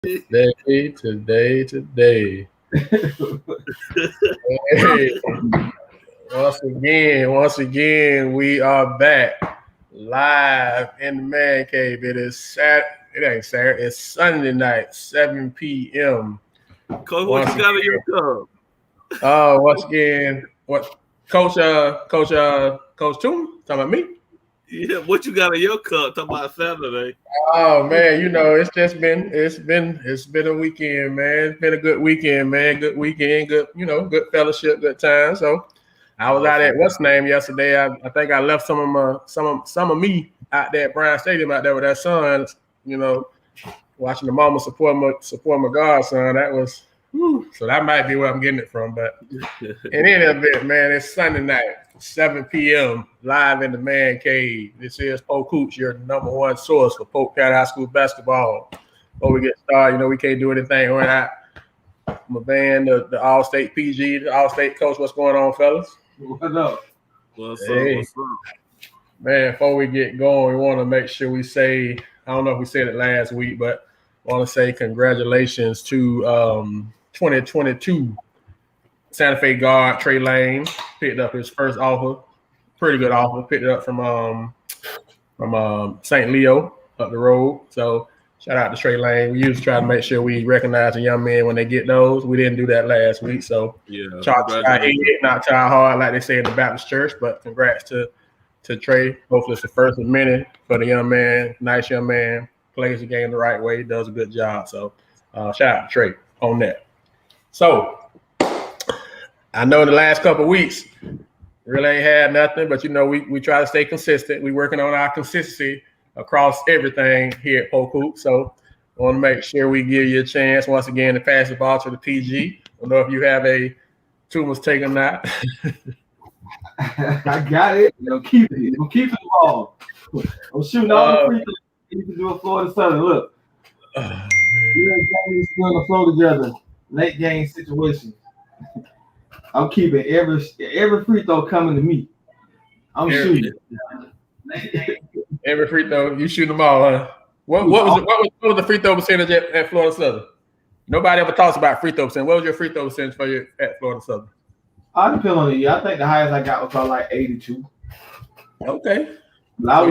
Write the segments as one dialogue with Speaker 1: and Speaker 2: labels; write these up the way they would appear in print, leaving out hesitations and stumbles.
Speaker 1: Today. Hey, once again, we are back live in the man cave. It is It ain't Saturday. It's Sunday night, 7 p.m.
Speaker 2: Coach, what
Speaker 1: Once
Speaker 2: you got in your
Speaker 1: again,
Speaker 2: cup?
Speaker 1: once again, what Coach Toom talking about me?
Speaker 2: Yeah, what you got in your cup? Talking about Saturday.
Speaker 1: Oh man, it's been a weekend, man. It's been a good weekend, man. Good weekend, good fellowship, good time. So I was out
Speaker 2: Awesome.
Speaker 1: at what's name yesterday. I think I left some of me out there at Bryan Stadium out there with that son. You know, watching the mama support my godson. That was so that might be where I'm getting it from. But in any event, man, it's Sunday night, 7 p.m. live in the man cave. This is Polk, your number one source for Polk County High School basketball. Before we get started, we can't do anything without my band, the All-State PG, the All-State coach. What's going on, fellas?
Speaker 3: What up?
Speaker 2: What's up?
Speaker 1: Hey,
Speaker 2: What's up?
Speaker 1: man, before we get going, we want to make sure we say, I don't know if we said it last week, but I want to say congratulations to 2022 Santa Fe guard Trey Lane. Picked up his first offer, pretty good offer. Picked it up from St. Leo up the road. So shout out to Trey Lane. We usually try to make sure we recognize the young men when they get those. We didn't do that last week, so
Speaker 2: Yeah,
Speaker 1: charge our head,
Speaker 2: congratulations.
Speaker 1: not try hard, like they say in the Baptist church. But congrats to Trey. Hopefully it's the first of many for the young man. Nice young man. Plays the game the right way. Does a good job. So shout out to Trey on that. So I know the last couple of weeks really ain't had nothing, but we try to stay consistent. We working on our consistency across everything here at Polk. So I want to make sure we give you a chance once again to pass the ball to the PG. I don't know if you have a two take or not.
Speaker 3: I got it. Keep it. Keep the ball. I'm shooting all the free throws. You can do a Florida Southern. Look, games going to flow together. Late game situations. I'm keeping every free throw coming to me. I'm shooting.
Speaker 1: Every free throw, you shoot them all, huh? What was the free throw percentage at Florida Southern? Nobody ever talks about free throw percentage. What was your free throw percentage for you at Florida Southern?
Speaker 3: I depend on the year. I think the highest I got was probably like 82.
Speaker 1: Okay.
Speaker 3: But I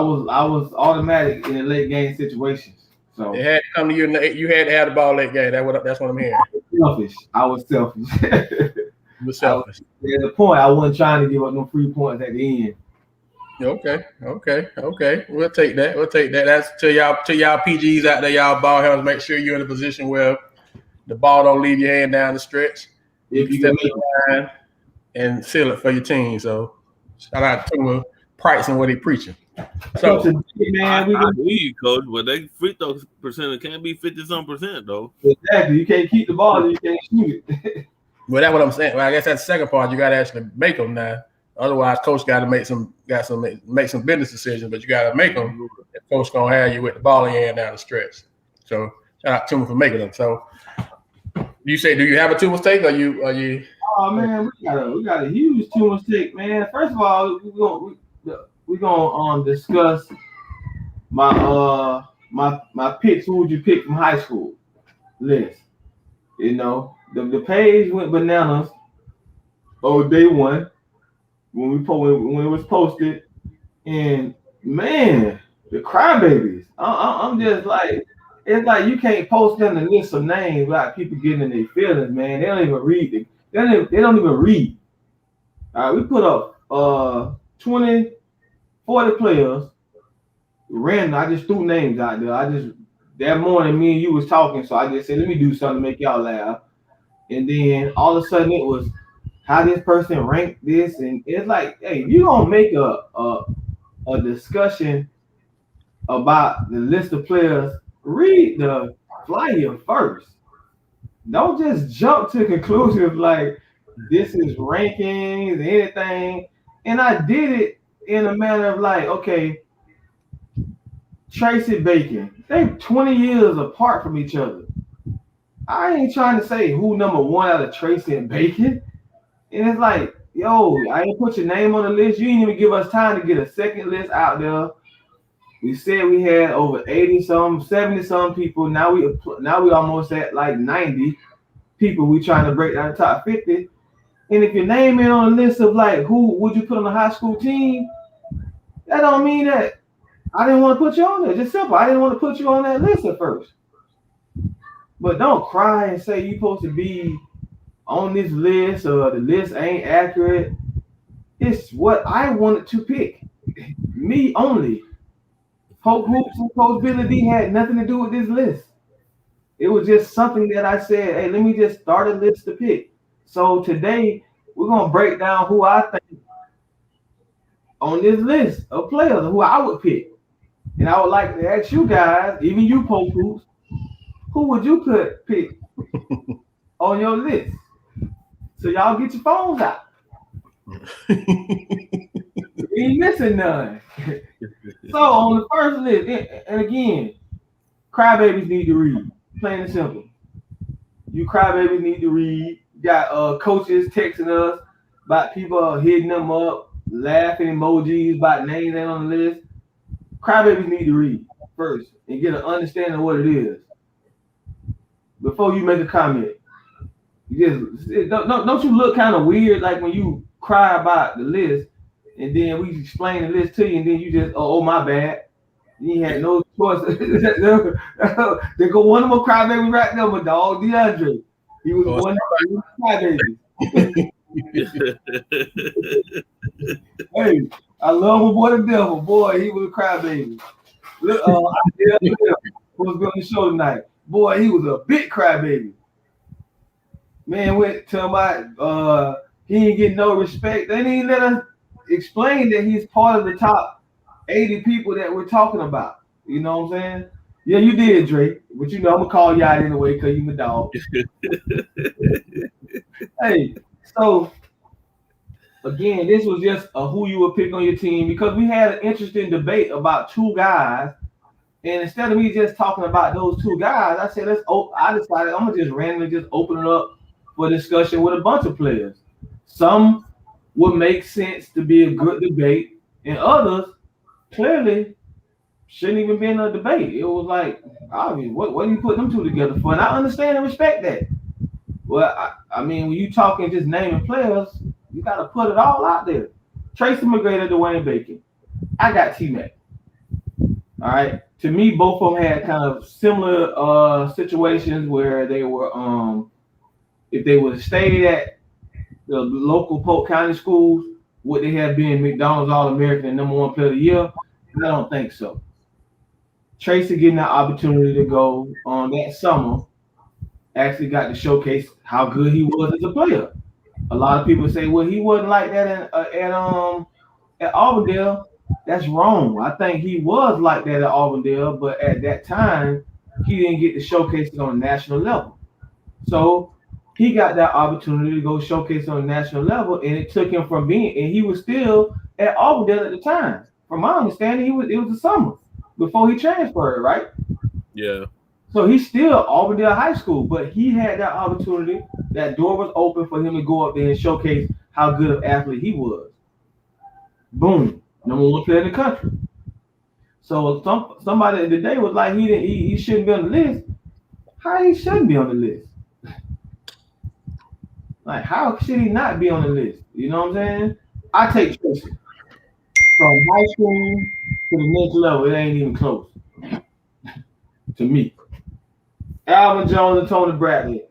Speaker 3: was automatic in the late game situations. So
Speaker 1: it had to come to you. You had to have the ball late game. That's what I'm hearing.
Speaker 3: I was selfish.
Speaker 1: You were selfish.
Speaker 3: At the point, I wasn't trying to give up no free points at the end.
Speaker 1: Okay. We'll take that. That's to y'all PGs out there, y'all ball handlers. Make sure you're in a position where the ball don't leave your hand down the stretch.
Speaker 3: If you
Speaker 1: step in line and seal it for your team. So shout out to Price and what he preaching. So
Speaker 2: I believe you, Coach, but they free throw percentage can't be 50-some% though.
Speaker 3: Exactly. You can't keep the ball, you can't shoot it.
Speaker 1: Well, that's what I'm saying. Well, I guess that's the second part. You got to actually make them now. Otherwise, coach got to make some business decisions, but you got to make them. If coach gonna have you with the ball in your hand down the stretch. So shout out to him for making them. So you say, do you have a two mistake? Are you?
Speaker 3: Oh man, we got a huge two mistake, man. First of all, we're gonna discuss my picks. Who would you pick from high school list? The page went bananas. Day one when it was posted, and man, the crybabies. I'm just like, it's like you can't post in the list of names without people getting in their feelings, man. They don't even read it. They don't even read. All right, we put up 20, 40 players. Random. I just threw names out there. That morning me and you was talking, so I just said, let me do something to make y'all laugh. And then all of a sudden it was how this person ranked this, and it's like, hey, if you gonna make a discussion about the list of players, read the flyer first. Don't just jump to conclusions like this is rankings, anything. And I did it in a manner of like, okay, Tracy Bacon, they 20 years apart from each other. I ain't trying to say who number one out of Tracy and Bacon. And it's like, yo, I ain't put your name on the list. You didn't even give us time to get a second list out there. We said we had over 80 some, 70 some people. Now we almost at like 90 people. We trying to break down the top 50. And if your name ain't on the list of like who would you put on the high school team, that don't mean that I didn't want to put you on there. Just simple. I didn't want to put you on that list at first. But don't cry and say you're supposed to be on this list or the list ain't accurate. It's what I wanted to pick. Me only. Polk Hoops and Coach Billy D had nothing to do with this list. It was just something that I said, hey, let me just start a list to pick. So today we're gonna break down who I think on this list of players who I would pick. And I would like to ask you guys, even you Polk Hoops, who would you pick on your list? So y'all get your phones out. We ain't missing none. So on the first list, and again, crybabies need to read. Plain and simple. You crybabies need to read. Got coaches texting us about people hitting them up, laughing emojis about names ain't on the list. Crybabies need to read first and get an understanding of what it is before you make a comment. You just don't you look kind of weird like when you cry about the list and then we explain the list to you and then you just oh my bad. You had no choice. They go one of them crybaby right there, my dog DeAndre. He was one of them crybaby. Hey, I love my boy the devil. Boy, he was a crybaby. Look, was on the show tonight. Boy, he was a big crybaby. Man went to my he didn't get no respect. They didn't let us explain that he's part of the top 80 people that we're talking about. You know what I'm saying? Yeah, you did, Drake. But you know, I'm gonna call you out anyway because you my dog. Hey, so again, this was just a who you would pick on your team because we had an interesting debate about two guys. And instead of me just talking about those two guys, I said I decided I'm gonna just randomly just open it up for discussion with a bunch of players. Some would make sense to be a good debate, and others clearly shouldn't even be in a debate. It was like, obvious. What are you putting them two together for? And I understand and respect that. Well, I mean, when you talking just naming players, you got to put it all out there. Tracy McGrady, Dwayne Bacon. I got T-Mac. All right. To me, both of them had kind of similar situations where they were, if they would have stayed at the local Polk County schools, would they have been McDonald's All-American and #1 player of the year? I don't think so. Tracy getting that opportunity to go on that summer actually got to showcase how good he was as a player. A lot of people say, well, he wasn't like that at Auburndale. That's wrong. I think he was like that at Auburndale, but at that time, he didn't get to showcase it on a national level. So he got that opportunity to go showcase on a national level, and it took him from being, and he was still at Auburndale at the time. From my understanding, it was the summer before he transferred, right?
Speaker 2: Yeah.
Speaker 3: So he's still Auburndale High School, but he had that opportunity. That door was open for him to go up there and showcase how good of an athlete he was. Boom, #1 player in the country. So somebody today was like he shouldn't be on the list. How he shouldn't be on the list? Like how should he not be on the list? You know what I'm saying? I take Tracy from high school to the next level. It ain't even close to me. Alvin Jones and Tony Bradley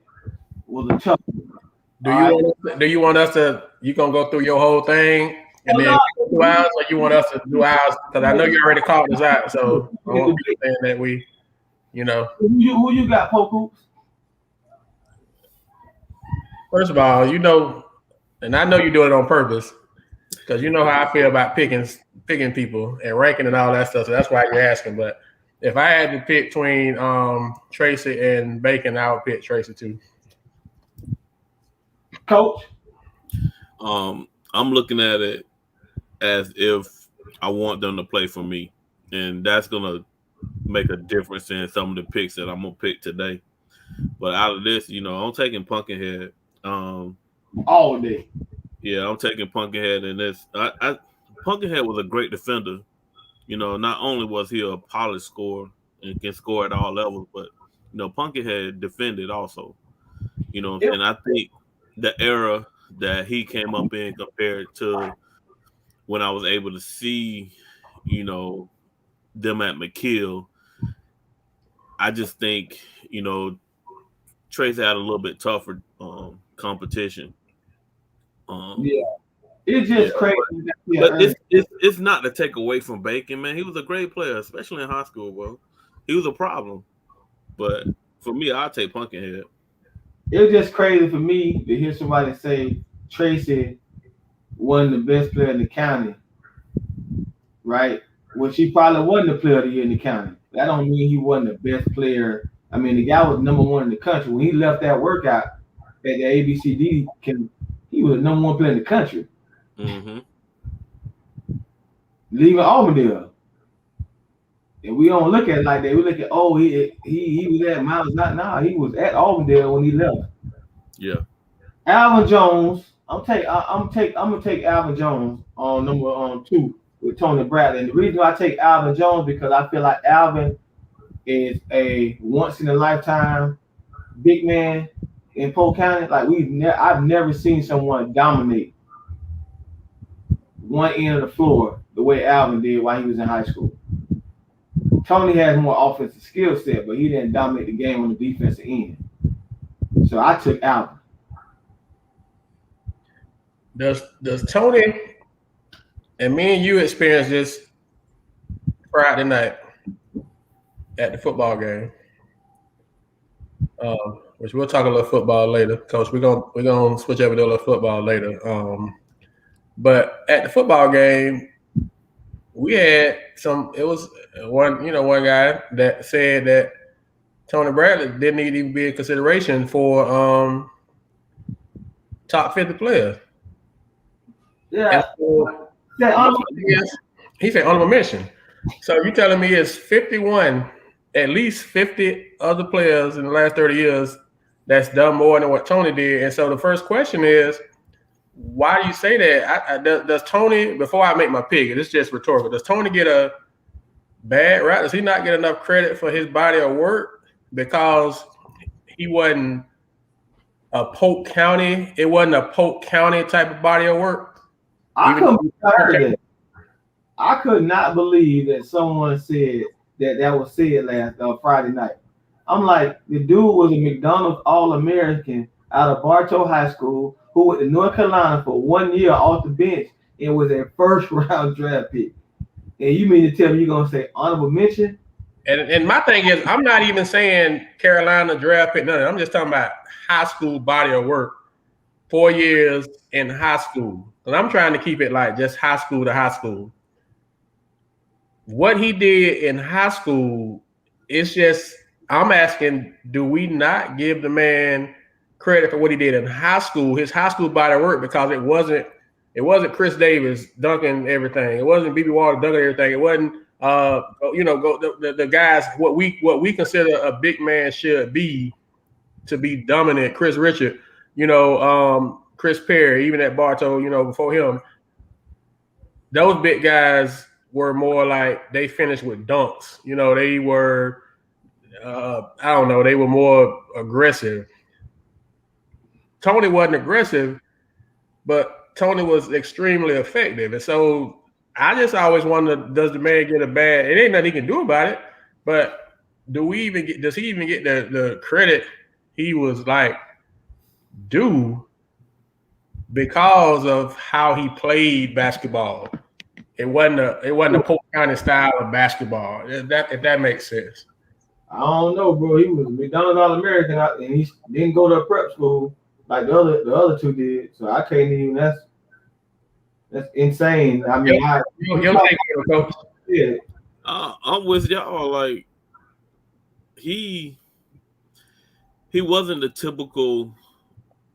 Speaker 3: was a tough one.
Speaker 1: Do you want us to? You gonna go through your whole thing and then do ours, or you want us to do ours? Because I know you already called us out, so I want to be saying that we, you know.
Speaker 3: Who you got, Polk Hoops?
Speaker 1: First of all, you know, and I know you do it on purpose because you know how I feel about picking people and ranking and all that stuff. So that's why you're asking. But if I had to pick between Tracy and Bacon, I would pick Tracy too.
Speaker 3: Coach?
Speaker 2: I'm looking at it as if I want them to play for me, and that's gonna make a difference in some of the picks that I'm gonna pick today. But out of this, you know, I'm taking Pumpkinhead.
Speaker 3: All day.
Speaker 2: Yeah, I'm taking Pumpkinhead in this. Pumpkinhead was a great defender not only was he a polished scorer and can score at all levels, but Punkett had defended also. And I think the era that he came up in compared to when I was able to see, them at McKeel, I just think, Trace had a little bit tougher competition.
Speaker 3: Yeah. It's just crazy.
Speaker 2: But it's not to take away from Bacon, man. He was a great player, especially in high school, bro. He was a problem. But for me, I'll take Pumpkinhead.
Speaker 3: It was just crazy for me to hear somebody say Tracy won the best player in the county, right? Well, she probably wasn't the player of the year in the county. That don't mean he wasn't the best player. I mean, the guy was number one in the country. When he left that workout at the ABCD, he was the number one player in the country.
Speaker 2: Mm-hmm.
Speaker 3: Leaving Auburndale. And we don't look at it like that. We look at, he was at Miles. Nah, he was at Auburndale when he left.
Speaker 2: Yeah.
Speaker 3: Alvin Jones. I'm gonna take Alvin Jones on number 2 with Tony Bradley. And the reason why I take Alvin Jones because I feel like Alvin is a once in a lifetime big man in Polk County. Like I've never seen someone dominate one end of the floor the way Alvin did while he was in high school. Tony has more offensive skill set, but he didn't dominate the game on the defensive end. So I took Alvin.
Speaker 1: Does Tony and me and you experience this Friday night at the football game? Which we'll talk a little football later, Coach. We're gonna switch over to a little football later. But at the football game, we had it was one guy that said that Tony Bradley didn't even be a consideration for top 50 players.
Speaker 3: Yeah.
Speaker 1: So, he said honorable mention. So you telling me it's 51, at least 50 other players in the last 30 years that's done more than what Tony did. And so the first question is, why do you say that? Does Tony, before I make my pick, it's just rhetorical, does Tony get a bad rap? Does he not get enough credit for his body of work because he wasn't a Polk County? It wasn't a Polk County type of body of work?
Speaker 3: I could not believe that someone said that was said last Friday night. I'm like, the dude was a McDonald's All-American out of Bartow High School who went to North Carolina for 1 year off the bench and was a first-round draft pick. And you mean to tell me you're going to say honorable mention?
Speaker 1: And my thing is, I'm not even saying Carolina draft pick, none. I'm just talking about high school body of work, 4 years in high school. And I'm trying to keep it like just high school to high school. What he did in high school, it's just, I'm asking, do we not give the man credit for what he did in high school, his high school body of work, because it wasn't Chris Davis dunking everything. It wasn't BB Walter dunking everything. It wasn't the guys what we consider a big man should be to be dominant. Chris Richard, Chris Perry, even at Bartow, before him. Those big guys were more like they finished with dunks. They were they were more aggressive. Tony wasn't aggressive, but Tony was extremely effective. And so I just always wonder, does the man get a bad? It ain't nothing he can do about it, but does he even get the credit he was like due because of how he played basketball? It wasn't a Polk County style of basketball. If that makes sense.
Speaker 3: I don't know, bro. He was a McDonald's All-American and he didn't go to a prep school like the other two did. So I can't even. That's insane. I mean,
Speaker 2: I'm with y'all. Like he wasn't the typical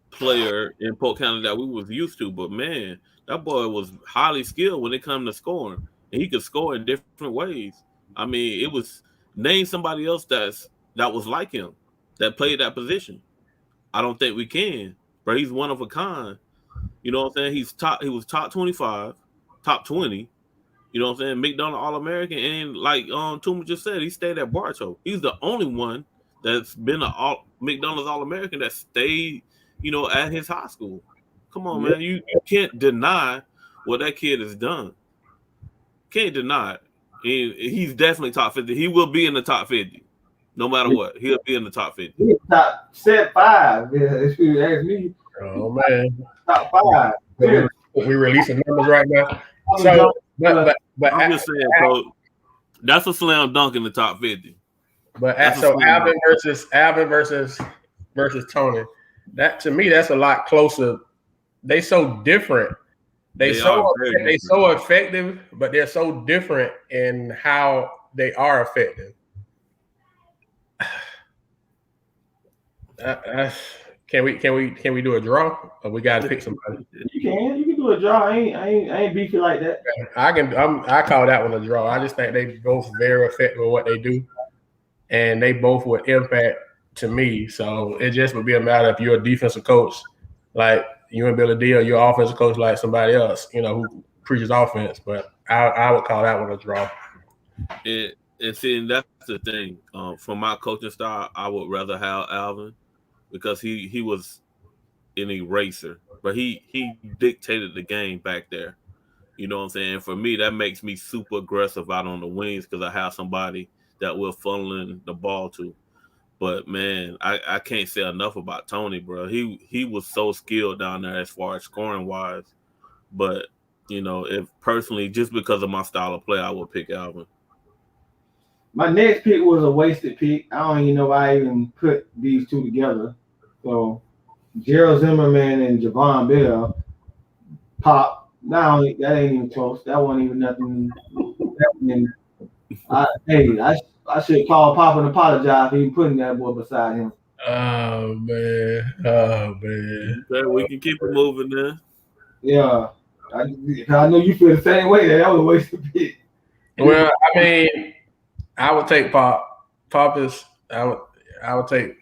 Speaker 2: player in Polk County that we was used to, but man, that boy was highly skilled when it come to scoring, and he could score in different ways. I mean, it was name somebody else that was like him that played that position. I don't think we can, but he's one of a kind. You know what I'm saying? He was top 25, top 20, You know what I'm saying? McDonald All-American, and like Tuma just said, he stayed at Bartow. He's the only one that's been McDonald's All-American that stayed, at his high school. Come on, man. You can't deny what that kid has done. Can't deny it. He's definitely top 50. He will be in the top 50. No matter what. He'll be in the top 50.
Speaker 3: He's top set 5. Yeah, if you ask me.
Speaker 1: Oh man.
Speaker 3: Top 5.
Speaker 1: We releasing numbers right now. So but
Speaker 2: I'm just saying, Coach, that's a slam dunk in the top 50.
Speaker 1: But so Alvin versus Tony. That to me, that's a lot closer. They so different. They so effective, but they're so different in how they are effective. Can we do a draw? Or we gotta pick somebody?
Speaker 3: You can do a draw. I ain't beefy like that.
Speaker 1: I call that one a draw. I just think they both very effective with what they do, and they both would impact to me. So it just would be a matter if you're a defensive coach, like you and Billy D, or you're an offensive coach like somebody else, who preaches offense. But I would call that one a draw.
Speaker 2: And see, that's the thing. From my coaching style, I would rather have Alvin because he was an eraser, but he dictated the game back there. You know what I'm saying? For me, that makes me super aggressive out on the wings because I have somebody that we're funneling the ball to. But man, I can't say enough about Tony, bro. He was so skilled down there as far as scoring wise. But if personally, just because of my style of play, I would pick Alvin.
Speaker 3: My next pick was a wasted pick. I don't even know why I even put these two together. So Gerald Zimmerman and Javon Bell pop. Now that ain't even close. That wasn't even nothing. I should call Pop and apologize for even putting that boy beside him.
Speaker 1: Oh man.
Speaker 2: Okay, we can keep it moving then.
Speaker 3: Yeah. I know you feel the same way. That was a wasted pick.
Speaker 1: Well, I mean, I would take Pop. Pop is I would take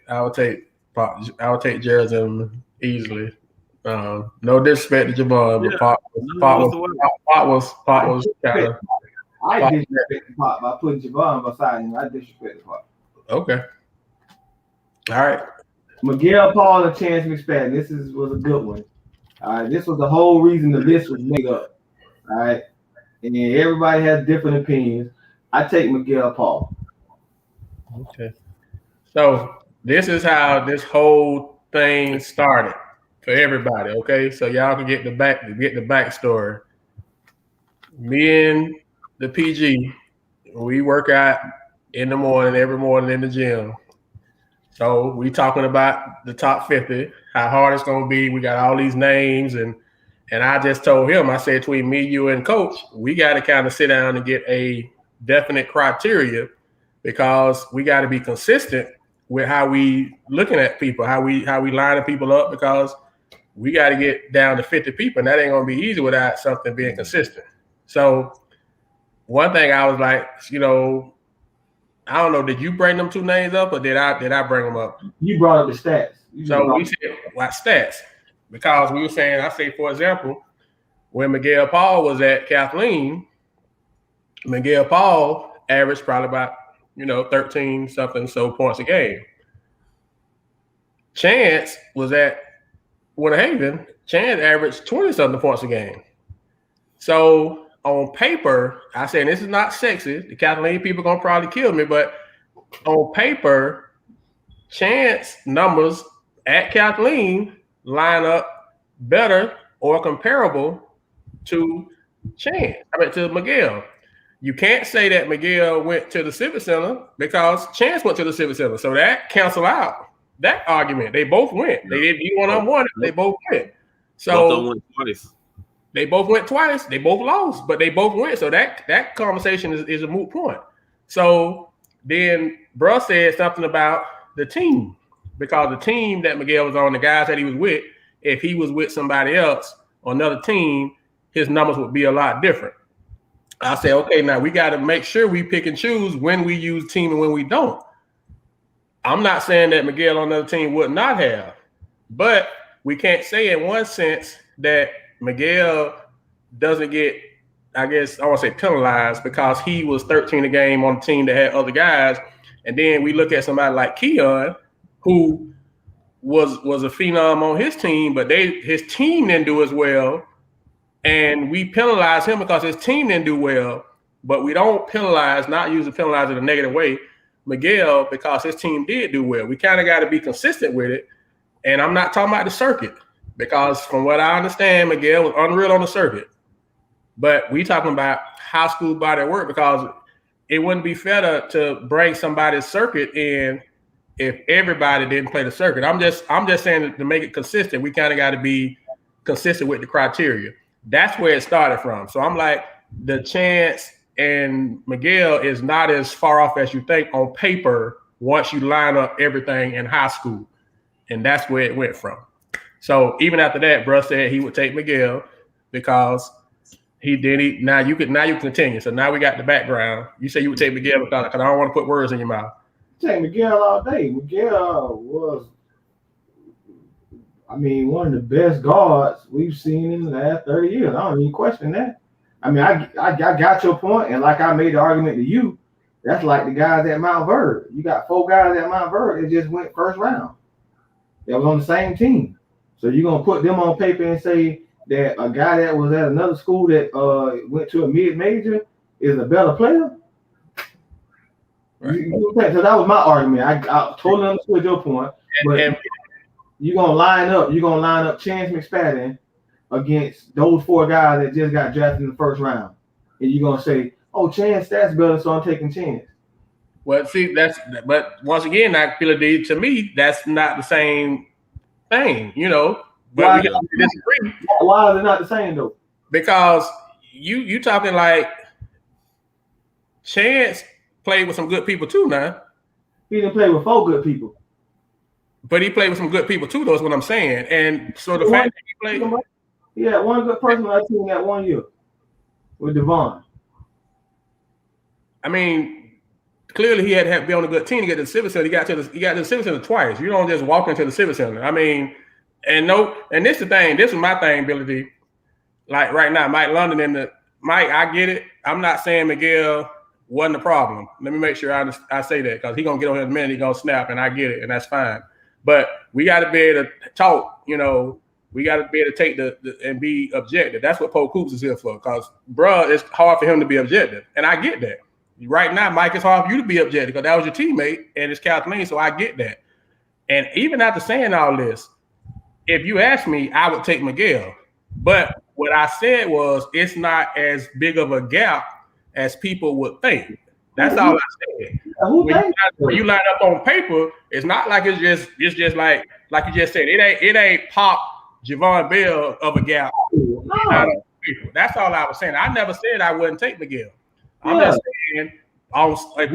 Speaker 1: Pop. I would take Gerald Zimmerman easily. No disrespect to Javon, but Pop was kind of.
Speaker 3: I disrespect Pop by putting Javon beside him. I disrespect Pop.
Speaker 1: Okay. All right.
Speaker 3: Miguel Paul and Chance McSpadden. This was a good one. All right. This was the whole reason the list was made up. All right. And everybody has different opinions. I take Miguel Paul.
Speaker 1: Okay. So this is how this whole thing started for everybody. Okay. So y'all can get the backstory. Me and the PG, we work out in the morning, every morning in the gym. So we talking about the top 50, how hard it's gonna be. We got all these names, and I just told him, I said, between me, you, and Coach, we got to kind of sit down and get a definite criteria because we got to be consistent with how we looking at people, how we lining people up, because we got to get down to 50 people, and that ain't gonna be easy without something being consistent. So one thing I was like, I don't know, did you bring them two names up or did I bring them up?
Speaker 3: You brought up the stats.
Speaker 1: So we said, what stats? Because we were saying, I say, for example, when Miguel Paul was at Kathleen, Miguel Paul averaged probably about, 13 something so points a game. Chance was at Winter Haven. Chance averaged 20 something points a game. So on paper, I said, this is not sexy. The Kathleen people are going to probably kill me, but on paper, Chance numbers at Kathleen line up better or comparable to to Miguel. You can't say that Miguel went to the Civic Center because Chance went to the Civic Center. So that cancel out that argument. They both went. They didn't do one-on-one. They both went. So they both went twice. They both lost, but they both went. So that conversation is a moot point. So then Bruh said something about the team, because the team that Miguel was on, the guys that he was with, if he was with somebody else on another team, his numbers would be a lot different. I said, okay, now we got to make sure we pick and choose when we use team and when we don't. I'm not saying that Miguel on another team would not have, but we can't say in one sense that Miguel doesn't get I guess I want to say penalized because he was 13 a game on the team that had other guys. And then we look at somebody like Keon, who was a phenom on his team, but his team didn't do as well. And we penalize him because his team didn't do well. But we don't penalize, not use to penalize in a negative way, Miguel, because his team did do well. We kind of got to be consistent with it. And I'm not talking about the circuit, because from what I understand, Miguel was unreal on the circuit. But we talking about high school body of work, because it wouldn't be fair to bring somebody's circuit in if everybody didn't play the circuit. I'm just saying that to make it consistent, we kind of got to be consistent with the criteria. That's where it started from. So I'm like, the Chance and Miguel is not as far off as you think on paper once you line up everything in high school. And that's where it went from. So even after that, bro said he would take Miguel because now you can continue. So now we got the background. You say you would take Miguel because I don't want to put words in your mouth.
Speaker 3: Take Miguel all day. Miguel was, one of the best guards we've seen in the last 30 years. I don't even question that. I got your point, and like I made the argument to you, that's like the guys at Mount Verde. You got 4 guys at Mount Verde that just went first round. That was on the same team. So you're gonna put them on paper and say that a guy that was at another school that went to a mid-major is a better player? Right. So that was my argument. I totally understood your point. But you're gonna line up Chance McSpadden against those 4 guys that just got drafted in the first round, and you're gonna say, "Oh, Chance, that's better, so I'm taking Chance."
Speaker 1: Well, see, but once again, to me, that's not the same thing, But
Speaker 3: why,
Speaker 1: we disagree.
Speaker 3: Why are they not the same though?
Speaker 1: Because you talking like Chance played with some good people too now.
Speaker 3: He didn't play with 4 good people.
Speaker 1: But he played with some good people too, though, is what I'm saying. And so the fact that he played.
Speaker 3: Yeah, one good person on that team that 1 year with Devon.
Speaker 1: Clearly he had to be on a good team to get to the Civic Center. He got to the Civic Center twice. You don't just walk into the Civic Center. And this is the thing. This is my thing, Billy D. Like right now, Mike London Mike, I get it. I'm not saying Miguel wasn't a problem. Let me make sure I say that, because he's gonna get on here in a minute, he's gonna snap, and I get it, and that's fine. But we got to be able to talk, we got to be able to take and be objective. That's what Polk Hoops is here for, because, bruh, it's hard for him to be objective. And I get that. Right now, Mike, it's hard for you to be objective because that was your teammate and it's Kathleen, so I get that. And even after saying all this, if you ask me, I would take Miguel. But what I said was it's not as big of a gap as people would think. That's all I said. When you line up on paper, it's not like it's just like you just said. It ain't Pop Javon Bell of a gap. No. That's all I was saying. I never said I wouldn't take Miguel. I'm just saying, when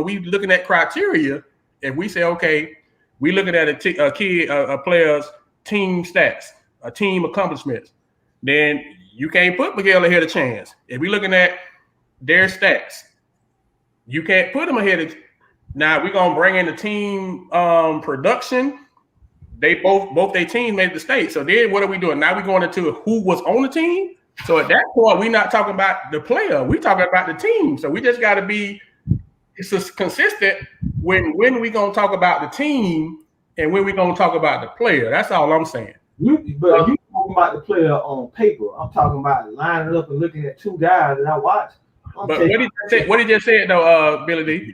Speaker 1: we looking at criteria, if we say, okay, we looking at a player's team stats, a team accomplishments, then you can't put Miguel ahead of Chance. If we looking at their stats, you can't put them ahead of. Now we're gonna bring in the team production. They both their teams made the state. So then what are we doing? Now we're going into who was on the team. So at that point, we're not talking about the player. We're talking about the team. So we just got to be consistent when we going to talk about the team and when we going to talk about the player. That's all I'm saying.
Speaker 3: You talking about the player on paper. I'm talking about lining up and looking at 2 guys that I watched.
Speaker 1: But what he just said, though, Billy D,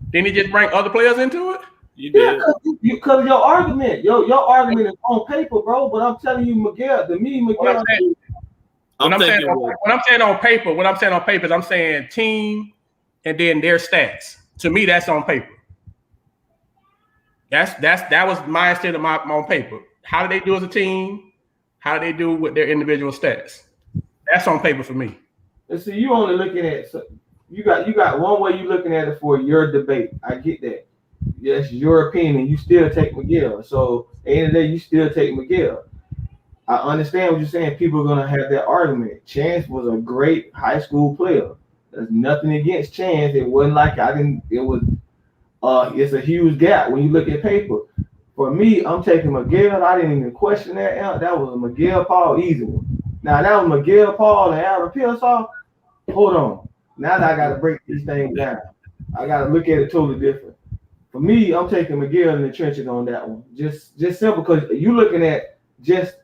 Speaker 1: didn't he just bring other players into it?
Speaker 2: You did.
Speaker 3: Because your argument is on paper, bro. But I'm telling you, Miguel.
Speaker 1: When I'm saying on paper is I'm saying team and then their stats. To me, that's on paper. That was my instead of my on paper. How do they do as a team? How do they do with their individual stats? That's on paper for me.
Speaker 3: And see, you only looking at you got one way you looking at it for your debate. I get that. Yes, your opinion. You still take Miguel. So at the end of the day, you still take Miguel. I understand what you're saying. People are gonna have that argument. Chance was a great high school player. There's nothing against Chance. It wasn't like it's a huge gap when you look at paper. For me, I'm taking Miguel. I didn't even question that. That was a Miguel Paul easy one. Now that was Miguel Paul and Aaron Pearsall. Hold on. Now that I got to break these things down. I got to look at it totally different. For me, I'm taking Miguel in the trenches on that one. Just simple because you're looking at just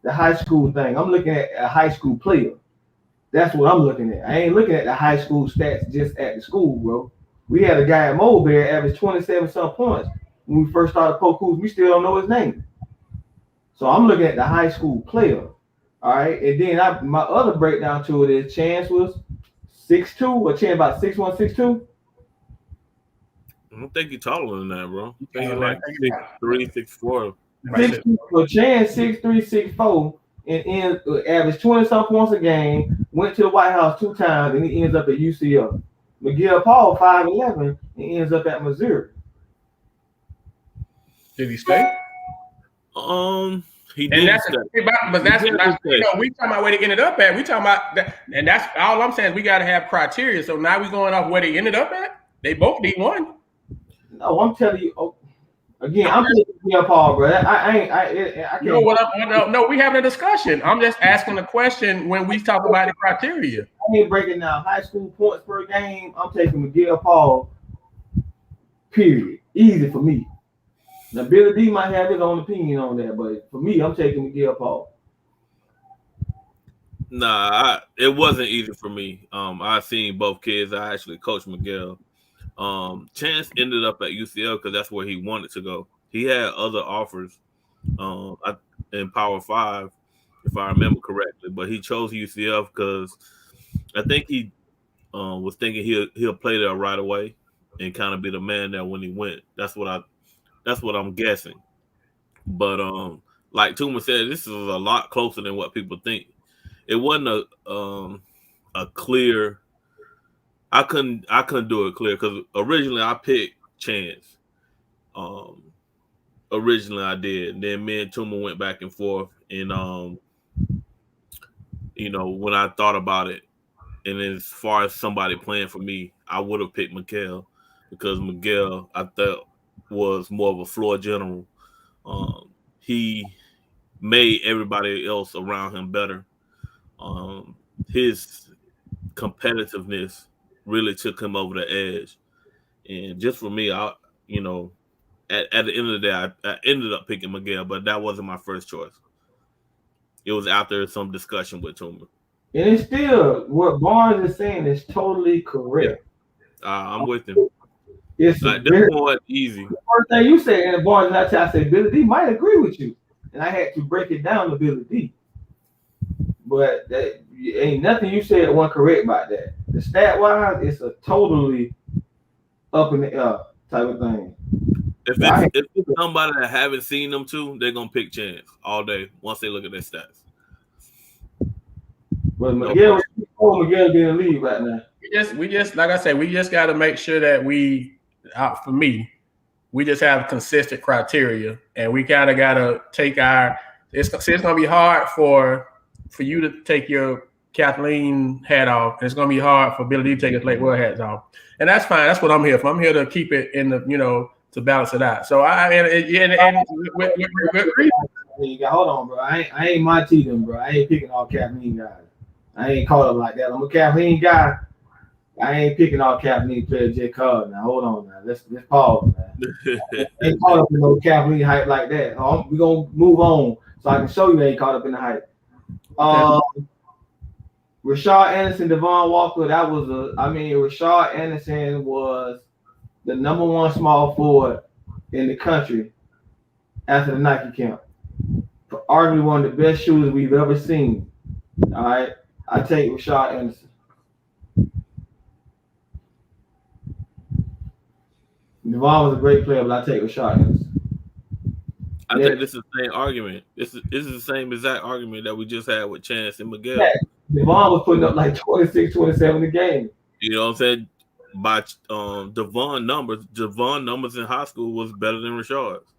Speaker 3: the high school thing. I'm looking at a high school player. That's what I'm looking at. I ain't looking at the high school stats just at the school, bro. We had a guy at Mulberry average 27 some points when we first started Polk. We still don't know his name. So I'm looking at the high school player. All right. And then my other breakdown to it is Chance was 6'2", or Chance about 6'1", 6'2".
Speaker 2: I don't think he's taller than that, bro. I think he's like 6'3", 6'4".
Speaker 3: 6'2", so Chance 6'3", 6'4", and averaged 20-some points a game, went to the White House 2 times, and he ends up at UCF. Miguel Paul, 5'11", and ends up at Missouri.
Speaker 1: Did he stay?
Speaker 2: He did.
Speaker 1: But that's we talking about where they ended up at. We talking about that, and that's all I'm saying is we got to have criteria. So now we going off where they ended up at. They both D1.
Speaker 3: No, I'm telling you. Again, I'm taking Miguel Paul, bro. I can't.
Speaker 1: No, we having a discussion. I'm just asking a question when we talk about the criteria.
Speaker 3: I ain't breaking down high school points per game. I'm taking Miguel Paul. Period. Easy for me. Now, Billy D might have his own opinion on that, but for me, I'm taking Miguel Paul.
Speaker 2: Nah, it wasn't easy for me. I seen both kids. I actually coached Miguel. Chance ended up at UCL because that's where he wanted to go. He had other offers in Power 5, if I remember correctly, but he chose UCF because I think he was thinking he'll play there right away and kind of be the man there when he went. That's what I'm guessing. But like Tuma said, this is a lot closer than what people think. It wasn't a clear. I couldn't do it clear because originally I picked Chance. Originally I did. And then me and Tuma went back and forth, and when I thought about it, and as far as somebody playing for me, I would have picked Miguel because Miguel I thought was more of a floor general. He made everybody else around him better. His competitiveness really took him over the edge. And just for me, at the end of the day, I ended up picking Miguel, but that wasn't my first choice. It was after some discussion with Tuma.
Speaker 3: And it's still, what Barnes is saying is totally correct.
Speaker 2: Yeah. I'm with him.
Speaker 3: It's
Speaker 2: more easy.
Speaker 3: The first thing you said, and Barnes, I said, Billy D might agree with you. And I had to break it down to Billy D. But that ain't nothing you said one correct about that. The stat wise, it's a totally up in the air type of thing.
Speaker 2: If it's somebody that haven't seen them too, they're gonna pick Chance all day once they look at their stats.
Speaker 3: But Miguel being in the league right now.
Speaker 1: We just like I said, we just got to make sure that we just have consistent criteria, and we kind of got to take it's gonna be hard for you to take your Kathleen hat off. And it's gonna be hard for Billy D to take his Lake World hats off, and that's fine. That's what I'm here for. I'm here to keep it in the to balance it out. So
Speaker 3: hold on, bro. I ain't my team, bro. I ain't picking all Kathleen guys. I ain't called them like that. I'm a Kathleen guy. I ain't picking all Kathleen players J. Card. Now hold on, man. Let's pause, man. I ain't caught up in no Kathleen hype like that. We're gonna move on so I can show you they ain't caught up in the hype. Rashard Anderson, Devon Walker, Rashard Anderson was the number 1 small forward in the country after the Nike camp. Arguably one of the best shooters we've ever seen. All right. I take Rashard Anderson. Devon was a great player, but I take Rashard Anderson.
Speaker 2: I think this is the same argument. This is the same exact argument that we just had with Chance and Miguel.
Speaker 3: Yeah. Devon was putting up like 26, 27 a game.
Speaker 2: You know what I'm saying? By Devon numbers in high school was better than Rashard's.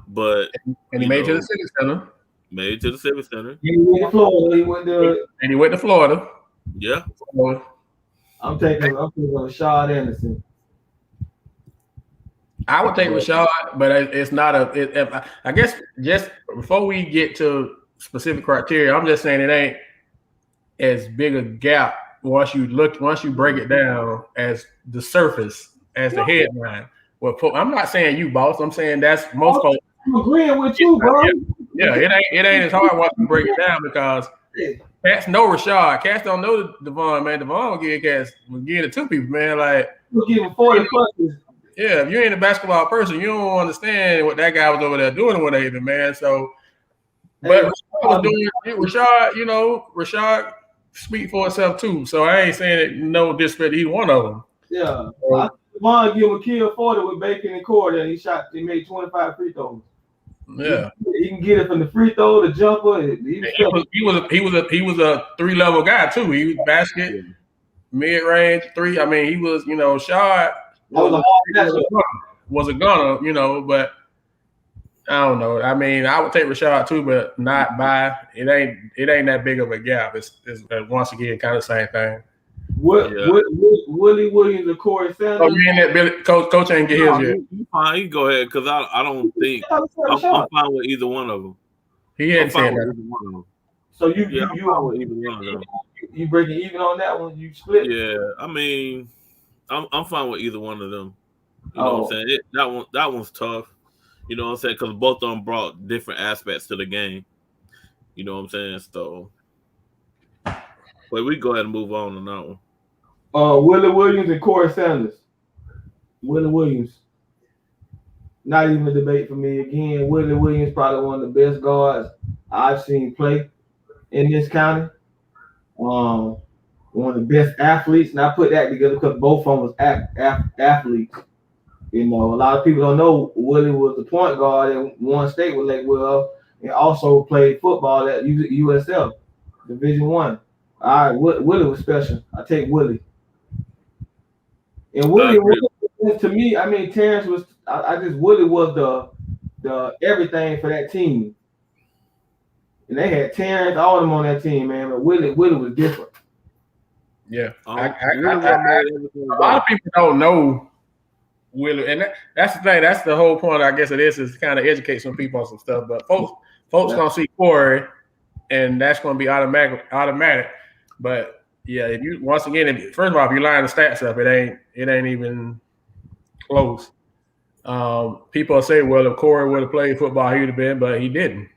Speaker 2: But
Speaker 1: he made it to the Civic Center.
Speaker 2: Made it to the Civic Center.
Speaker 3: He went to Florida.
Speaker 1: He went to Florida.
Speaker 2: Yeah.
Speaker 3: I'm taking Rashard Anderson.
Speaker 1: I would take Rashard, but it's not I guess just before we get to specific criteria. I'm just saying it ain't as big a gap once you break it down as the surface, as the headline. Well, I'm not saying you, boss. I'm saying that's most folks.
Speaker 3: I'm agreeing with you, bro.
Speaker 1: Yeah, it ain't as hard once you break it down because cats know Rashad. Cats don't know Devon, man. Devon will give cats it to people, man. Like
Speaker 3: we'll give him 40 punches.
Speaker 1: Yeah, if you ain't a basketball person, you don't understand what that guy was over there doing with Haven, man. So, but Rashad speak for itself too. So I ain't saying it no disrespect to either one of them.
Speaker 3: Yeah, Devon give him a kill 40 with Bacon and Cord, and he made 25 free throws.
Speaker 1: Yeah,
Speaker 3: he can get it from the free throw, the jumper.
Speaker 1: He was a 3-level guy too. He was basket, mid range, 3. I mean, he was Shard was a gunner, but I don't know. I mean, I would take Rashad too, but not by it ain't that big of a gap. It's once again kind of the same thing.
Speaker 3: Willie Williams or Corey Sanders?
Speaker 1: Oh, you in that Billy? Coach ain't get his yet.
Speaker 2: You fine. You go ahead because I don't think I'm fine with either one of them.
Speaker 1: He hadn't said that.
Speaker 3: So you
Speaker 2: with either one of them.
Speaker 3: You breaking even on that one? You split?
Speaker 2: Yeah, I mean, I'm fine with either one of them. You know what I'm saying? That one's tough. You know what I'm saying? Because both of them brought different aspects to the game. You know what I'm saying? So, but we go ahead and move on that one.
Speaker 3: Willie Williams and Corey Sanders. Willie Williams. Not even a debate for me. Again, Willie Williams probably one of the best guards I've seen play in this county. One of the best athletes, and I put that together because both of them was athletes. A lot of people don't know Willie was the point guard at one state with Lakewell and also played football at USF, Division I. All right, Willie was special. I take Willie. And Willie, to me, I mean, Terrence was. Willie was the everything for that team. And they had Terrence, all of them on that team, man. But Willie was different.
Speaker 1: Yeah, a lot of people don't know Willie, and that's the thing. That's the whole point, I guess it is kind of educate some people on some stuff. But folks gonna see Corey, and that's gonna be automatic. But yeah, if you first of all, if you line the stats up, it ain't even close. People say, well, if Corey would have played football, he would have been, but he didn't.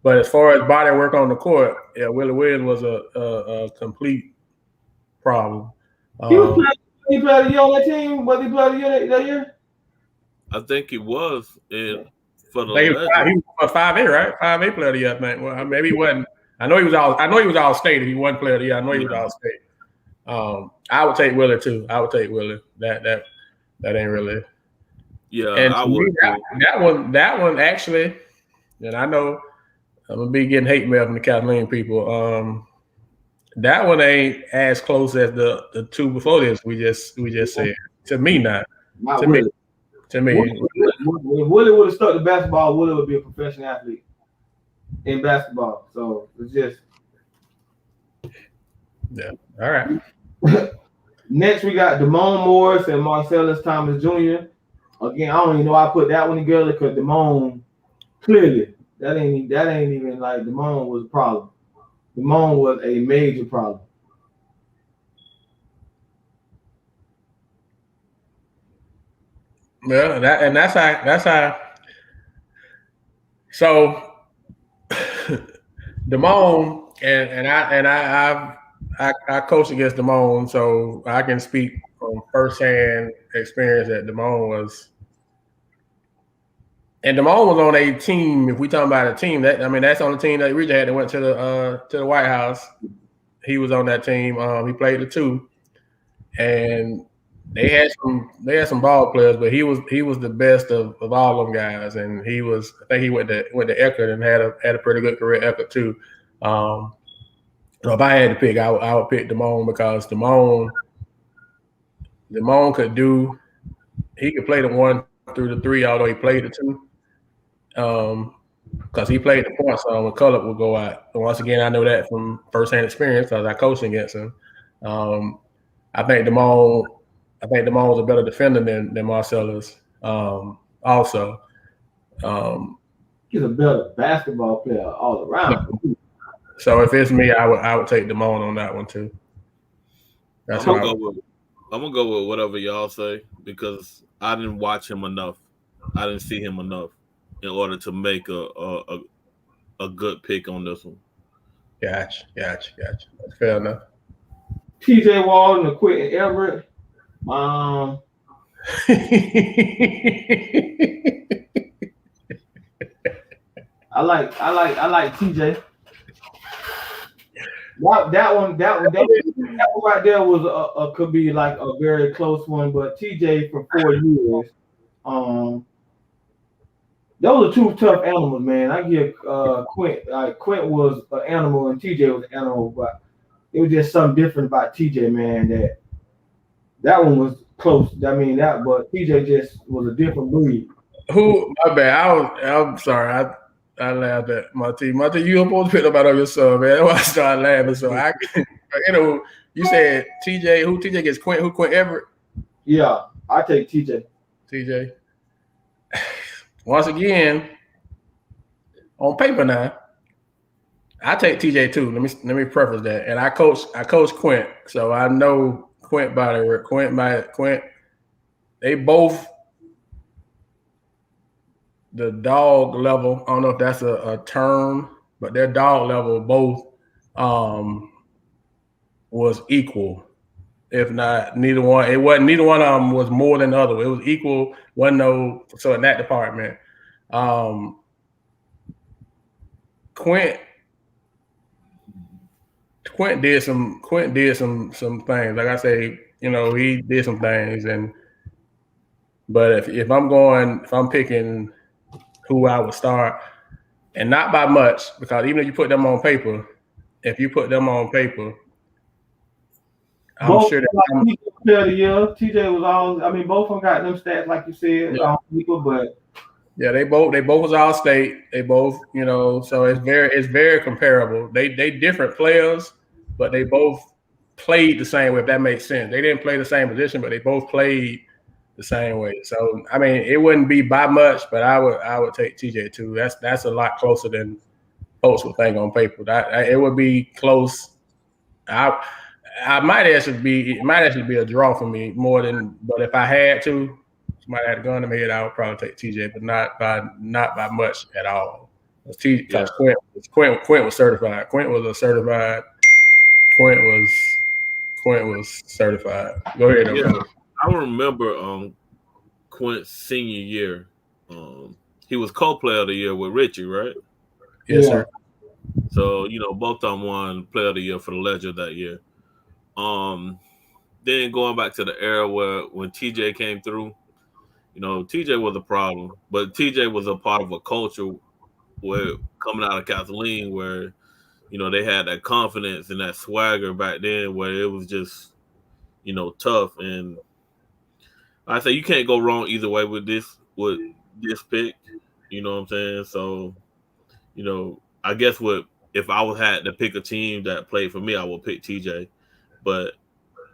Speaker 1: But as far as body work on the court, yeah, Willie Williams was a complete problem.
Speaker 3: He played a year on that team. Was he played a year that year?
Speaker 2: I think he was for the.
Speaker 1: He was a 5A, right? 5A player of the year, I think. Well, maybe he wasn't. I know he was all state. If he wasn't player of the year, I know he was all state. I would take Willie too. I would take Willie. That ain't really.
Speaker 2: Yeah,
Speaker 1: and
Speaker 2: I would.
Speaker 1: That one actually, and I know I'm gonna be getting hate mail from the Kathleen people. That one ain't as close as the two before this. We just said. To me, not to me. To me,
Speaker 3: if Willie would have stuck to basketball, Willie would be a professional athlete in basketball. So it's just.
Speaker 1: Yeah. All right.
Speaker 3: Next, we got Damone Morris and Marcellus Thomas Jr. Again, I don't even know I put that one together because Damone clearly that ain't even like Damone was a problem. Damone was a major problem.
Speaker 1: Well, that's how. So, Damone and I coached against Damone, so I can speak from firsthand experience that Damone was. And Damone was on a team. If we talking about a team, that's on the team that Regis had that went to the White House. He was on that team. He played the 2, and they had some ball players, but he was the best of all them guys. And I think he went to Eckerd and had a pretty good career at Eckerd too. So if I had to pick, I would pick Damone because Damone could play the 1 through the 3, although he played the 2. Because he played the point song when Cullen would go out. And once again, I know that from firsthand experience because I coached against him. I think Damone was a better defender than Marcellus. Also,
Speaker 3: He's a better basketball player all around.
Speaker 1: So if it's me, I would take Damone on that one too. That's
Speaker 2: I'm gonna go with whatever y'all say because I didn't watch him enough. I didn't see him enough in order to make a good pick on this one.
Speaker 1: Gotcha. That's fair enough.
Speaker 3: TJ Wall and Quentin Everett. I like TJ. That one right there was could be like a very close one, but TJ for 4 years. Those are two tough animals, man. I give Quint was an animal and TJ was an animal, but it was just something different about TJ, man. That one was close. I mean but TJ just was a different breed.
Speaker 1: Who? My bad. I'm sorry. I laughed at Monty. Monty, you supposed to pick nobody on your son, man. That's why I started laughing. So you said TJ. Who TJ gets Quint? Who Quint Everett?
Speaker 3: Yeah, I take TJ.
Speaker 1: TJ. Once again, on paper now, I take TJ too. Let me preface that. And I coach Quint, so I know Quint body work. Quint. They both the dog level. I don't know if that's a term, but their dog level both was equal. If not, neither one. It wasn't. Neither one of them was more than the other. It was equal. Wasn't no. So in that department, Quint did some things. Like I say, he did some things. But if I'm picking who I would start, and not by much, because even if you put them on paper, I'm sure that
Speaker 3: player of the year. TJ was all. I mean, both of them got them stats like you said.
Speaker 1: Yeah.
Speaker 3: Equal, but
Speaker 1: yeah, they both was all state. They both, so it's very comparable. They different players, but they both played the same way. If that makes sense, they didn't play the same position, but they both played the same way. So I mean, it wouldn't be by much, but I would take TJ too. That's a lot closer than folks would think on paper. It would be close. It might actually be a draw for me more than. But if I had to, somebody had a gun in my head, I would probably take TJ, but not by much at all. Because Quint was certified. Quint was certified. Go ahead.
Speaker 2: Yeah, I remember Quint's senior year. He was co-player of the year with Richie, right?
Speaker 1: Yes, sir.
Speaker 2: So both of them won player of the year for the Ledger that year. Then going back to the era when TJ came through, TJ was a problem, but TJ was a part of a culture where coming out of Kathleen where, they had that confidence and that swagger back then where it was just, tough. And I say you can't go wrong either way with this pick. You know what I'm saying? So, I guess if I had to pick a team that played for me, I would pick TJ. But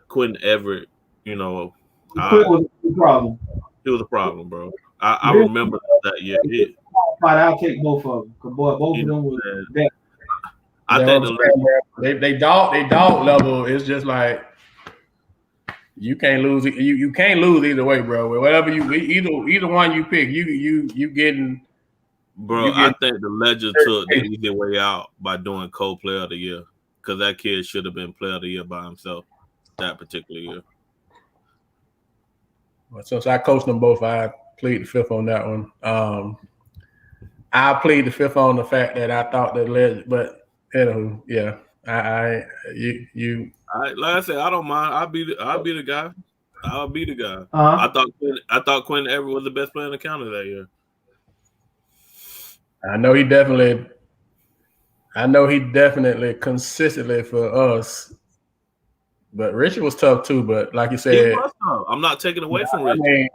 Speaker 2: Quentin Everett,
Speaker 3: Quint was a problem.
Speaker 2: It was a problem, bro. I remember that year.
Speaker 3: I'll take both of them. Both of them was bad.
Speaker 2: I think
Speaker 1: they dog level is just like you can't lose. You can't lose either way, bro. Whatever either one you pick, you getting.
Speaker 2: Bro, I think the Ledger took the easy way out by doing co-player of the year because that kid should have been player of the year by himself that particular year.
Speaker 1: Since I coached them both, I plead the fifth on that one. I plead the fifth on the fact that I thought that Ledger, but yeah, you.
Speaker 2: Like I said, I don't mind. I'll be the guy. I'll be the guy.
Speaker 3: Uh-huh.
Speaker 2: I thought Quentin Everett was the best player in the county that year.
Speaker 1: I know he definitely consistently for us. But Richard was tough too. But like you said,
Speaker 2: I'm not taking away from Richard.
Speaker 1: I mean,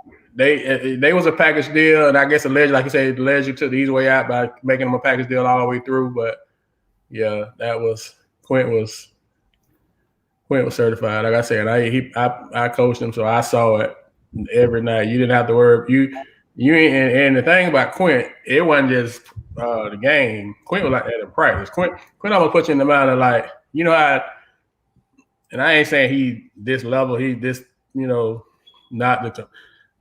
Speaker 1: they was a package deal, and I guess the Ledger, like you said, the Ledger took the easy way out by making them a package deal all the way through. But yeah, Quint was certified. Like I said, I coached him, so I saw it every night. You didn't have to worry. You ain't, and the thing about Quint, it wasn't just the game. Quint was like that in practice. Quint almost put you in the mind of like, you know how, and I ain't saying he this level, he this, you know, not the,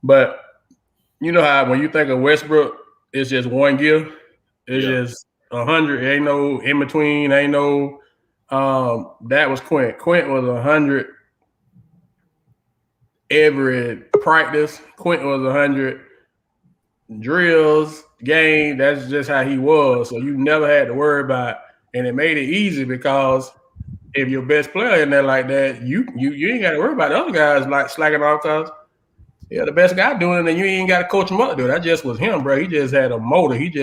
Speaker 1: but you know how when you think of Westbrook, it's just one gear. It's just 100. Ain't no in between. Ain't no. That was Quint. Quint was 100 every practice. Quint was 100 drills, game. That's just how he was. So you never had to worry about, and it made it easy because if your best player in there like that, you ain't got to worry about the other guys like slacking off because the best guy doing it, and you ain't got to coach him up to do it. That just was him, bro. He just had a motor. It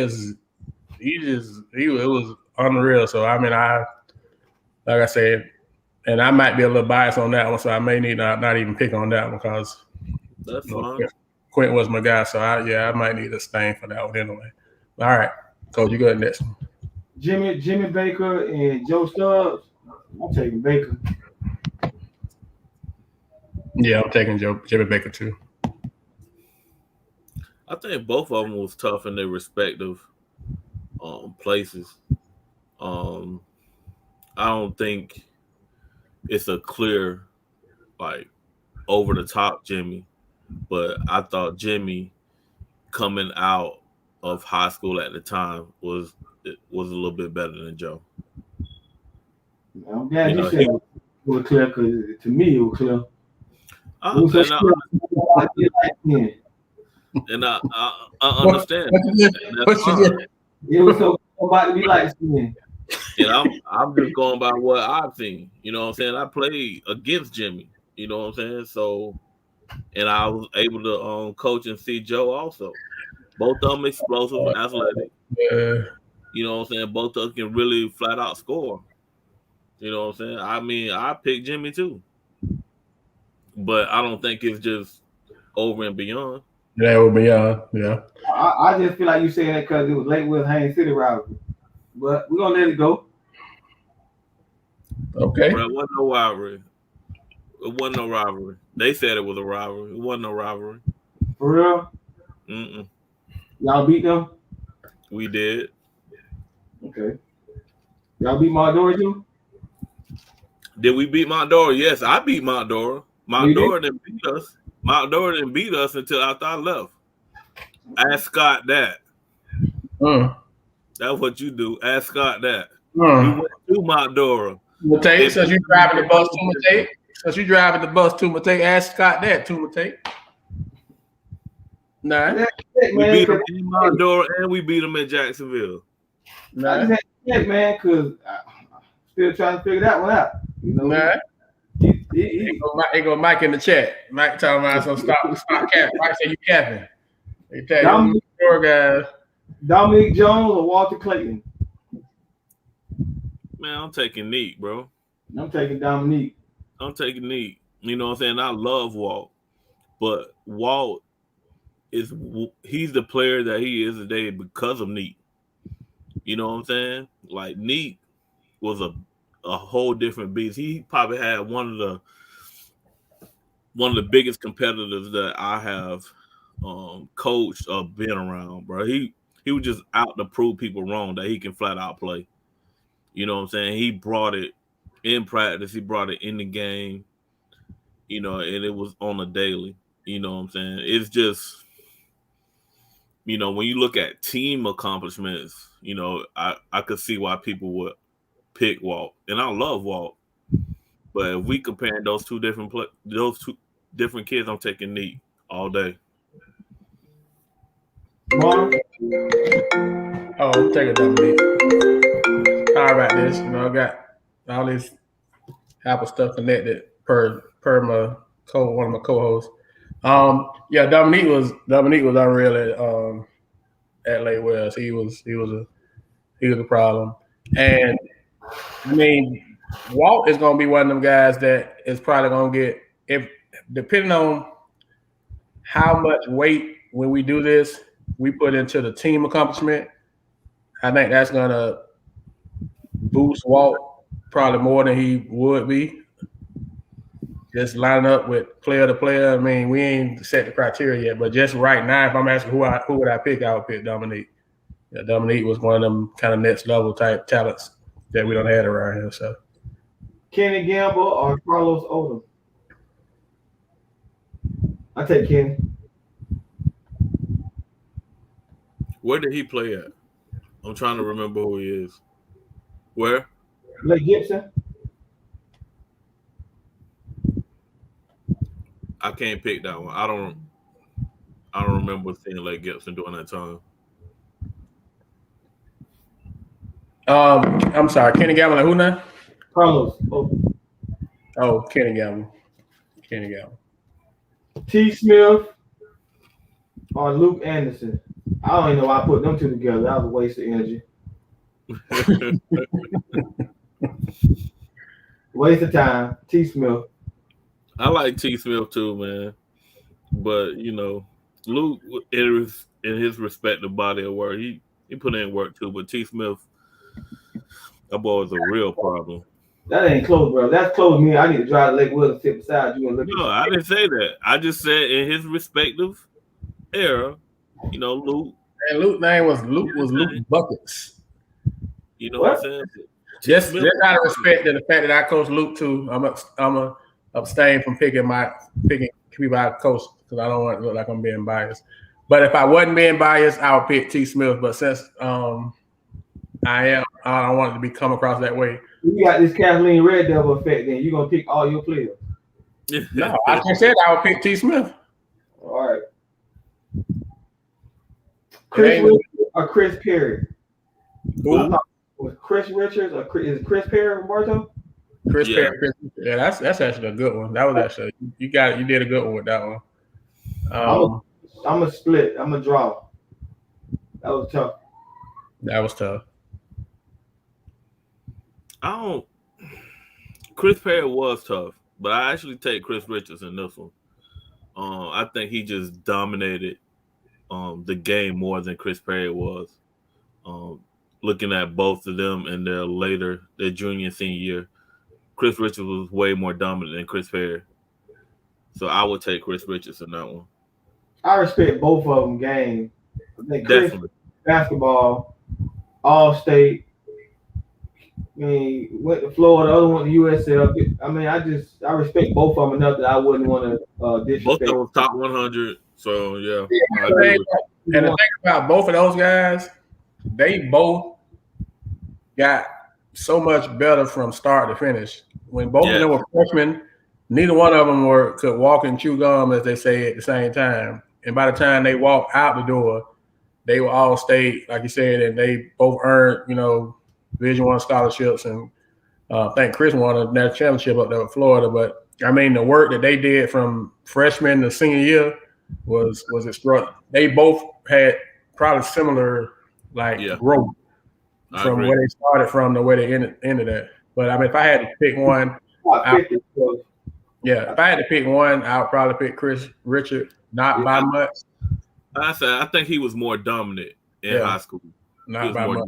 Speaker 1: was unreal. So I mean, like I said, and I might be a little biased on that one, so I may need not even pick on that one because
Speaker 2: that's fine.
Speaker 1: Quint was my guy, so I might need a stain for that one anyway. All right, Coach, you got next one.
Speaker 3: Jimmy Baker and Joe Stubbs. I'm taking Baker.
Speaker 1: Yeah, I'm taking Jimmy Baker too.
Speaker 2: I think both of them was tough in their respective places. I don't think it's a clear, like, over the top Jimmy, but I thought Jimmy coming out of high school at the time was a little bit better than Joe.
Speaker 3: I'm glad you said it was clear because to me it was clear.
Speaker 2: And I understand.
Speaker 3: It was so about to be like skin.
Speaker 2: And I'm just going by what I've seen. You know what I'm saying? I played against Jimmy. You know what I'm saying? So, and I was able to coach and see Joe also. Both of them explosive, athletic. You know what I'm saying? Both of them can really flat out score. You know what I'm saying? I mean, I picked Jimmy too. But I don't think it's just over and beyond.
Speaker 1: Yeah, over beyond. Yeah.
Speaker 3: I just feel like you saying that because it was late with Haines City rivalry. But we're gonna let it go.
Speaker 1: Okay.
Speaker 2: Bro, it wasn't no rivalry. It wasn't no rivalry. They said it was a rivalry. It wasn't no rivalry.
Speaker 3: For real?
Speaker 2: Mm-mm.
Speaker 3: Y'all beat them?
Speaker 2: We did.
Speaker 3: Okay. Y'all beat Montdora too?
Speaker 2: Did we beat Montdora? Yes, I beat Montdora. Montdora didn't beat us. Montdora didn't beat us until after I left. Ask Scott that. That's what you do. Ask Scott that. We went to Montdora.
Speaker 1: Matei, since you driving the bus to Matei, ask Scott that too, Matei. Nah.
Speaker 2: We beat them in Montdora and we beat them in Jacksonville.
Speaker 3: Nah. I just had to check, man, because I'm still trying to figure that one out. You know?
Speaker 1: Nah. He go Mike in the chat. Mike talking about some stop capping. Mike say you capping. They tell you guys.
Speaker 3: Dominique Jones or Walter Clayton?
Speaker 2: Man, I'm taking Neat, bro.
Speaker 3: I'm taking Dominique.
Speaker 2: I'm taking Neat. You know what I'm saying? I love Walt, but Walt he's the player that he is today because of Neat. You know what I'm saying? Like Neat was a whole different beast. He probably had one of the biggest competitors that I have coached or been around, bro. He was just out to prove people wrong that he can flat out play. You know what I'm saying? He brought it in practice. He brought it in the game. You know, and it was on a daily. You know what I'm saying? It's just, you know, when you look at team accomplishments, you know, I could see why people would pick Walt, and I love Walt. But if we compare those two different kids, I'm taking Neat all day.
Speaker 1: I'm taking Dominique. Sorry about this. You know, I got all this Apple stuff connected per one of my co-hosts. Yeah, Dominique was unreal at Lake Wells. He was a problem. And I mean, Walt is gonna be one of them guys that is probably gonna get, if depending on how much weight when we do this we put into the team accomplishment, I think that's gonna boost Walt probably more than he would be. just lining up with player to player. I mean, we ain't set the criteria yet, but just right now, if I'm asking who would I pick, I would pick Dominique. Yeah, Dominique was one of them kind of next level type talents that we don't have around here. So,
Speaker 3: Kenny Gamble or Carlos Odom? I take Kenny.
Speaker 2: Where did he play at? I'm trying to remember who he is. Where?
Speaker 3: Lake Gibson.
Speaker 2: I can't pick that one. I don't remember seeing Lake Gibson during that time.
Speaker 1: I'm sorry, Kenny Gamble. Who now?
Speaker 3: Carlos Odom.
Speaker 1: Oh, Kenny Gamble. Kenny Gamble.
Speaker 3: T. Smith or Luke Anderson. I don't even know why I put them two together. That was a waste of energy. Waste of time. T. Smith.
Speaker 2: I like T. Smith too, man. But Luke in his respective body of work, he put in work too. But T. Smith, that boy was a real problem.
Speaker 3: That ain't close, bro. That's close to me. I need to drive to Lake Wood and sit beside you and look.
Speaker 2: No, I didn't say that. I just said in his respective era, Luke.
Speaker 1: And Luke's name was Luke Buckets.
Speaker 2: You know what I'm saying?
Speaker 1: Just out of respect to the fact that I coach Luke too, I'm a abstain from picking people I coach because I don't want to look like I'm being biased. But if I wasn't being biased, I would pick T. Smith. But since I don't want it to be come across that way.
Speaker 3: You got this Kathleen Red Devil effect, then you're gonna pick all your players.
Speaker 1: No, I just said I would pick T. Smith.
Speaker 3: All right. Chris Richards or Chris Perry? Was Chris Richards or is it Chris Perry, Roberto?
Speaker 1: Chris Perry. Yeah, that's actually a good one. That was actually you did a good one with that one.
Speaker 3: I'm a split. I'm a draw. That was tough.
Speaker 1: That was tough.
Speaker 2: Chris Perry was tough, but I actually take Chris Richards in this one. I think he just dominated the game more than Chris Perry was. Looking at both of them in their junior and senior year, Chris Richards was way more dominant than Chris Perry. So I would take Chris Richards in that one.
Speaker 3: I respect both of them game. I think Chris,
Speaker 2: definitely.
Speaker 3: Basketball, all state. I mean, went to Florida, the other went to USL. I mean, I respect both of them enough that I wouldn't want to disrespect.
Speaker 2: Both of them top 100. So yeah.
Speaker 1: And the thing about both of those guys, they both got so much better from start to finish. When both of them were freshmen, neither one of them could walk and chew gum, as they say, at the same time. And by the time they walked out the door, they were all state, like you said, and they both earned, Division I scholarships. And I think Chris won a national championship up there with Florida. But I mean, the work that they did from freshman to senior year was extraordinary. They both had probably similar growth from where they started from to where they ended at. But I mean, if I had to pick one, if I had to pick one, I would probably pick Chris Richard, not by much.
Speaker 2: I think he was more dominant in high school.
Speaker 1: Not by much.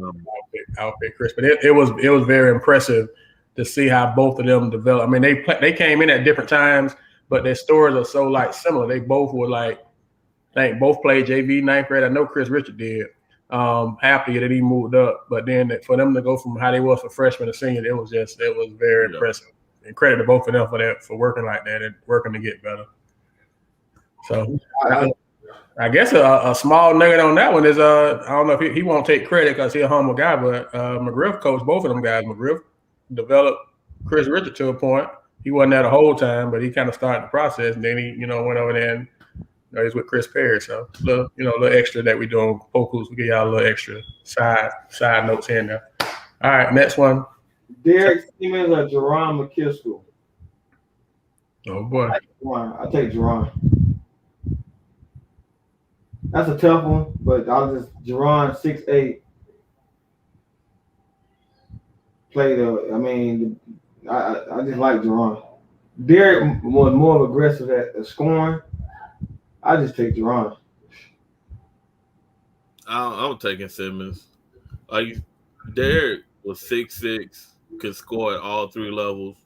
Speaker 1: I would pick Chris, but it was very impressive to see how both of them developed. I mean, they came in at different times, but their stories are so similar. They both were I think both played JV ninth grade. I know Chris Richard did. Happy that he moved up, but then for them to go from how they was for freshman to senior, it was very impressive. And credit to both of them for working like that and working to get better. So I guess a small nugget on that one is I don't know if he won't take credit because he's a humble guy, but McGriff coached both of them guys. McGriff developed Chris Richard to a point. He wasn't there the whole time, but he kind of started the process, and then he went over there and he's with Chris Perry. So a little extra that we do on Polk. We give y'all a little extra side notes in there. All right, next one.
Speaker 3: Derek Siemens or Jerron McKiskell?
Speaker 1: Oh boy,
Speaker 3: I take Jerron. That's a tough one, but Jerron 6'8". I just like Jerron. Derek was more aggressive at scoring. I just take Jerron.
Speaker 2: I'm taking Simmons. Derek was 6'6", could score at all three levels.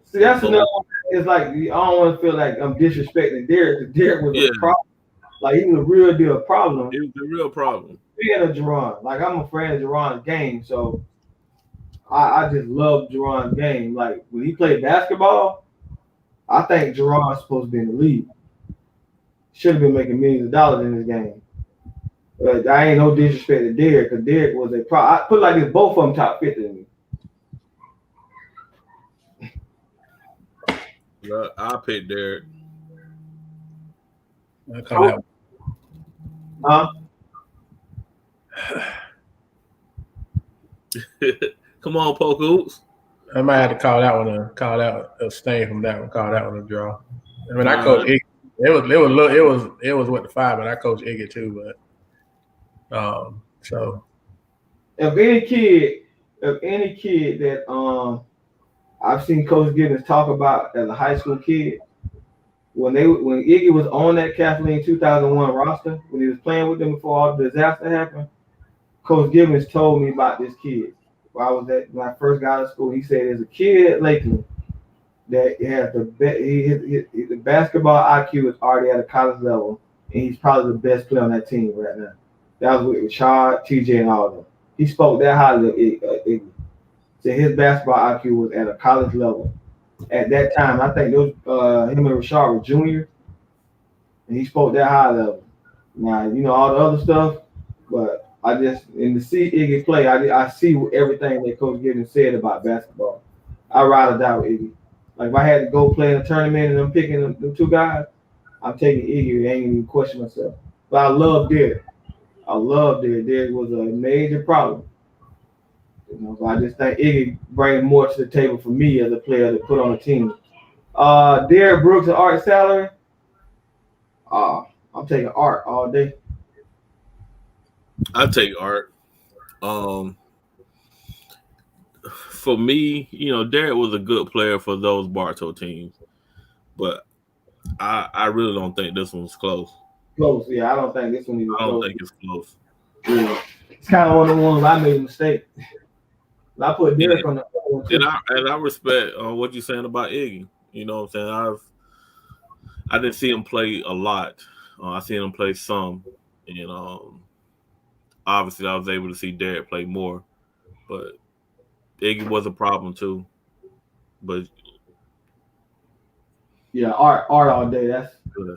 Speaker 3: See, that's another one it's like I don't want to feel like I'm disrespecting Derek. Because Derek was
Speaker 2: Yeah,
Speaker 3: a problem. Like he was a real deal problem.
Speaker 2: it was a real problem.
Speaker 3: Being a Jerron, like I'm a fan of Jerron's game, so I just love Jerron's game. Like when he played basketball, I think Jerron's supposed to be in the league. Should have been making millions of dollars in this game. But I ain't no disrespect to Derek, because Derek was a pro. I put it like this: both of them top 50 to me.
Speaker 2: I picked Derek.
Speaker 1: I call that.
Speaker 3: Huh?
Speaker 2: Come on, Polk Hoops.
Speaker 1: I might have to call that one a stain from that one. Call that one a draw. I mean, I coach Iggy. It was with the 5, but I coach Iggy too. But so
Speaker 3: If any kid that I've seen Coach Gibbons talk about as a high school kid, when Iggy was on that Kathleen 2001 roster, when he was playing with them before all the disaster happened, Coach Gibbons told me about this kid. When I first got out of school, he said there's a kid at Lakeland that has the basketball IQ is already at a college level, and he's probably the best player on that team right now. That was with Richard, TJ, and all of them. He spoke that highly of Iggy. Said his basketball IQ was at a college level. At that time, I think those him and Richard were junior, and he spoke that high level. Now, all the other stuff, but I just, to see Iggy play, I see everything that Coach Gibbons said about basketball. I ride or die with Iggy. Like if I had to go play in a tournament and I'm picking them 2 guys, I'm taking Iggy. I ain't even question myself. But I love Derek. Derek was a major problem. So I just think Iggy brings more to the table for me as a player to put on a team. Derek Brooks and Art Salary. I'm taking Art all day.
Speaker 2: I take Art. For me, Derek was a good player for those Bartow teams, but I really don't think this one's close.
Speaker 3: Close, yeah. I don't think this one is close.
Speaker 2: I don't think it's close.
Speaker 3: Yeah. It's kind of one of the ones I made a mistake. I put Derek on the other one too.
Speaker 2: And I respect what you're saying about Iggy. You know what I'm saying? I didn't see him play a lot. I seen him play some, and obviously I was able to see Derek play more, but Iggy was a problem too. But
Speaker 3: yeah, Art all day. That's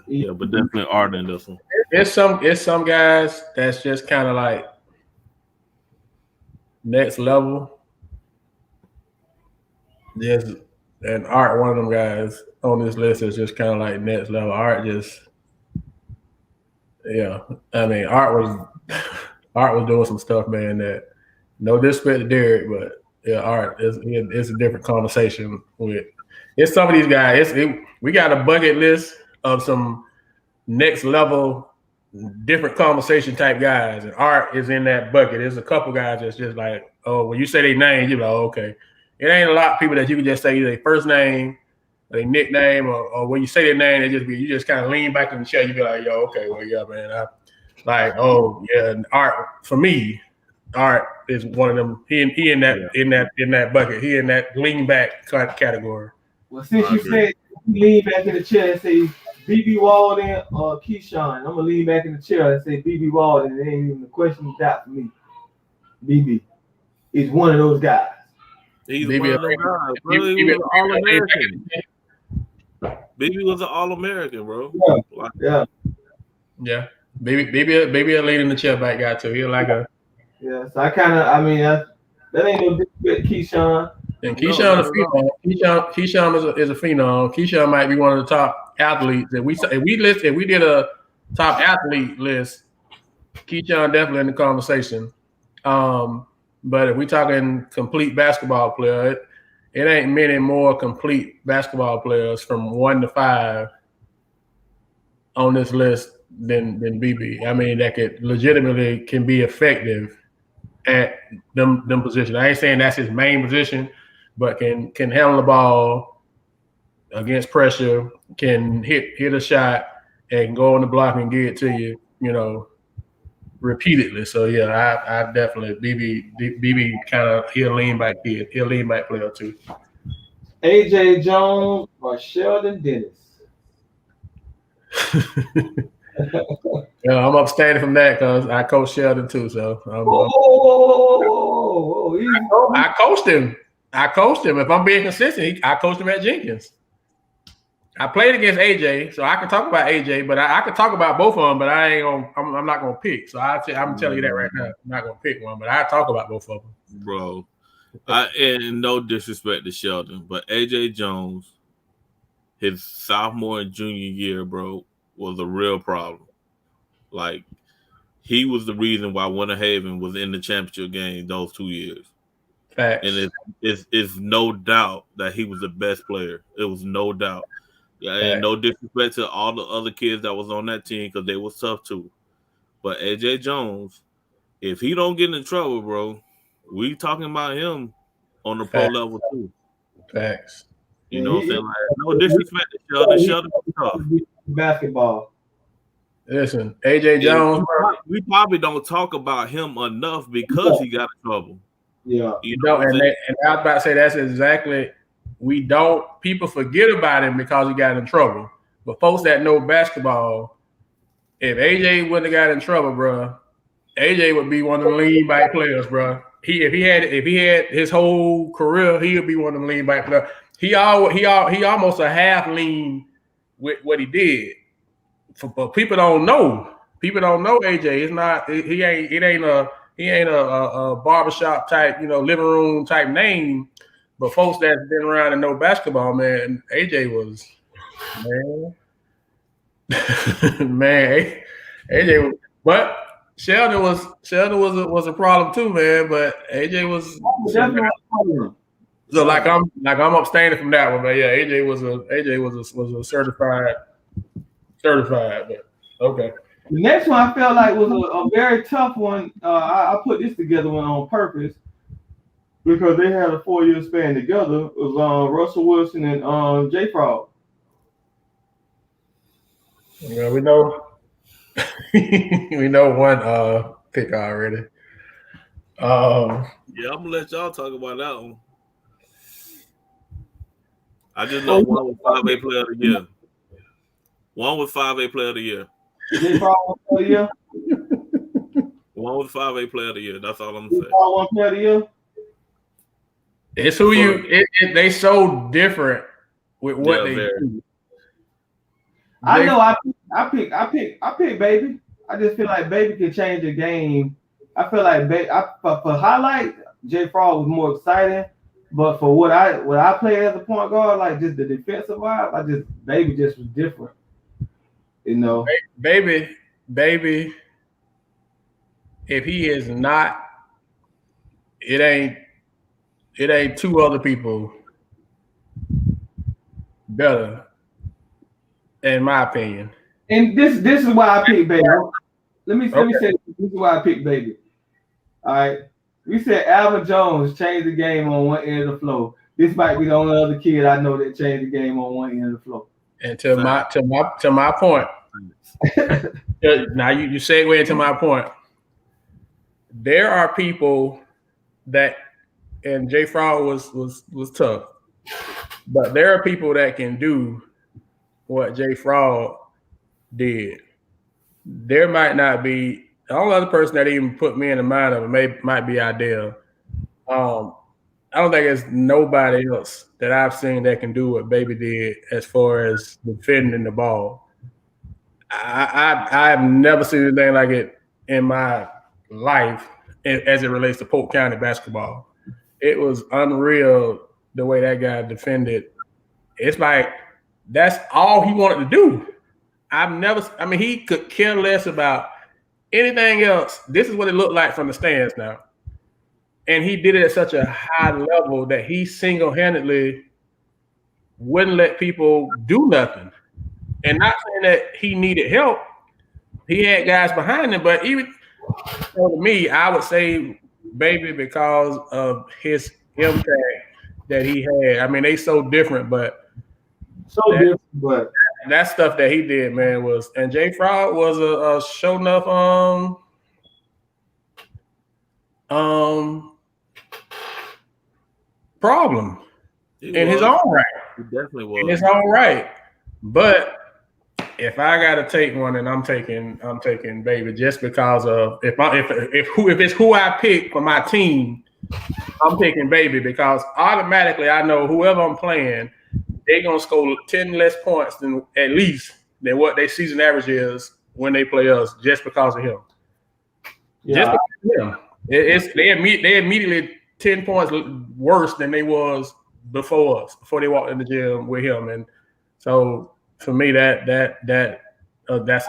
Speaker 2: yeah, but definitely Art in this one.
Speaker 1: It's some guys that's just kind of like next level. Yes, and Art, one of them guys on this list, is just kind of like next level. Art just, yeah. I mean, Art was doing some stuff, man. That no disrespect to Derek, but yeah, Art it's a different conversation with. It's some of these guys. We got a bucket list of some next level, different conversation type guys, and Art is in that bucket. There's a couple guys that's just like, oh, when you say their name, you're like, okay. It ain't a lot of people that you can just say their first name, their nickname, or when you say their name, you just kind of lean back in the chair. You be like, yo, okay, well, yeah, man. Oh yeah, and Art for me, Art is one of them. He in that bucket. He in that lean back category.
Speaker 3: Well, since you said lean back in the chair and say BB Walden or Keyshawn, I'm gonna lean back in the chair and say BB Walden. It ain't even a question of doubt for me. BB is one of those guys.
Speaker 2: He's one of those guys, bro. He was an All-American. BB was an All-American, bro.
Speaker 3: Yeah.
Speaker 1: Baby a lean in the chair back guy too. He like a.
Speaker 3: Yeah, so that ain't no disrespect to Keyshawn.
Speaker 1: And Keyshawn is a phenom. Keyshawn is a phenom. Keyshawn might be one of the top athletes. If we did a top athlete list, Keyshawn definitely in the conversation. But if we talking complete basketball player, it ain't many more complete basketball players from 1 to 5 on this list than BB. I mean, that could legitimately can be effective at them positions. I ain't saying that's his main position, but can handle the ball against pressure, can hit a shot and go on the block and get it to you, repeatedly. So yeah, I definitely BB kind of he'll lean back player too.
Speaker 3: AJ Jones or Sheldon Dennis?
Speaker 1: Yeah, I'm abstaining from that because I coach Sheldon too. So I coached him. If I'm being consistent, I coached him at Jenkins. I played against AJ, so I can talk about AJ, but I can talk about both of them. But I ain't gonna. I'm not gonna pick. So I'm telling you that right now. I'm not gonna pick one, but I talk about both of them,
Speaker 2: bro. And no disrespect to Sheldon, but AJ Jones, his sophomore and junior year, bro, was a real problem. Like, he was the reason why Winter Haven was in the championship game those 2 years.
Speaker 1: Facts.
Speaker 2: And it's no doubt that he was the best player. It was no doubt. Yeah, and no disrespect to all the other kids that was on that team because they was tough too. But AJ Jones, if he don't get in trouble, bro, we talking about him on the pro level too.
Speaker 1: Facts.
Speaker 2: You know what I'm saying? Like, no disrespect to Sheldon. Sheldon was tough.
Speaker 3: Basketball.
Speaker 1: Listen, AJ Jones.
Speaker 2: We probably don't talk about him enough because he got in trouble.
Speaker 3: Yeah.
Speaker 1: You know, and I was about to say that's exactly. We don't. People forget about him because he got in trouble. But folks that know basketball, if AJ wouldn't have got in trouble, bro, AJ would be one of the lean back players, bro. If he had his whole career, he would be one of the lean back players. He almost a half lean with what he did. But people don't know. People don't know AJ. It's not. He ain't a barbershop type, living room type name. But folks that's been around and know basketball, man, AJ was, man, AJ was, but Sheldon was a problem too, man. But AJ was so like I'm abstaining from that one, but yeah, AJ was a certified, but okay.
Speaker 3: The next one I felt like was a very tough one. I put this together on purpose because they had a 4-year span together. It was Russell Wilson and J Frog.
Speaker 1: Yeah, we know we know one pick already.
Speaker 2: Yeah, I'm gonna let y'all talk about that one. I just know one was 5A player of the year. One was 5A player of the year.
Speaker 3: J Frog player of the year.
Speaker 2: One was 5A player of the year. That's all I'm gonna say.
Speaker 3: One player of the year.
Speaker 1: It's who they so different with what they do.
Speaker 3: I know I pick Baby. I just feel like Baby can change the game. I feel like for highlight, J Frog was more exciting. But for what I played as a point guard, like just the defensive vibe, Baby just was different. You know,
Speaker 1: Baby, if he is not, it ain't two other people better, in my opinion.
Speaker 3: And this is why I picked Baby. Let me say this is why I picked Baby. All right. We said Alvin Jones changed the game on one end of the floor. This might be the only other kid I know that changed the game on one end of the floor.
Speaker 1: And to my point, now you segue into my point. There are people that, and J Frog was tough, but there are people that can do what J Frog did. There might not be. The only other person that even put me in the mind of it might be Idell. I don't think there's nobody else that I've seen that can do what Baby did as far as defending the ball. I've never seen anything like it in my life as it relates to Polk County basketball. It was unreal the way that guy defended. It's like that's all he wanted to do. He could care less about anything else. This is what it looked like from the stands now. And he did it at such a high level that he single-handedly wouldn't let people do nothing. And not saying that he needed help. He had guys behind him, but even to me, I would say Baby because of his impact that he had. I mean, they so different, but that stuff that he did, man, was, and J Frog was a show enough problem. in his own right.
Speaker 2: He definitely was.
Speaker 1: In his own right. But if I gotta take one, and I'm taking Baby just because of if it's who I pick for my team, I'm picking Baby because automatically I know whoever I'm playing, they're gonna score 10 less points than at least than what their season average is when they play us, just because of him.
Speaker 3: Yeah.
Speaker 1: Just because of him. They immediately 10 points worse than they was before they walked in the gym with him, and so for me that's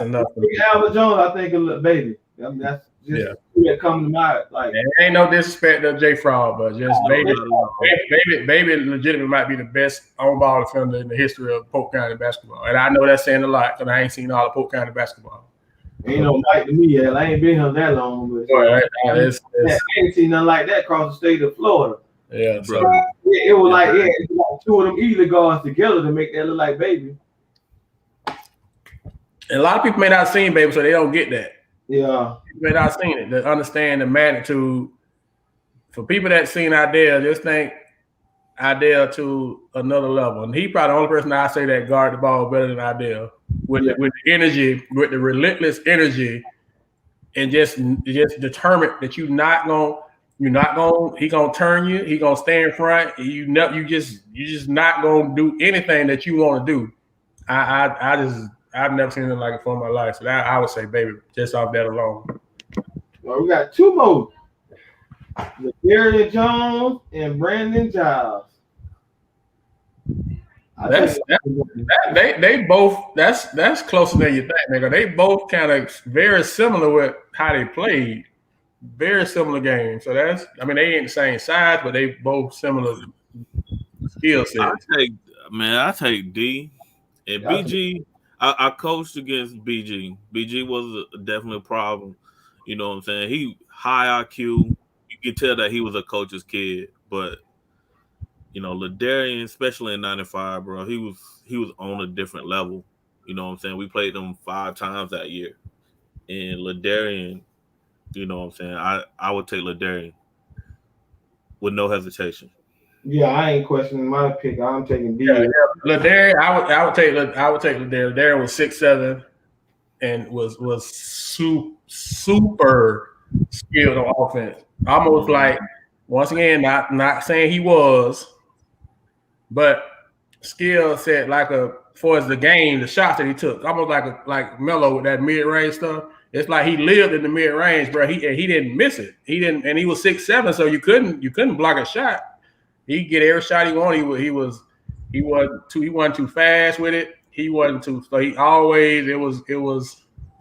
Speaker 1: enough.
Speaker 3: Albert Jones, I think a Baby. I mean, that's just that comes to mind. Like,
Speaker 1: there ain't no disrespect to Jay Fraud, but just Baby legitimately might be the best on-ball defender in the history of Polk County basketball, and I know that's saying a lot because I ain't seen all of Polk County basketball.
Speaker 3: Ain't no Mike to me yet. I ain't been here that long, but I ain't seen nothing like that across the state of Florida.
Speaker 1: Yeah, so
Speaker 3: it was like two of them Eagle guards together to make that look like Baby.
Speaker 1: And a lot of people may not have seen Baby, so they don't get that.
Speaker 3: Yeah,
Speaker 1: you may not have seen it to understand the magnitude. For people that seen Idell, just think Idell to another level, and he probably the only person I say that guard the ball better than Idell with the energy, with the relentless energy, and just determined that he gonna turn you, he gonna stay in front. You just not gonna do anything that you want to do. I've never seen anything like it for my life. So I would say Baby just off that alone.
Speaker 3: Well, we got two more. Darian Jones and Brandon Giles.
Speaker 1: They both that's closer than you think, nigga. They both kind of very similar with how they played. Very similar games. So they ain't the same size, but they both similar skill sets.
Speaker 2: I take D and BG. I coached against BG. BG was definitely a problem. You know what I'm saying? He high IQ. You can tell that he was a coach's kid, but Ladarian, especially in '95, bro, he was on a different level. You know what I'm saying? We played them 5 times that year, and Ladarian, you know what I'm saying? I would take Ladarian with no hesitation.
Speaker 3: Yeah, I ain't questioning my pick. I'm taking D.
Speaker 1: Ladarian, I would take Ladarian. Ladarian was 6'7" and was super skilled on offense. Almost like, once again, not saying he was, but skill set for the game, the shots that he took, almost like Melo with that mid range stuff. It's like he lived in the mid range, bro. He didn't miss it. He didn't, and he was 6'7", so you couldn't block a shot. He get every shot he wanted. He wasn't too fast with it. He wasn't too. So he always it was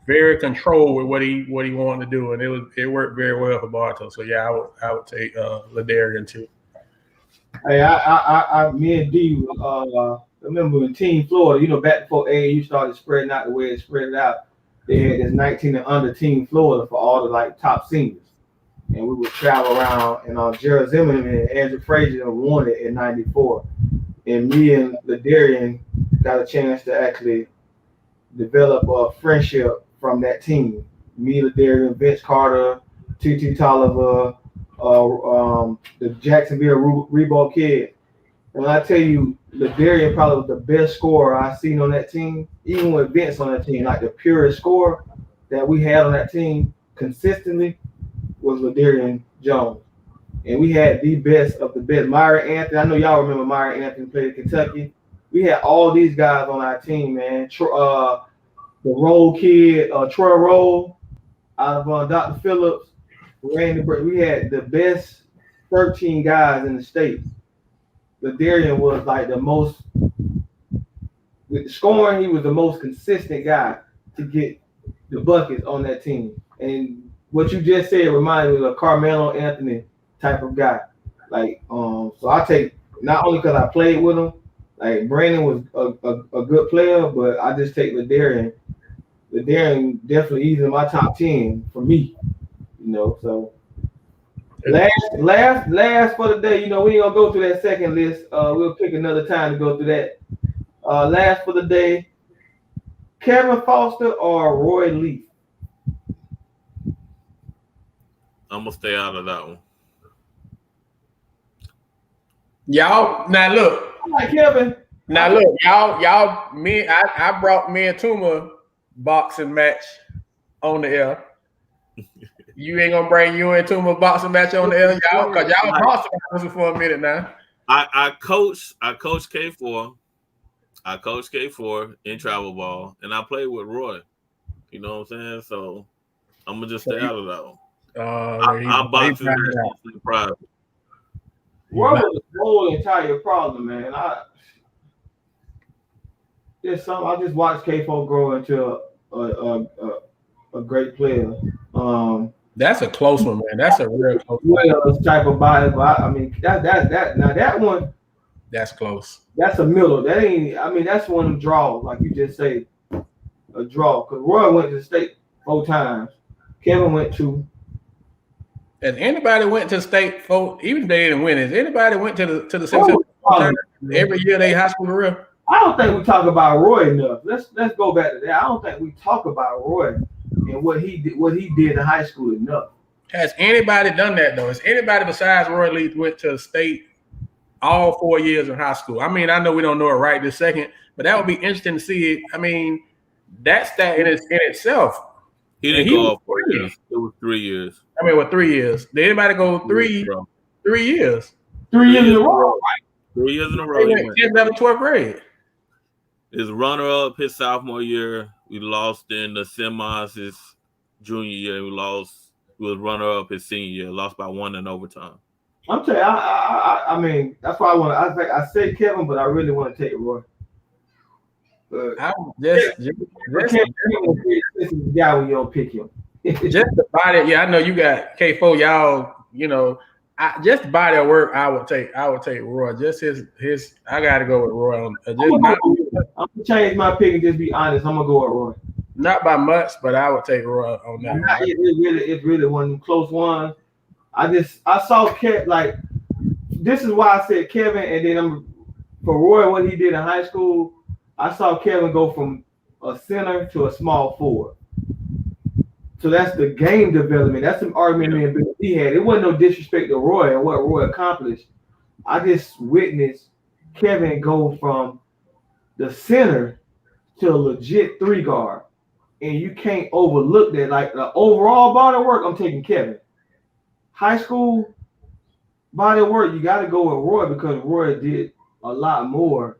Speaker 1: very controlled with what he wanted to do, and it worked very well for Bartow. So yeah, I would take Ladarian too.
Speaker 3: Hey, me and D, remember in Team Florida, back before AAU started spreading out the way it spread out, they had this 19 and under Team Florida for all the top seniors. And we would travel around, and Gerald Zimmerman and Andrew Frazier won it in '94. And me and Ladarian got a chance to actually develop a friendship from that team. Me, Ladarian, Vince Carter, T.T. Tolliver, the Jacksonville Reebok kid. And when I tell you, Ladarian probably was the best scorer I've seen on that team, even with Vince on that team, like the purest scorer that we had on that team consistently was Ladarian Jones. And we had the best of the best. Myron Anthony, I know y'all remember Myron Anthony played at Kentucky. We had all these guys on our team, man. The Roll kid, Troy Roll, out of Dr. Phillips, Randy. We had the best 13 guys in the state. Ladarian was like the most, with the scoring, he was the most consistent guy to get the buckets on that team. And what you just said reminded me of a Carmelo Anthony type of guy. So I take, not only because I played with him, like Brandon was a good player, but I just take Ladarian. Ladarian definitely easy in my top 10 for me. So last for the day, we ain't gonna go through that second list. We'll pick another time to go through that. Last for the day, Kevin Foster or Roy Leaf?
Speaker 2: I'm gonna stay out of that one.
Speaker 1: Y'all now look.
Speaker 3: I like Kevin.
Speaker 1: Now look, I brought me and Tuma boxing match on the air. You ain't gonna bring you and Tuma boxing match on the air, y'all, because y'all boxing for a minute now.
Speaker 2: I coach K4. I coach K4 in travel ball, and I played with Roy. You know what I'm saying? So I'm gonna just stay out of that one. I box in private.
Speaker 3: Roy was the whole entire problem, man. I just watched K4 grow into a great player.
Speaker 1: That's a close one, man. That's a real close
Speaker 3: one. Type of body, but I mean that one.
Speaker 1: That's close.
Speaker 3: That's a middle. That ain't. I mean, that's one of them draws, like you just say, a draw. Because Roy went to the state 4 times. Kevin went 2.
Speaker 1: Has anybody went to state 4? Even if they didn't win, has anybody went to the Central every year they high school career?
Speaker 3: I don't think we talk about Roy enough. Let's go back to that. I don't think we talk about Roy and what he did in high school enough.
Speaker 1: Has anybody done that though? Has anybody besides Roy Leith went to state all 4 years in high school? I mean, I know we don't know it right this second, but that would be interesting to see it. I mean, that's that in itself.
Speaker 2: He didn't go all 4 years. It was 3 years.
Speaker 1: I mean, 3 years? Did anybody go 3 years?
Speaker 3: 3 years in a row, right?
Speaker 2: 3 years in a row.
Speaker 1: 10th, 11th, 12th grade.
Speaker 2: His runner-up his sophomore year. We lost in the semis his junior year. We was runner-up his senior year. Lost by 1 in overtime.
Speaker 3: I'm telling you, I mean, that's why I say Kevin, but I really want to take Roy.
Speaker 1: I'm just
Speaker 3: the guy when you don't pick him.
Speaker 1: Just the body, yeah. I know you got K4. Y'all, you know, just the body of work. I would take Roy. Just his. I got to go with Roy.
Speaker 3: I'm gonna change my pick and just be honest. I'm gonna go with Roy.
Speaker 1: Not by much, but I would take Roy on that.
Speaker 3: It's really one close one. I saw Kevin, like, this is why I said Kevin, and then for Roy, what he did in high school, I saw Kevin go from a center to a small forward. So that's the game development. That's an argument me and Bill he had. It wasn't no disrespect to Roy and what Roy accomplished. I just witnessed Kevin go from the center to a legit 3 guard. And you can't overlook that. Like the overall body of work, I'm taking Kevin. High school body of work, you got to go with Roy because Roy did a lot more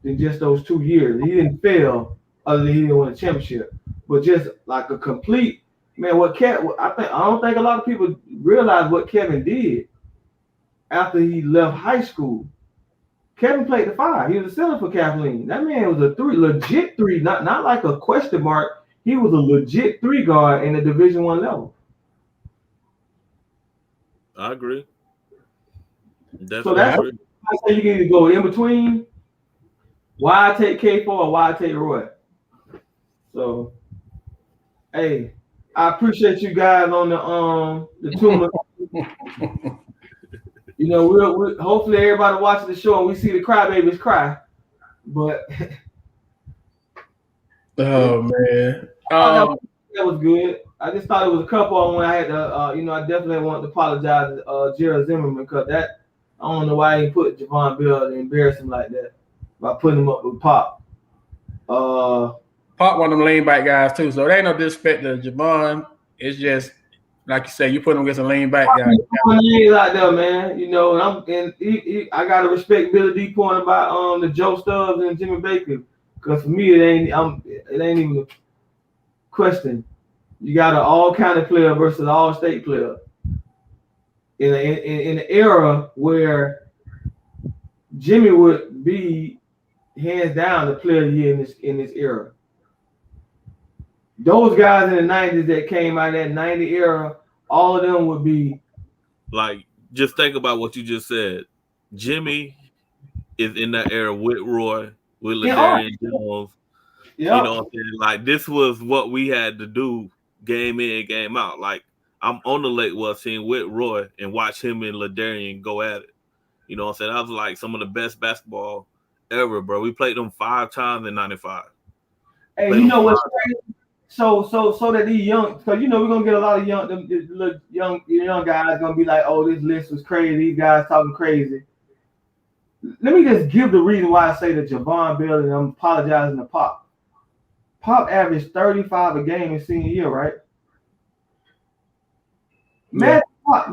Speaker 3: than just those 2 years. He didn't fail other than he didn't win a championship. But just like a complete, man, I don't think a lot of people realize what Kevin did after he left high school. Kevin played the 5. He was a center for Kathleen. That man was a 3, legit 3, not like a question mark. He was a legit 3 guard in the Division I level.
Speaker 2: I agree.
Speaker 3: So that's what I say you can either go in between. Why I take K4 or why I take Roy. So, hey, I appreciate you guys on the Tuma. You know, we'll hopefully everybody watching the show and we see the crybabies cry. But
Speaker 1: oh man,
Speaker 3: that was good. I just thought it was a couple of them when I had to, I definitely want to apologize to Gerald Zimmerman because I don't know why he put Javon Bell to embarrass him like that by putting him up with Pop.
Speaker 1: Pop one of them lean back guys too, so there ain't no disrespect to Javon. It's just like you say, you put him against a lean back guy.
Speaker 3: He's out there, man. You know, I gotta respect Billy D point about the Joe Stubbs and Jimmy Baker because for me it ain't even a question. You got an all county player versus an all state player in an era where Jimmy would be hands down the player of the year in this era. Those guys in the 90s that came out of that 90 era, all of them would be
Speaker 2: like, just think about what you just said. Jimmy is in that era with Roy, with Ladarian Jones.
Speaker 3: Yeah.
Speaker 2: You know what I'm saying? Like, this was what we had to do game in, game out. Like, I'm on the Lake West team with Roy and watch him and Ladarian go at it. You know what I'm saying? That was like some of the best basketball ever, bro. We played them 5 times in 95.
Speaker 3: Hey, you know what's crazy? So that these young, because you know we're gonna get a lot of young guys gonna be like, oh, this list was crazy. These guys talking crazy. let me just give the reason why I say that Javon Bell, and I'm apologizing to Pop. Pop averaged 35 a game in senior year, right? Yeah. Pop,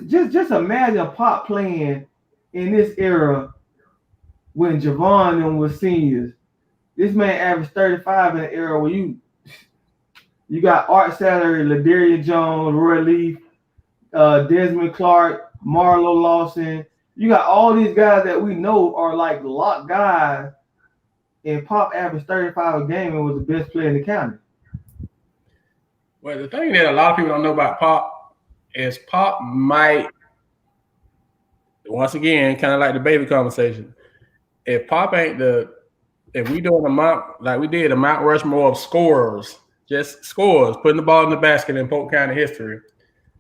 Speaker 3: just imagine Pop playing in this era when Javon and them was seniors. This man averaged 35 in an era where you got Art Salary, Ladarian Jones, Roy Leaf, Desmond Clark, Marlo Lawson. You got all these guys that we know are like lock guys, and Pop averaged 35 a game and was the best player in the county.
Speaker 1: Well, the thing that a lot of people don't know about Pop is Pop might, once again, kind of like the baby conversation. If Pop ain't if we doing a Mount, like we did a Mount Rushmore of scorers, just scores, putting the ball in the basket in Polk County history.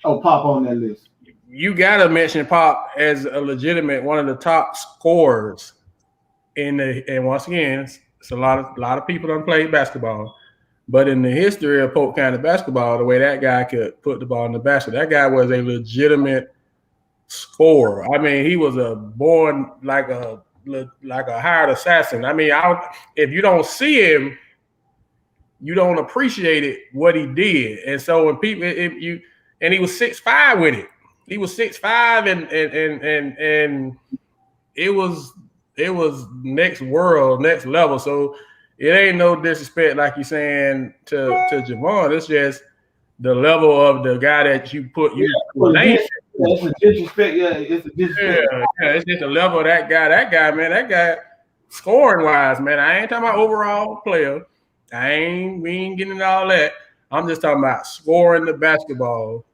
Speaker 3: Oh, Pop on that list.
Speaker 1: You gotta mention Pop as a legitimate one of the top scorers and once again, it's a lot of people don't play basketball. But in the history of Polk County basketball, the way that guy could put the ball in the basket, that guy was a legitimate scorer. I mean, he was born like a hired assassin. I mean, if you don't see him, you don't appreciate it what he did. And so when people, and he was 6'5" with it. He was 6'5", and it was next world, next level. So it ain't no disrespect like you're saying to Javon. It's just the level of the guy that you put you.
Speaker 3: It's a disrespect. Yeah, it's a disrespect.
Speaker 1: Yeah, it's just the level of that guy. That guy, man, that guy scoring wise, man. I ain't talking about overall player. We ain't getting into all that. I'm just talking about scoring the basketball.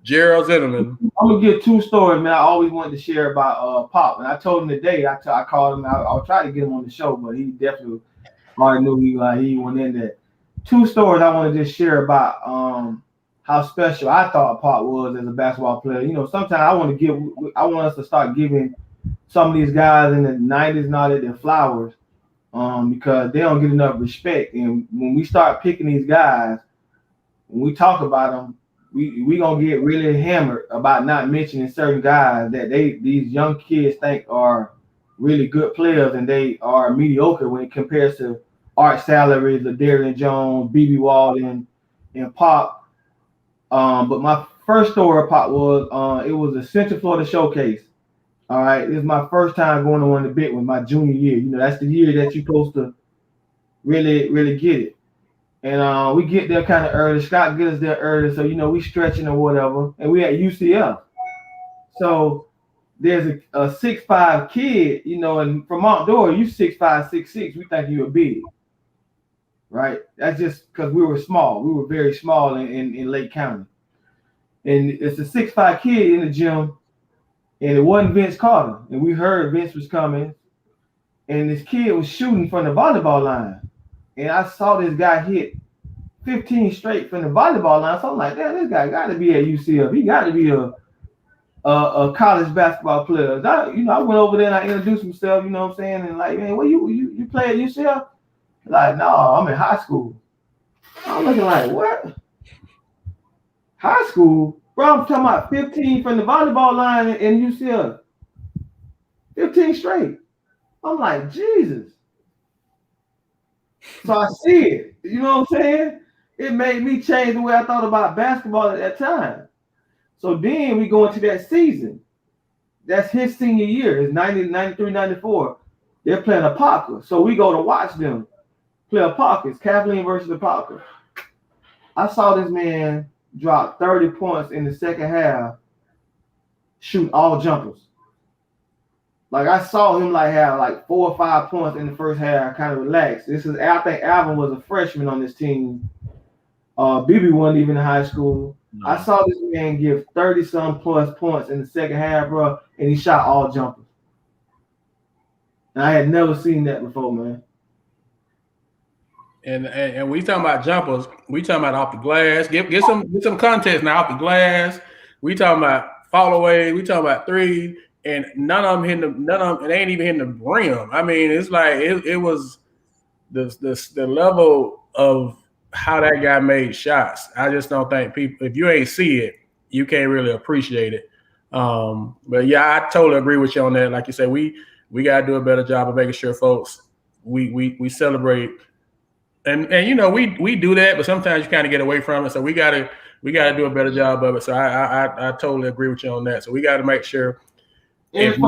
Speaker 1: Gerald Zinnerman.
Speaker 3: I'm gonna give two stories, man. I always wanted to share about Pop, and I told him today. I called him. I'll try to get him on the show, but he definitely already knew he went in there. Two stories I want to just share about how special I thought Pop was as a basketball player. You know, sometimes I want us to start giving some of these guys in the 90s and all that their flowers, because they don't get enough respect. And when we start picking these guys, when we talk about them, we gonna get really hammered about not mentioning certain guys that these young kids think are really good players, and they are mediocre when it compares to Art Salary, Ladarian Jones, BB Walden, and Pop. But my first story of Pop was it was a Central Florida showcase. All right, this is my first time going to one of the big ones, my junior year. You know, that's the year that you're supposed to really get it. And we get there kind of early. Scott gets us there early, so you know we stretching or whatever. And we at UCF, so there's a 6'5" kid, you know, and from Mount Dora, you 6'5", 6'6". We think you were big, right? That's just because we were small. We were very small in Lake County, and it's a 6'5" kid in the gym, and it wasn't Vince Carter, and we heard Vince was coming, and this kid was shooting from the volleyball line. And I saw this guy hit 15 straight from the volleyball line. So I'm like, damn, this guy got to be at UCF. He got to be a college basketball player. I went over there and I introduced myself, you know what I'm saying? And like, man, you play at UCF? Like, no, I'm in high school. I'm looking like, what? High school? Bro, I'm talking about 15 from the volleyball line in UCF. 15 straight. I'm like, Jesus. So I see it. You know what I'm saying? It made me change the way I thought about basketball at that time. So then we go into that season. That's his senior year. It's 90, 93, 94. They're playing Apopka. So we go to watch them play Apopka. It's Kathleen versus Apopka. I saw this man drop 30 points in the second half, shoot all jumpers. Like I saw him have 4 or 5 points in the first half, kind of relaxed. I think Alvin was a freshman on this team. BB wasn't even in high school. No. I saw this man give 30-some plus points in the second half, bro, and he shot all jumpers. And I had never seen that before, man.
Speaker 1: And we talking about jumpers. We talking about off the glass. Get some context now. Off the glass. We talking about fall away. We talking about three. And none of them it ain't even hitting the rim. I mean, it's like it was the level of how that guy made shots. I just don't think people, if you ain't see it, you can't really appreciate it. But yeah, I totally agree with you on that. Like you said, we we got to do a better job of making sure folks we celebrate. And you know we do that, but sometimes you kind of get away from it. So we gotta do a better job of it. So I totally agree with you on that. So we got to make sure.
Speaker 3: And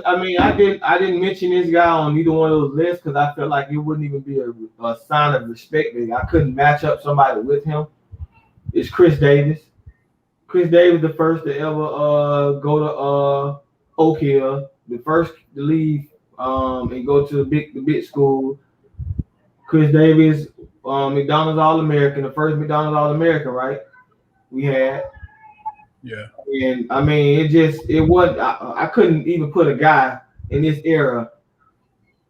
Speaker 3: I mean, I didn't mention this guy on either one of those lists because I felt like it wouldn't even be a sign of respect. I couldn't match up somebody with him. It's Chris Davis. Chris Davis, the first to ever go to Oak Hill, the first to leave and go to the big school. Chris Davis, McDonald's All-American, the first McDonald's All-American, right? We had.
Speaker 1: Yeah.
Speaker 3: And I mean, it wasn't. I couldn't even put a guy in this era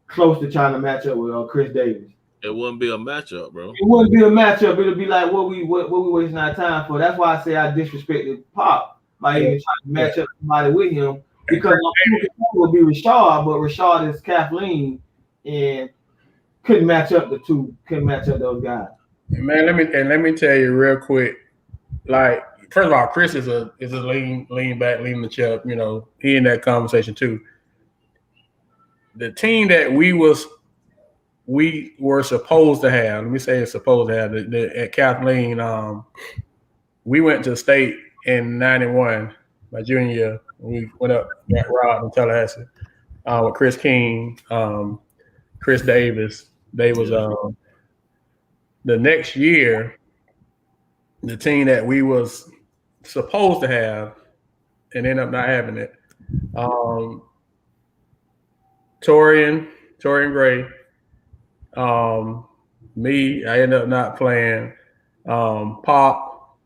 Speaker 3: close to trying to match up with Chris Davis.
Speaker 2: It wouldn't be a matchup, bro.
Speaker 3: It wouldn't be a matchup. It'll be like what we wasting our time for. That's why I say I disrespected Pop by even trying to match up somebody with him because it would be Rashard, but Rashard is Kathleen and couldn't match up the two. Couldn't match up those guys.
Speaker 1: Man, let me tell you real quick. Like, first of all, Chris is a lean back, lean the chip. You know, he in that conversation too. The team that we were supposed to have. Let me say it's supposed to have at Kathleen. We went to state in '91, my junior year. We went up at Rob in Tallahassee with Chris King, Chris Davis. They was the next year. The team that we was supposed to have and ended up not having it. Torian Gray. Me, I ended up not playing. Pop,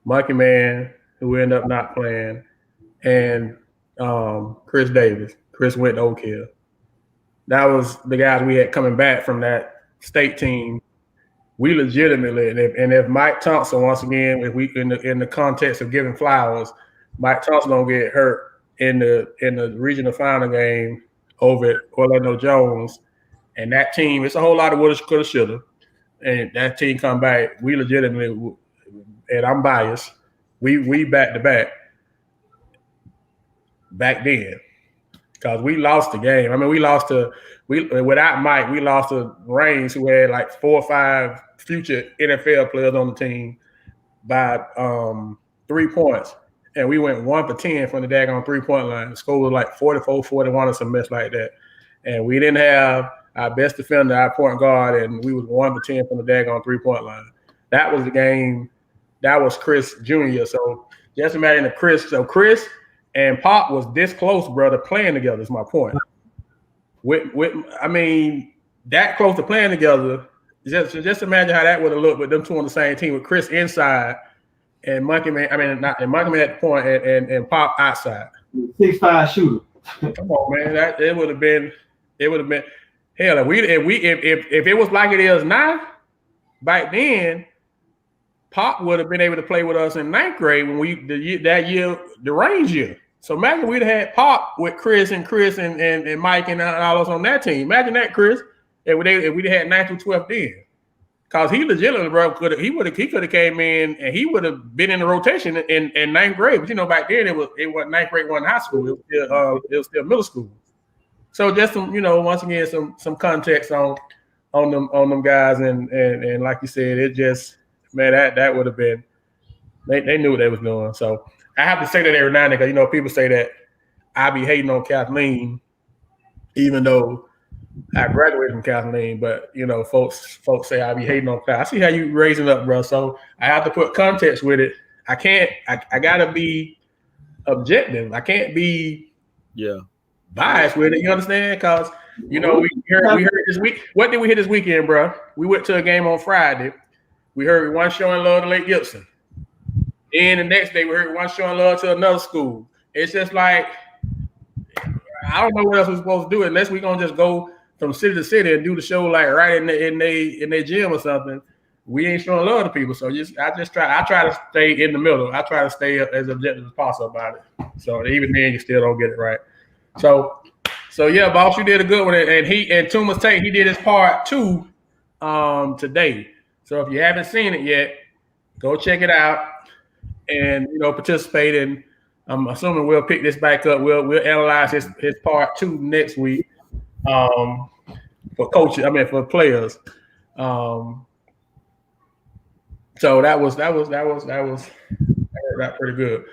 Speaker 1: Monkey Man, who ended up not playing, and Chris Davis. Chris went to Oak Hill. That was the guys we had coming back from that state team. We legitimately, and if Mike Thompson, once again, if we in the context of giving flowers, Mike Thompson don't get hurt in the regional final game over at Orlando Jones, and that team, it's a whole lot of woulda, coulda, shoulda, and that team come back. We legitimately, and I'm biased, we back to back then, because we lost the game. I mean, without Mike, we lost to Reigns, who had like 4 or 5 future NFL players on the team by 3 points. And we went 1 for 10 from the daggone 3-point line. The score was like 44, 41 or some mess like that. And we didn't have our best defender, our point guard, and we was 1 for 10 from the daggone 3-point line. That was the game. That was Chris Jr. So just imagine if Chris and Pop was this close, brother, playing together is my point. I mean, that close to playing together, just imagine how that would have looked with them two on the same team with Chris inside and Monkey Man. I mean, and Monkey Man at the point and Pop outside.
Speaker 3: 6'5" shooter.
Speaker 1: Come on, man. It would have been hell. If it was like it is now, back then, Pop would have been able to play with us in 9th grade when the range year. So imagine we'd have had Pop with Chris and Mike and all us on that team. Imagine that, Chris, if we'd have had 9th through 12th then. Because he legitimately, bro, could have came in and he would have been in the rotation in 9th grade. But you know, back then it was 9th grade, wasn't high school. It was still middle school. So just some, you know, once again, some context on them guys and like you said, it just, man, that would have been, they knew what they was doing. So I have to say that every now and then, because you know people say that I be hating on Kathleen, even though I graduated from Kathleen. But you know, folks say I be hating on Kathleen. I see how you raising up, bro. So I have to put context with it. I gotta be objective. I can't be biased with it. You understand? Because you know we heard this week. What did we hear this weekend, bro? We went to a game on Friday. We heard one showing love to Lake Gibson. And the next day we heard one showing love to another school. It's just like, I don't know what else we're supposed to do unless we're gonna just go from city to city and do the show like right in their gym or something. We ain't showing love to people. So I try to stay in the middle. I try to stay as objective as possible about it. So even then you still don't get it right. So yeah, boss, you did a good one. And Tumas Tate, he did his part too today. So if you haven't seen it yet, go check it out and, you know, participate in I'm assuming we'll pick this back up. We'll analyze his part 2 next week. For coaches, for players. So that was pretty good.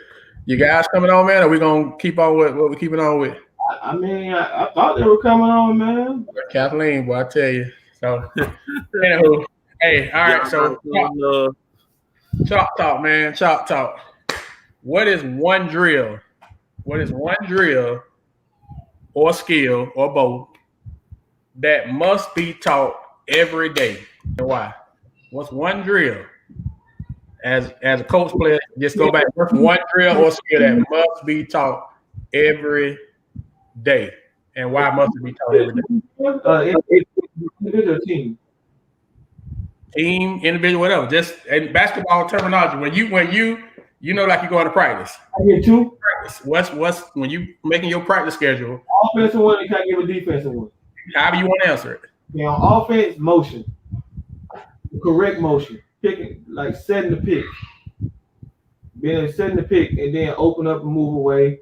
Speaker 1: You guys coming on, man? Or are we gonna keep on with what we're keeping on with?
Speaker 3: I thought they were coming on, man.
Speaker 1: Kathleen, boy, I tell you. So, anywho, hey, all right. So, chalk talk, man. Chalk talk. What is one drill? What is one drill or skill or both that must be taught every day, and why? What's one drill? As a coach player, just go back. What's one drill or skill that must be taught every day, and why must it be taught every day?
Speaker 3: Individual team,
Speaker 1: individual, whatever. Just in basketball terminology. When you know, like you going to practice.
Speaker 3: I get two.
Speaker 1: Practice. What's when you making your practice schedule?
Speaker 3: Offensive one, you can't give a defensive one.
Speaker 1: However you want to answer it.
Speaker 3: Yeah, on offense, motion, correct motion, picking like setting the pick, setting the pick, and then open up and move away,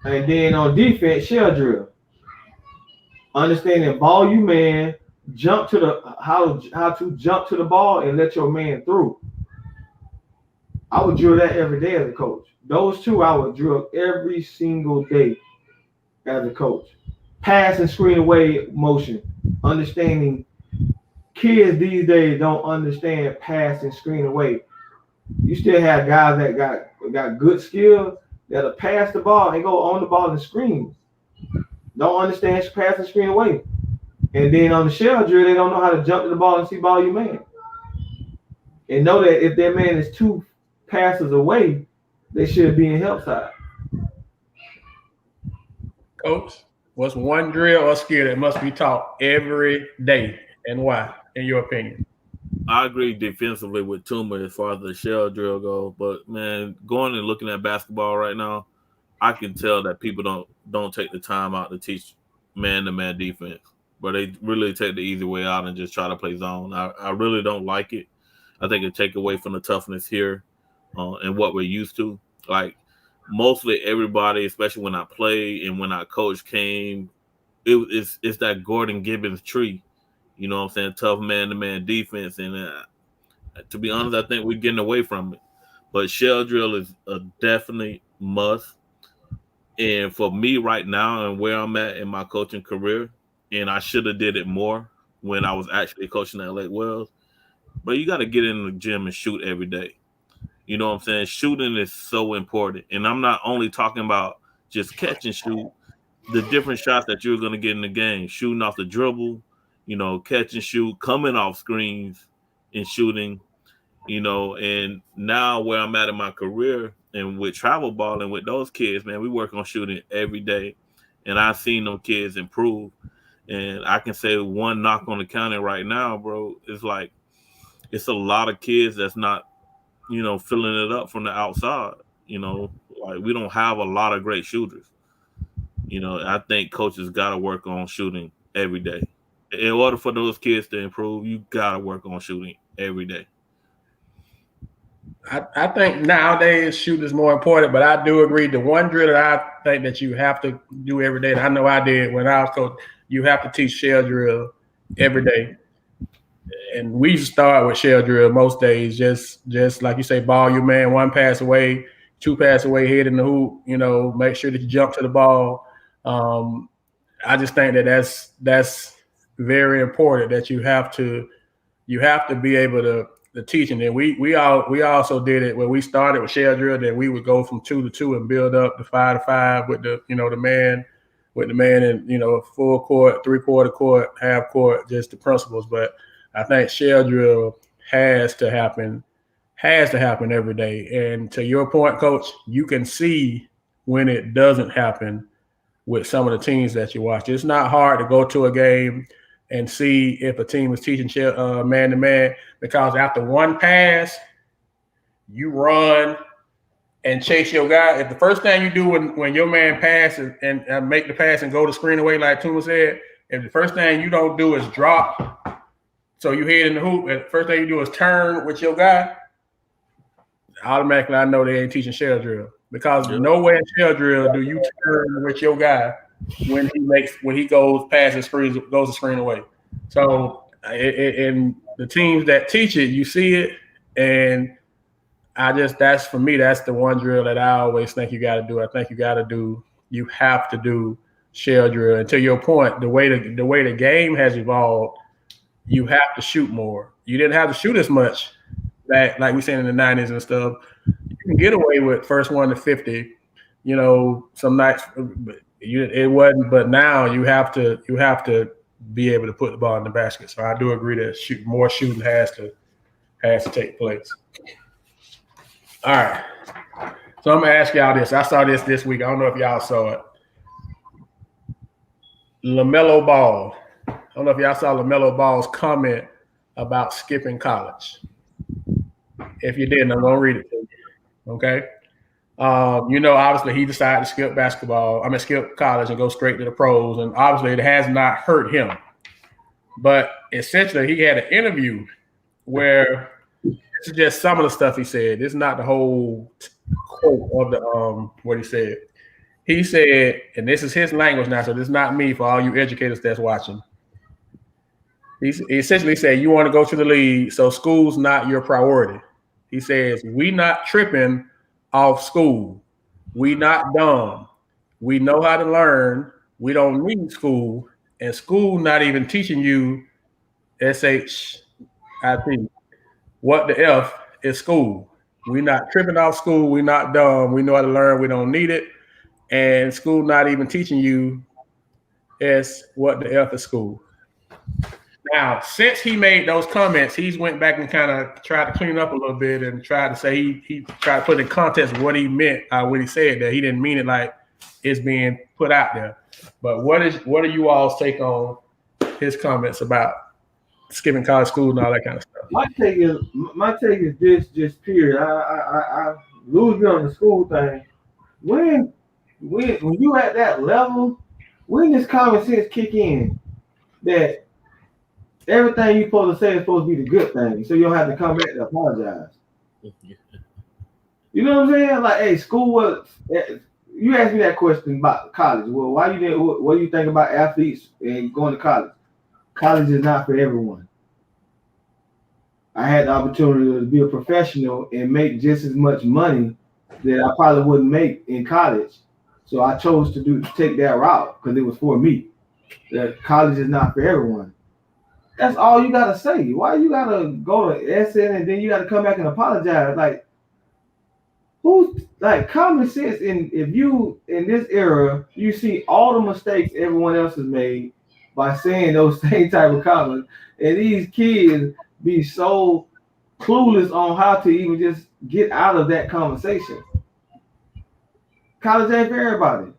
Speaker 3: and then on defense, shell drill. Understanding ball you man, jump to the how to jump to the ball and let your man through. I would drill that every day as a coach. Those two I would drill every single day as a coach. Pass and screen away motion. Understanding kids these days don't understand pass and screen away. You still have guys that got good skills that'll pass the ball and go on the ball and screen. Don't understand pass and screen away. And then on the shell drill, they don't know how to jump to the ball and see ball you man. And know that if their man is 2 passes away, they should be in help side.
Speaker 1: Coach, what's one drill or skill that must be taught every day, and why, in your opinion?
Speaker 2: I agree defensively with Tuma as far as the shell drill goes, but man, going and looking at basketball right now, I can tell that people don't take the time out to teach man-to-man defense, but they really take the easy way out and just try to play zone. I really don't like it. I think it take away from the toughness here and what we're used to. Like mostly everybody, especially when I play and when our coach came, it's that Gordon Gibbons tree. You know what I'm saying? Tough man-to-man defense. And to be honest, I think we're getting away from it. But shell drill is a definitely must. And for me right now and where I'm at in my coaching career, and I should have did it more when I was actually coaching at Lake Wells, but you got to get in the gym and shoot every day. You know what I'm saying? Shooting is so important. And I'm not only talking about just catch and shoot, the different shots that you're going to get in the game, shooting off the dribble, you know, catch and shoot, coming off screens and shooting, you know. And now where I'm at in my career and with travel ball and with those kids, man, we work on shooting every day. And I've seen those kids improve. And I can say one knock on the counter right now, bro, is like it's a lot of kids that's not, you know, filling it up from the outside. You know, like we don't have a lot of great shooters. You know, I think coaches got to work on shooting every day. In order for those kids to improve, you got to work on shooting every day.
Speaker 1: I think nowadays shooting is more important, but I do agree. The one drill that I think that you have to do every day, and I know I did when I was coach, you have to teach shell drill every day. And we start with shell drill most days, just like you say, ball your man, 1 pass away, 2 pass away, head in the hoop, you know, make sure that you jump to the ball. I just think that that's very important, that you have to be able to teach. And then we also did it when we started with shell drill, that we would go from 2 to 2 and build up to 5 to 5 with the man and, you know, full court, 3/4 court, half court, just the principles. But I think shell drill has to happen every day. And to your point, Coach, you can see when it doesn't happen with some of the teams that you watch. It's not hard to go to a game and see if a team is teaching man-to-man, because after 1 pass, you run and chase your guy. If the first thing you do when your man passes and make the pass and go to screen away, like Tuma said, if the first thing you don't do is drop, so you head in the hoop, and the first thing you do is turn with your guy, automatically I know they ain't teaching shell drill. because nowhere in shell drill do you turn with your guy when he goes past the screen, goes the screen away. So in the teams that teach it, you see it, and that's for me, that's the one drill that I always think you got to do. I think you have to do shell drill. And to your point, the way the game has evolved, you have to shoot more. You didn't have to shoot as much back, like we said in the 90s and stuff. You can get away with first 1 to 50, some nights, it wasn't. But now you have to be able to put the ball in the basket. So I do agree that more shooting has to take place. All right. So I'm gonna ask y'all this. I saw this week. I don't know if y'all saw it. LaMelo Ball. I don't know if y'all saw LaMelo Ball's comment about skipping college. If you didn't, I'm gonna read it to you. Okay. Obviously he decided to skip college and go straight to the pros, and obviously it has not hurt him. But essentially, he had an interview where this is just some of the stuff he said. This is not the whole quote of the what he said. He said, and this is his language now, so this is not me for all you educators that's watching. He essentially said, you want to go to the league, so school's not your priority. He says, we not tripping off school. We not dumb. We know how to learn. We don't need school. And school not even teaching you SHIT. What the F is school? We not tripping off school. We not dumb. We know how to learn. We don't need it. And school not even teaching you what the F is school. Now, since he made those comments, he's went back and kind of tried to clean up a little bit and tried to say he tried to put in context what he meant when he said that. He didn't mean it like it's being put out there. But what are you all's take on his comments about skipping college school and all that kind of stuff?
Speaker 3: My take is this, just period. I lose me on the school thing. When you at that level, when does common sense kick in that everything you're supposed to say is supposed to be the good thing, so you don't have to come back to apologize? You know what I'm saying? Like, hey, school was. You asked me that question about college. Well, why you didn't? What do you think about athletes and going to college? College is not for everyone. I had the opportunity to be a professional and make just as much money that I probably wouldn't make in college. So I chose to take that route because it was for me. That college is not for everyone. That's all you gotta say. Why you gotta go to SN and then you gotta come back and apologize? Like, common sense? If you in this era, you see all the mistakes everyone else has made by saying those same type of comments, and these kids be so clueless on how to even just get out of that conversation. College ain't for everybody.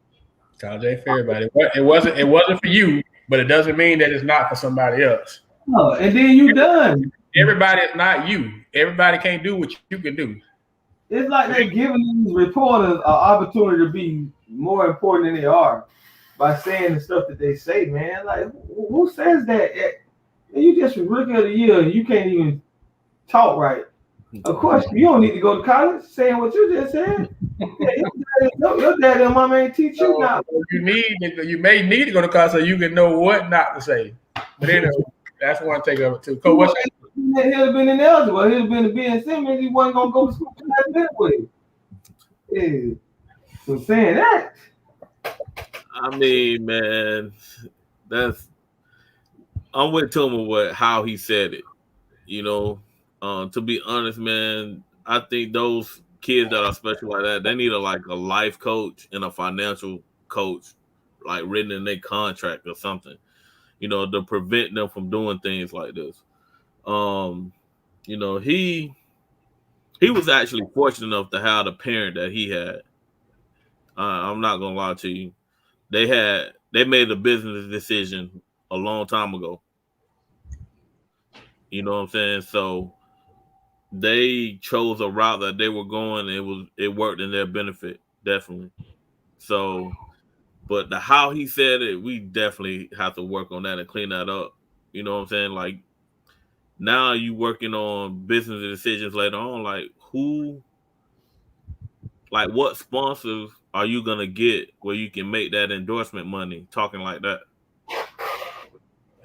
Speaker 1: College ain't for everybody. It wasn't for you, but it doesn't mean that it's not for somebody else.
Speaker 3: Oh, and then you done.
Speaker 1: Everybody is not you. Everybody can't do what you can do.
Speaker 3: It's like they're giving these reporters an opportunity to be more important than they are by saying the stuff that they say, man. Like, who says that? You just rookie of the year and you can't even talk right. Of course, you don't need to go to college saying what you just said. Your daddy and mama ain't teach you now.
Speaker 1: You may need to go to college so you can know what not to say. But anyway, that's one take of it too. Coach, what's
Speaker 3: that? He'd have been ineligible. He'd have been to Ben Simmons. He wasn't gonna go to school anyway. Yeah. So saying that.
Speaker 2: I mean, man, I'm with Tuma with how he said it. To be honest, man, I think those kids that are special like that, they need a life coach and a financial coach, like written in their contract or something, to prevent them from doing things like this. He was actually fortunate enough to have the parent that he had. I'm not gonna lie to you. They made a business decision a long time ago. You know what I'm saying? So they chose a route that they were going. It worked in their benefit, definitely. So, but how he said it, we definitely have to work on that and clean that up. You know what I'm saying? Like, now you working on business decisions later on. Like, who like what sponsors are you gonna get where you can make that endorsement money talking like that?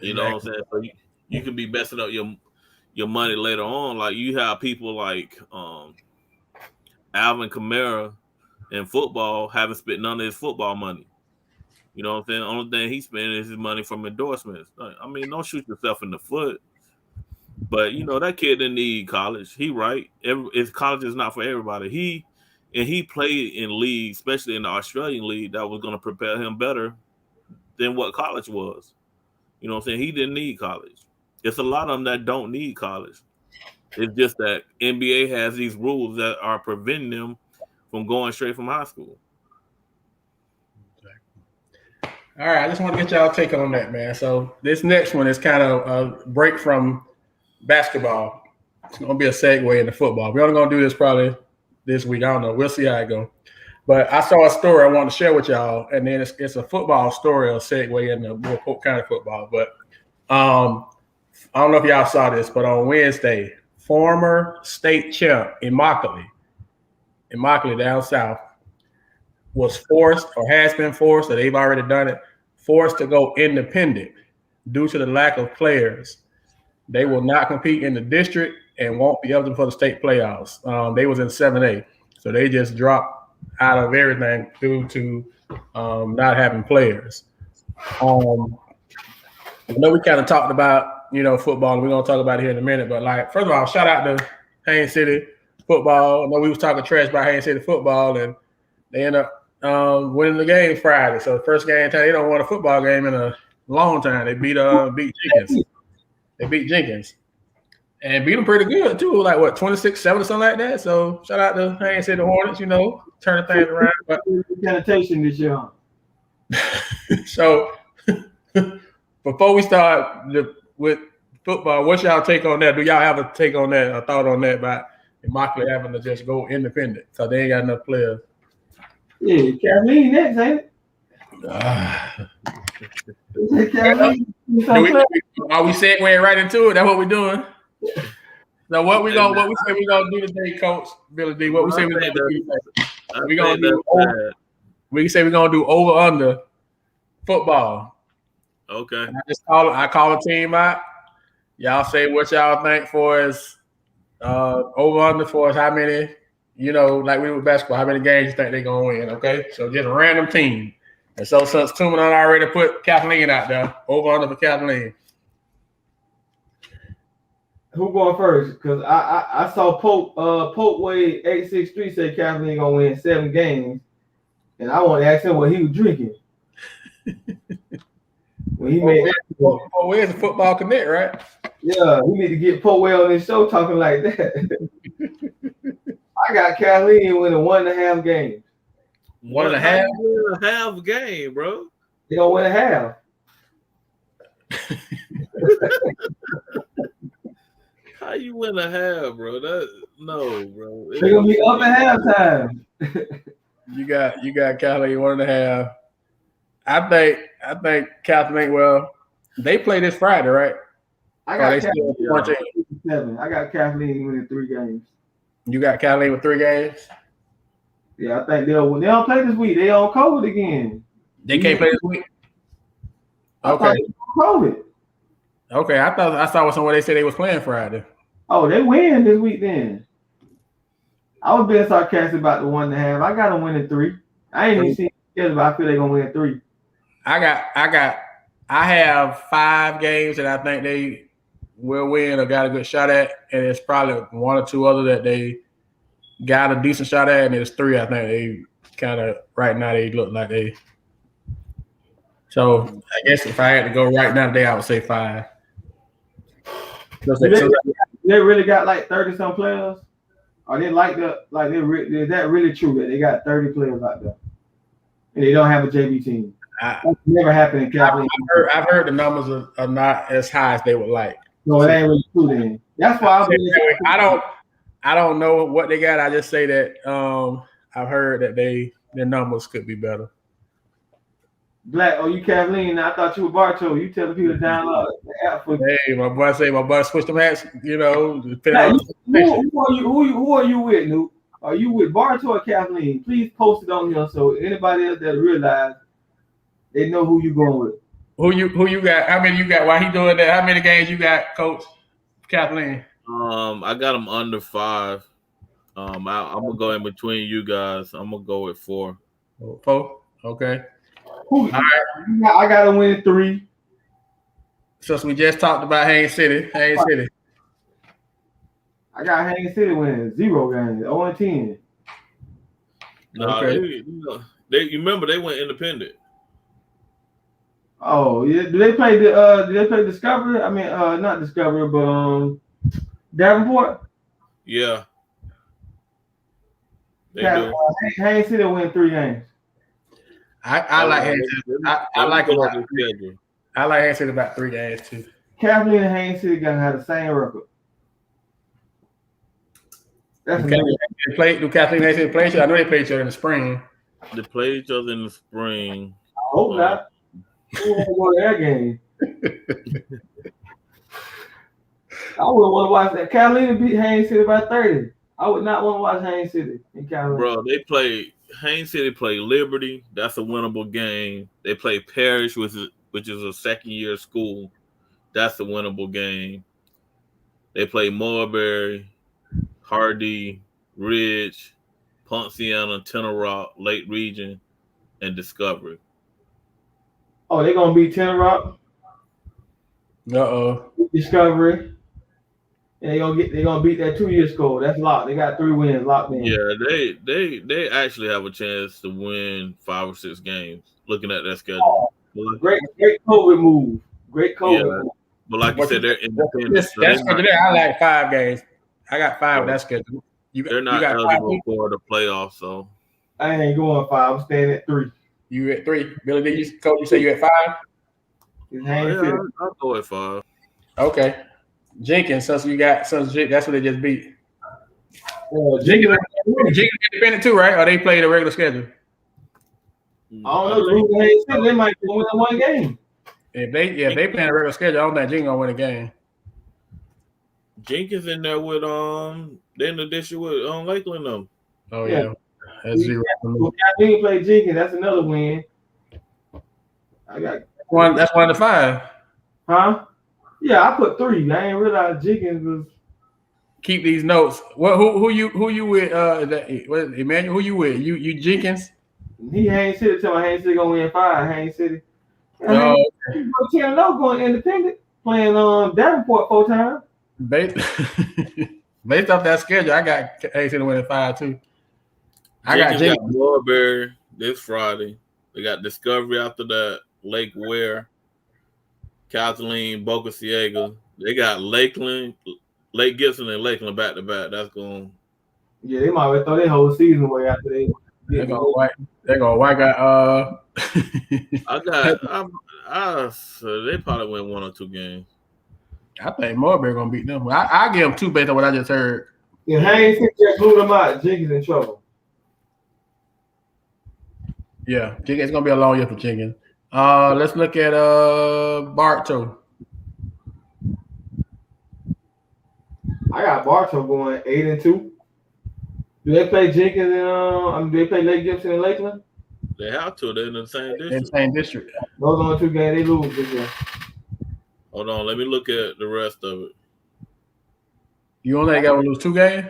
Speaker 2: You know what I'm saying? So you can be messing up your money later on. Like you have people like Alvin Kamara in football haven't spent none of his football money. You know what I'm saying? The only thing he's spending is his money from endorsements. I mean, don't shoot yourself in the foot. But you know that kid didn't need college. He right. College is not for everybody. He played in leagues, especially in the Australian league, that was going to prepare him better than what college was. You know what I'm saying? He didn't need college. It's a lot of them that don't need college. It's just that NBA has these rules that are preventing them from going straight from high school.
Speaker 1: All right, I just want to get y'all take on that, man. So this next one is kind of a break from basketball. It's going to be a segue into football. We're only going to do this probably this week. I don't know. We'll see how it goes. But I saw a story I want to share with y'all, and then it's a football story, a segue into more Polk County football. But I don't know if y'all saw this, but on Wednesday, former state champ Immokalee down south, was forced or has been forced, or they've already done it, forced to go independent due to the lack of players. They will not compete in the district and won't be eligible for the state playoffs. They was in 7A, so they just dropped out of everything due to not having players. I know we kind of talked about, football, and we're going to talk about it here in a minute, but like, first of all, shout out to Haines City football. I know we was talking trash about Haines City football, and they end up winning the game Friday. So the first game time, they don't win a football game in a long time. They beat Jenkins. They beat Jenkins. And beat them pretty good too, like 26-7 or something like that. So shout out to Haines City Hornets, turning things around. But
Speaker 3: sanitation this year.
Speaker 1: So before we start with football, what's y'all take on that? Do y'all have a take on that, a thought on that about Immokalee having to just go independent so they ain't got enough players?
Speaker 3: Yeah, Kathleen next, ain't it?
Speaker 1: Are we segueing right into it? That's what we're doing. So what we say we gonna do today, Coach Billy D? What we say we gonna do today? We say we're gonna do over under football.
Speaker 2: Okay.
Speaker 1: And I call a team out. Y'all say what y'all think for us over under for us, how many, like we with basketball, how many games you think they're gonna win, okay? So just a random team. And so since Tuman already put Kathleen out there, over under for Kathleen.
Speaker 3: Who going first? Because I saw Polk Wade 863 say Kathleen gonna win 7 games, and I want to ask him what he was drinking. When he made
Speaker 1: Polk Wade's a football connect, right?
Speaker 3: Yeah, we need to get Polk Wade on this show talking like that. I got Kathleen winning 1.5 games.
Speaker 1: 1.5?
Speaker 2: 1.5 game, bro.
Speaker 3: They gonna win a half.
Speaker 2: How you win a half, bro? No, bro.
Speaker 3: They're gonna be up at halftime.
Speaker 1: You got Kathleen 1.5. I think Kathleen. Well, they play this Friday, right?
Speaker 3: I got Kathleen 7. I got Kathleen winning 3 games.
Speaker 1: You got Kathleen with 3 games?
Speaker 3: Yeah, I think they'll win. They don't play this week. They on COVID again.
Speaker 1: They can't play this week? Okay.
Speaker 3: COVID.
Speaker 1: Okay, I saw somewhere they said they was playing Friday.
Speaker 3: Oh, they win this week then. I was being sarcastic about the 1.5. I got them winning 3. I ain't even seen it, but I feel they're gonna win 3.
Speaker 1: I have 5 games that I think they will win or got a good shot at, and it's probably 1 or 2 other that they got a decent shot at, and there's 3 I think they kind of right now they look like they. So I guess if I had to go right now today, I would say 5.
Speaker 3: They really got like 30-some players? Or they is that really true that they got 30 players out there and they don't have a JV team? That's never happened in Kathleen.
Speaker 1: I've heard the numbers are not as high as they would like.
Speaker 3: No, it ain't really true then. That's why
Speaker 1: I don't know what they got. I just say that I've heard that their numbers could be better.
Speaker 3: Black, you Kathleen? I thought you were Bartow. You telling people to download the app for.
Speaker 1: Hey, my boy switched them hats.
Speaker 3: Who are you with, Nuke? Are you with Bartow or Kathleen? Please post it on here so anybody else that realize they know who you going with.
Speaker 1: Who you got? How many you got? While he doing that, how many games you got, Coach Kathleen?
Speaker 2: I got them under 5. I'm gonna go in between you guys. I'm gonna go with 4.
Speaker 1: 4. Okay.
Speaker 3: All right. I got to win 3.
Speaker 1: Since we just talked about Haines City.
Speaker 3: I got Haines City winning 0 games, 0-10.
Speaker 2: No,
Speaker 1: okay.
Speaker 2: You remember they went independent.
Speaker 3: Oh yeah, do they play Discovery? I mean, not Discovery, but Davenport.
Speaker 2: Yeah, they do.
Speaker 3: Haines City win 3 games.
Speaker 1: I like Haines City. I like it. I like Haines City about 3 games too.
Speaker 3: Kathleen and Haines City gonna have the same record. That's
Speaker 1: do Kathleen and Haines City play each other? I know they play each other in the spring.
Speaker 2: They play each other in the spring.
Speaker 3: I hope not. Who want to go to that game? I wouldn't want to watch that. Kathleen beat Haines City by 30. I would not want to watch Haines City in Kathleen.
Speaker 2: Bro, Haines City play Liberty. That's a winnable game. They play Parrish, which is a second-year school. That's a winnable game. They play Mulberry, Hardy, Ridge, Ponciana, Tenor Rock, Lake Region, and Discovery.
Speaker 3: Oh, they're gonna beat Tenor Rock. Discovery. And they're gonna beat that 2-year score. That's locked. They got 3 wins locked in.
Speaker 2: Yeah, they actually have a chance to win 5 or 6 games. Looking at that schedule.
Speaker 3: Great COVID move. Great COVID move.
Speaker 2: But like you said, they're independent.
Speaker 1: That's I like 5 games. I got 5 with that schedule.
Speaker 2: They're not eligible for the playoffs, so
Speaker 3: I ain't going 5. I'm staying at 3.
Speaker 1: You at 3. Billy, did you say you at 5?
Speaker 2: I'll go at 5.
Speaker 1: Okay. Jenkins, that's what they just beat. Jenkins independent too, right? Or they play the regular schedule?
Speaker 3: I don't know. They might win 1 game.
Speaker 1: If they play the regular schedule, I don't think Jenkins gonna win a game.
Speaker 2: Jenkins in there with they're in the district with Lakeland them.
Speaker 1: Oh yeah. That's 0.
Speaker 3: Kathleen play Jenkins. That's another win. I got
Speaker 1: one. That's 1 to 5.
Speaker 3: Huh? Yeah, I put 3. I ain't realized Jenkins was.
Speaker 1: Keep these notes. What? Who you with? Emmanuel? Who you with? You Jenkins?
Speaker 3: He Haines City. Tell me Haines City gonna win 5. Haines City.
Speaker 1: No.
Speaker 3: 10-0 going independent, playing Davenport 4 times.
Speaker 1: Based off that schedule, I got Haines City winning 5 too. I got Jenkins.
Speaker 2: Mulberry this Friday. They got Discovery after that. Lake Ware, Kathleen, Boca Ciega. They got Lakeland, Lake Gibson, and Lakeland back to back. That's going.
Speaker 3: Yeah, they might throw their whole season away after they.
Speaker 1: They're gonna white out.
Speaker 2: So they probably win 1 or 2 games.
Speaker 1: I think Mulberry gonna beat them. I give them 2 based on what I just heard.
Speaker 3: Yeah, Haines just blew them out. Jenkins in trouble.
Speaker 1: Yeah, Jenkins gonna be a long year for Jenkins. Let's look at Bartow.
Speaker 3: I got Bartow going 8-2. Do they play Jenkins and do they play Lake Gibson and Lakeland?
Speaker 2: They have to. They're in the same district.
Speaker 1: In the same district.
Speaker 3: Those are the 2 games they lose this year.
Speaker 2: Hold on, let me look at the rest of it.
Speaker 1: You only got to lose 2 games?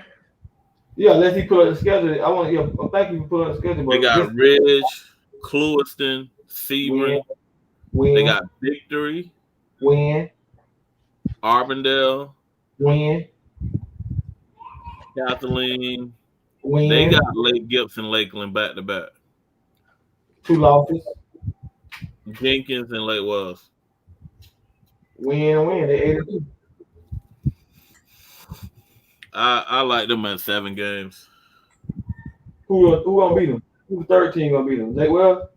Speaker 3: Yeah, unless he put up the schedule. Thank you for putting up the schedule.
Speaker 2: They got Ridge, Clewiston, Sebring. They got Victory.
Speaker 3: Win.
Speaker 2: Arbondale.
Speaker 3: Win.
Speaker 2: Kathleen.
Speaker 3: Win.
Speaker 2: They got Lake Gibson, Lakeland back to back.
Speaker 3: 2 losses.
Speaker 2: Jenkins and Lake Wells.
Speaker 3: Win. They 8-2.
Speaker 2: I like them at 7 games.
Speaker 3: Who gonna beat them? Who's 13 gonna beat them? Lake Wells?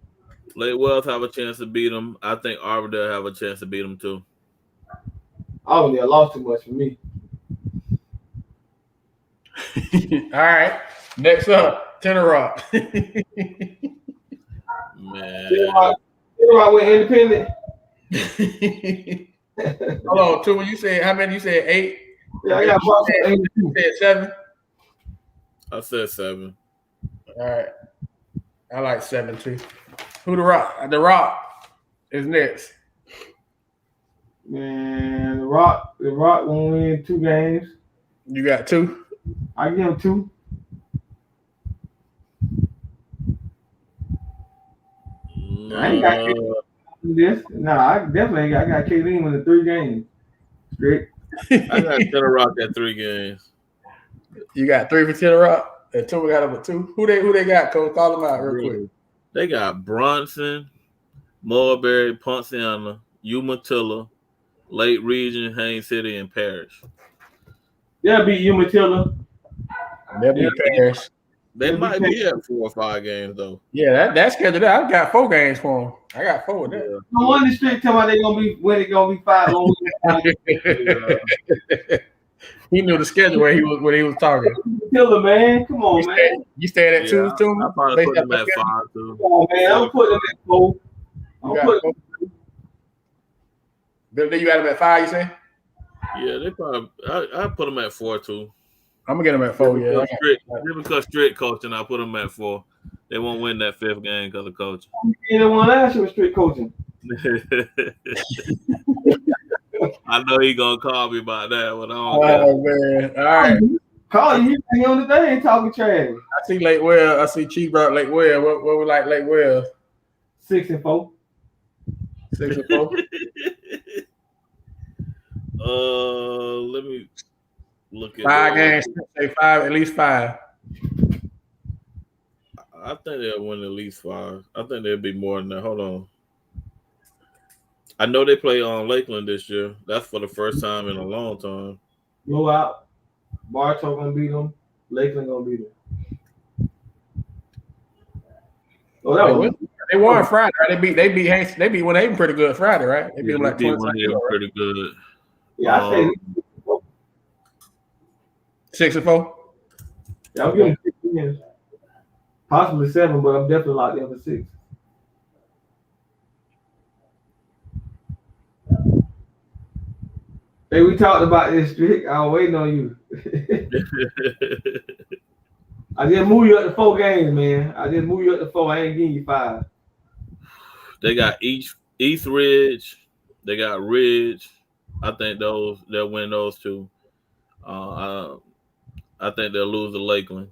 Speaker 2: Lake Wells have a chance to beat them. I think Arbondale have a chance to beat them too.
Speaker 3: Arbondale lost too much for me.
Speaker 1: All right. Next up, Tenor Rock.
Speaker 2: Man.
Speaker 3: Tenor Rock went independent.
Speaker 1: Hold on, 2. When you said how many? You said 8.
Speaker 3: Yeah, I got Bartow 8-2.
Speaker 1: You said 7.
Speaker 2: I said 7.
Speaker 1: All right. I like 7 too. Who the Rock? The Rock is next.
Speaker 3: Man, the Rock won't win 2 games.
Speaker 1: You got 2?
Speaker 3: I give him 2. I ain't got this. No, I definitely I got KD winning 3 games. Straight.
Speaker 2: I got Taylor Rock at 3 games.
Speaker 1: You got 3 for Taylor Rock? And 2 we got over 2. Who they got, Coach? Call them out real quick.
Speaker 2: They got Bronson, Mulberry, Ponciana, Umatilla, Lake Region, Haines City, and Parish.
Speaker 3: They'll beat Umatilla.
Speaker 1: They'll beat Parish.
Speaker 2: They might be at 4 or 5 games though.
Speaker 1: Yeah, that's scheduled out. I got 4 games for them. I got 4 with that.
Speaker 3: No one district tell me they gonna be when it gonna be 5.
Speaker 1: He knew the schedule where he was talking.
Speaker 3: Umatilla, man, come on, man.
Speaker 1: You stayed at 2 too?
Speaker 2: I probably put them at 5 too.
Speaker 3: Come on, man. I'm putting them at 4.
Speaker 1: Bill, you got him at 5, you say?
Speaker 2: Yeah, they probably. I put them at 4 too.
Speaker 1: I'm gonna get them at 4. Yeah,
Speaker 2: because strict coaching, I put them at 4. They won't win that 5th game because of coaching.
Speaker 3: You didn't want last year with strict coaching.
Speaker 2: I know he gonna call me about that, but I don't
Speaker 1: man! All right,
Speaker 3: call you. He on the thing talking trash.
Speaker 1: I see Lake Well. I see Chief brought Lake Well. What we like Lake Well?
Speaker 3: 6-4.
Speaker 1: 6-4.
Speaker 2: Let me look at
Speaker 1: 5 games. Say 5, at least 5.
Speaker 2: I think they'll win at least 5. I think there'll be more than that. Hold on. I know they play on Lakeland this year. That's for the first time in a long time.
Speaker 3: Blow out. Bartow gonna beat them. Lakeland gonna beat them. Oh, that was.
Speaker 1: They won Friday, right? They beat one of them pretty good Friday, right? They beat them like 20
Speaker 2: pretty good.
Speaker 3: Yeah, I say
Speaker 1: 6-4.
Speaker 3: Yeah, I'm giving 6 wins. Possibly 7, but I'm definitely locked in for 6. Hey, we talked about this streak. I was waiting on you. I just moved you up to 4 games, man. I just moved you up to 4. I ain't giving you 5.
Speaker 2: They got East Ridge. They got Ridge. I think they'll win those 2. I think they'll lose to Lakeland.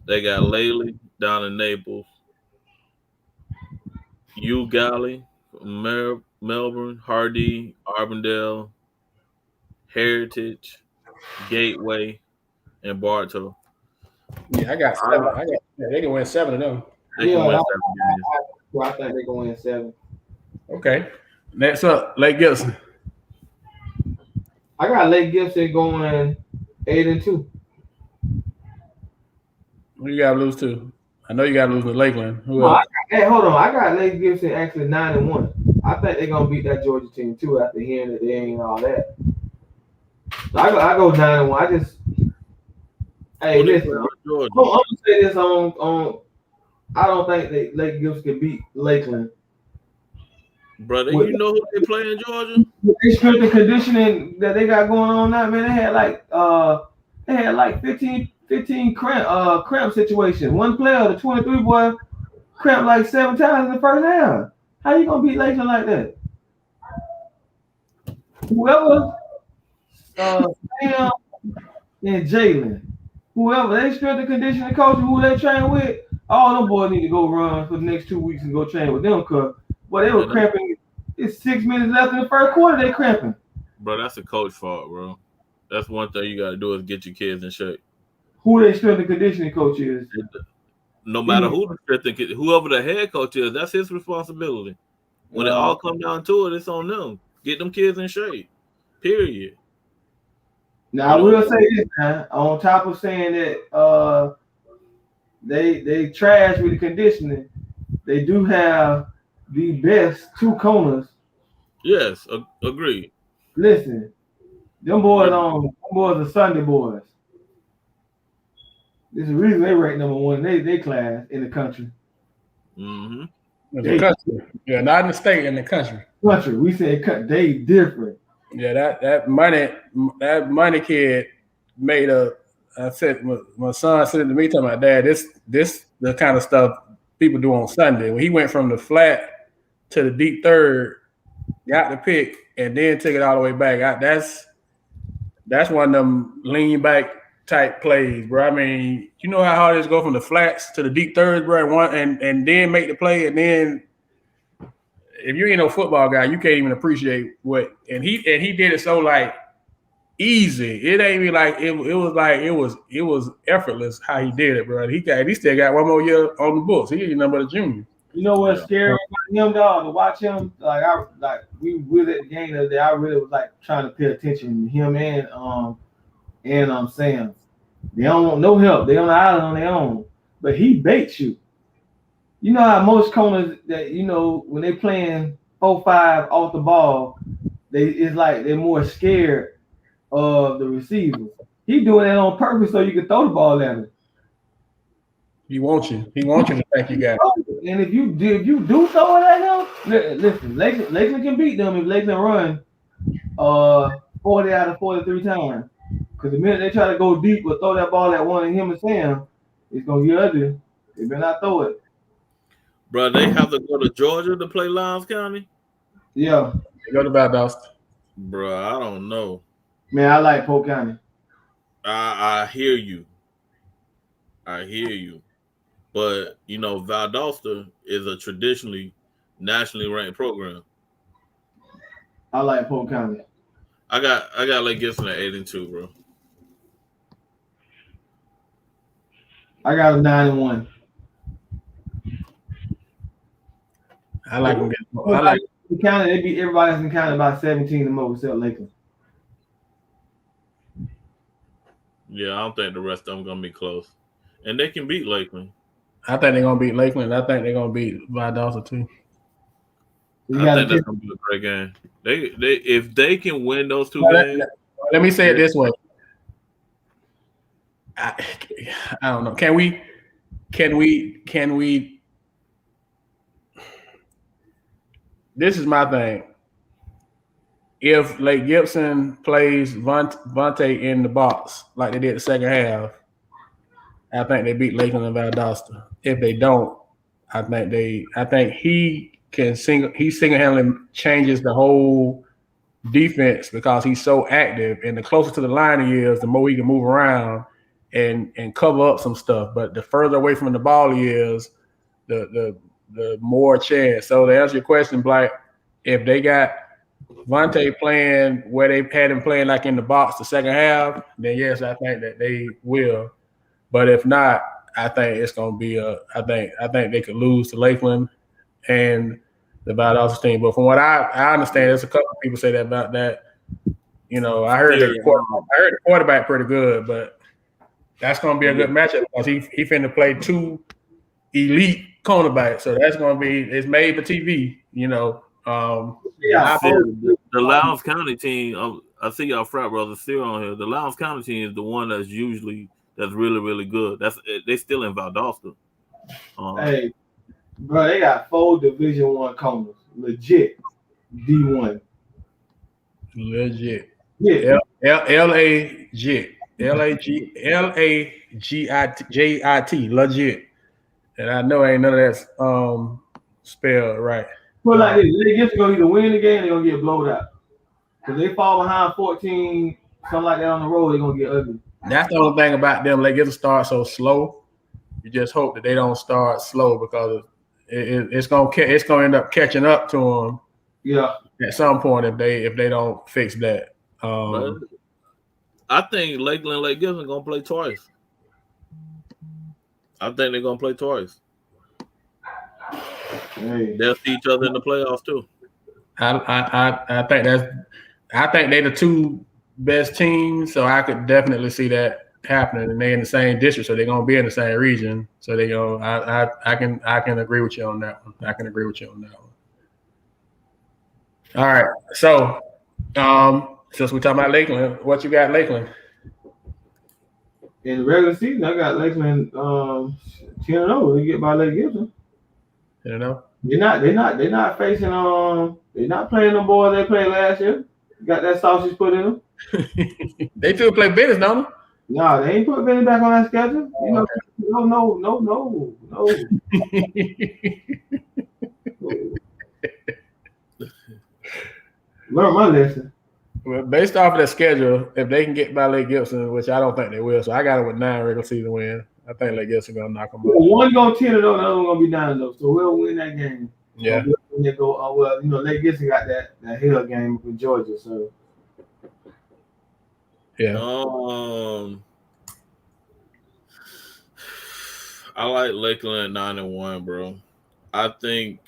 Speaker 2: They got Laley down in Naples. U Galley, Melbourne, Hardy, Arbondale, Heritage, Gateway, and Bartow.
Speaker 1: Yeah, I got 7. They can win 7 of them.
Speaker 2: They can win 7
Speaker 3: games. I think they're going to win 7.
Speaker 1: Okay. Next up, Lake Gibson.
Speaker 3: I got Lake Gibson going 8-2.
Speaker 1: Who you got to lose to? I know you got to lose to Lakeland.
Speaker 3: Hold on. I got Lake Gibson actually 9-1. I think they're going to beat that Georgia team, too, after hearing that they ain't all that. So I go 9-1. I just – hey, listen. I'm going to say this on I don't think that Lake Gibson can beat Lakeland.
Speaker 2: Brother, you know who they play in Georgia?
Speaker 3: The strength and conditioning that they got going on now, man, they had like 15 cramp situations. One player, the 23 boy, cramped like 7 times in the first half. How you gonna beat Lakeland like that? Whoever, Sam and Jalen, whoever they strength and conditioning coach, who they train with, all them boys need to go run for the next 2 weeks and go train with them, cause they were cramping. It's 6 minutes left in the first quarter. They cramping.
Speaker 2: Bro, that's a coach fault, bro. That's one thing you got to do is get your kids in shape.
Speaker 3: Who their strength and conditioning coach is?
Speaker 2: No matter whoever the head coach is, that's his responsibility. When it all comes down to it, it's on them. Get them kids in shape. Period.
Speaker 3: Now I will say this, man. On top of saying that they trash with the conditioning, they do have the best 2 corners.
Speaker 2: Yes, agreed.
Speaker 3: Listen, them boys are Sunday boys. There's a reason they rank number 1 in they class in the country.
Speaker 2: Mm-hmm.
Speaker 1: In the country. Yeah, not in the state, in the country.
Speaker 3: Country. We said they different.
Speaker 1: Yeah, that money kid made a I said my son said to me, talking about, Dad, this the kind of stuff people do on Sunday. When he went from the flat to the deep third, got the pick, and then took it all the way back. That's one of them lean back type plays, bro. I mean, you know how hard it is to go from the flats to the deep thirds, bro, and then make the play, and then if you ain't no football guy, you can't even appreciate what. And he did it so like easy. It ain't even like it was effortless how he did it, bro. He still got one more year on the books. He ain't nothing but a junior.
Speaker 3: You know what's scary about him, dog? To watch him, we really at the game the other day. I really was like trying to pay attention to him and Sam. They don't want no help. They on the island on their own, but he baits you. You know how most corners that when they playing 4-5 off the ball, it's like they're more scared of the receivers. He doing that on purpose so you can throw the ball at him.
Speaker 1: He wants you. He wants you to think you got it.
Speaker 3: And if you do throw it at him, listen, Lakeland can beat them if Lakeland run 40 out of 43 times. Because the minute they try to go deep or throw that ball at one of him and Sam, it's gonna get ugly. They better not throw it.
Speaker 2: Bro, they have to go to Georgia to play Lowndes County?
Speaker 3: Yeah.
Speaker 1: They go to Valdosta.
Speaker 2: Bro, I don't know.
Speaker 3: Man, I like Polk County.
Speaker 2: I hear you. But, Valdosta is a traditionally nationally ranked program.
Speaker 3: I like Polk County.
Speaker 2: I got Lake Gibson at 8-2, bro.
Speaker 3: I got a 9-1.
Speaker 1: I like them.
Speaker 3: I like the county. They beat everybody else in the county by 17 the most except Lakeland.
Speaker 2: Yeah, I don't think the rest of them gonna be close, and they can beat Lakeland.
Speaker 1: I think they're gonna beat Lakeland. I think they're gonna beat Valdosta too.
Speaker 2: I think that's gonna be a great game. They if they can win those two games.
Speaker 1: Let me say it this way. I don't know. Can we? This is my thing. If Lake Gibson plays Vontae in the box like they did the second half, I think they beat Lakeland and Valdosta. If they don't, I think he single-handedly changes the whole defense because he's so active, and the closer to the line he is, the more he can move around and cover up some stuff. But the further away from the ball he is, the more chance. So to answer your question, Black, if they got Vontae playing where they had him playing like in the box the second half, then yes, I think that they will. But if not, I think it's gonna be I think they could lose to Lakeland and the Valdosta team. But from what I understand, there's a couple of people say that about that. I heard the quarterback pretty good, but that's gonna be a good matchup because he finna play two elite cornerbacks. So that's gonna be it's made for TV.
Speaker 2: The Lowndes County team. I see y'all frat brothers still on here. The Lowndes County team is the one that's really really good. They still in Valdosta.
Speaker 3: Hey, bro, they got 4 Division I corners, legit D1.
Speaker 1: Legit.
Speaker 3: Yeah.
Speaker 1: LAGIT, legit. And I know ain't none of that's spelled right.
Speaker 3: Well, like this, they just gonna either win the game, they're gonna get blown out. Because they fall behind 14, something like that on the road, they're gonna get ugly.
Speaker 1: That's the only thing about them. They get to start so slow. You just hope that they don't start slow because it's gonna end up catching up to them.
Speaker 3: Yeah.
Speaker 1: At some point, if they don't fix that.
Speaker 2: I think Lakeland and Lake Gibson gonna play twice. I think they're gonna play twice.
Speaker 3: Hey.
Speaker 2: They'll see each other in the playoffs too.
Speaker 1: I think they're the two best teams, so I could definitely see that happening. And they're in the same district, so they're gonna be in the same region. So they go. I can agree with you on that one. All right. So since we're talking about Lakeland, what you got Lakeland?
Speaker 3: In the regular season, I got Lakeland 10-0. They get by Lake Gibson.
Speaker 1: They're not
Speaker 3: facing they're not playing the boys they played last year. Got that sausage put in them.
Speaker 1: They still play business, don't they?
Speaker 3: No, they ain't put Benny back on that schedule. You know, no. Learn my lesson.
Speaker 1: Well, based off of the schedule, if they can get by Lake Gibson, which I don't think they will, so I got it with 9 regular season wins. I think Lake Gibson gonna knock them out.
Speaker 3: One gonna 10 and 0, the other one gonna be 9-0. So we'll win that game.
Speaker 1: Yeah.
Speaker 3: When they go, well, you know, Lake Gibson got that hill game with Georgia, so
Speaker 1: yeah.
Speaker 2: I like Lakeland at 9-1, bro. I think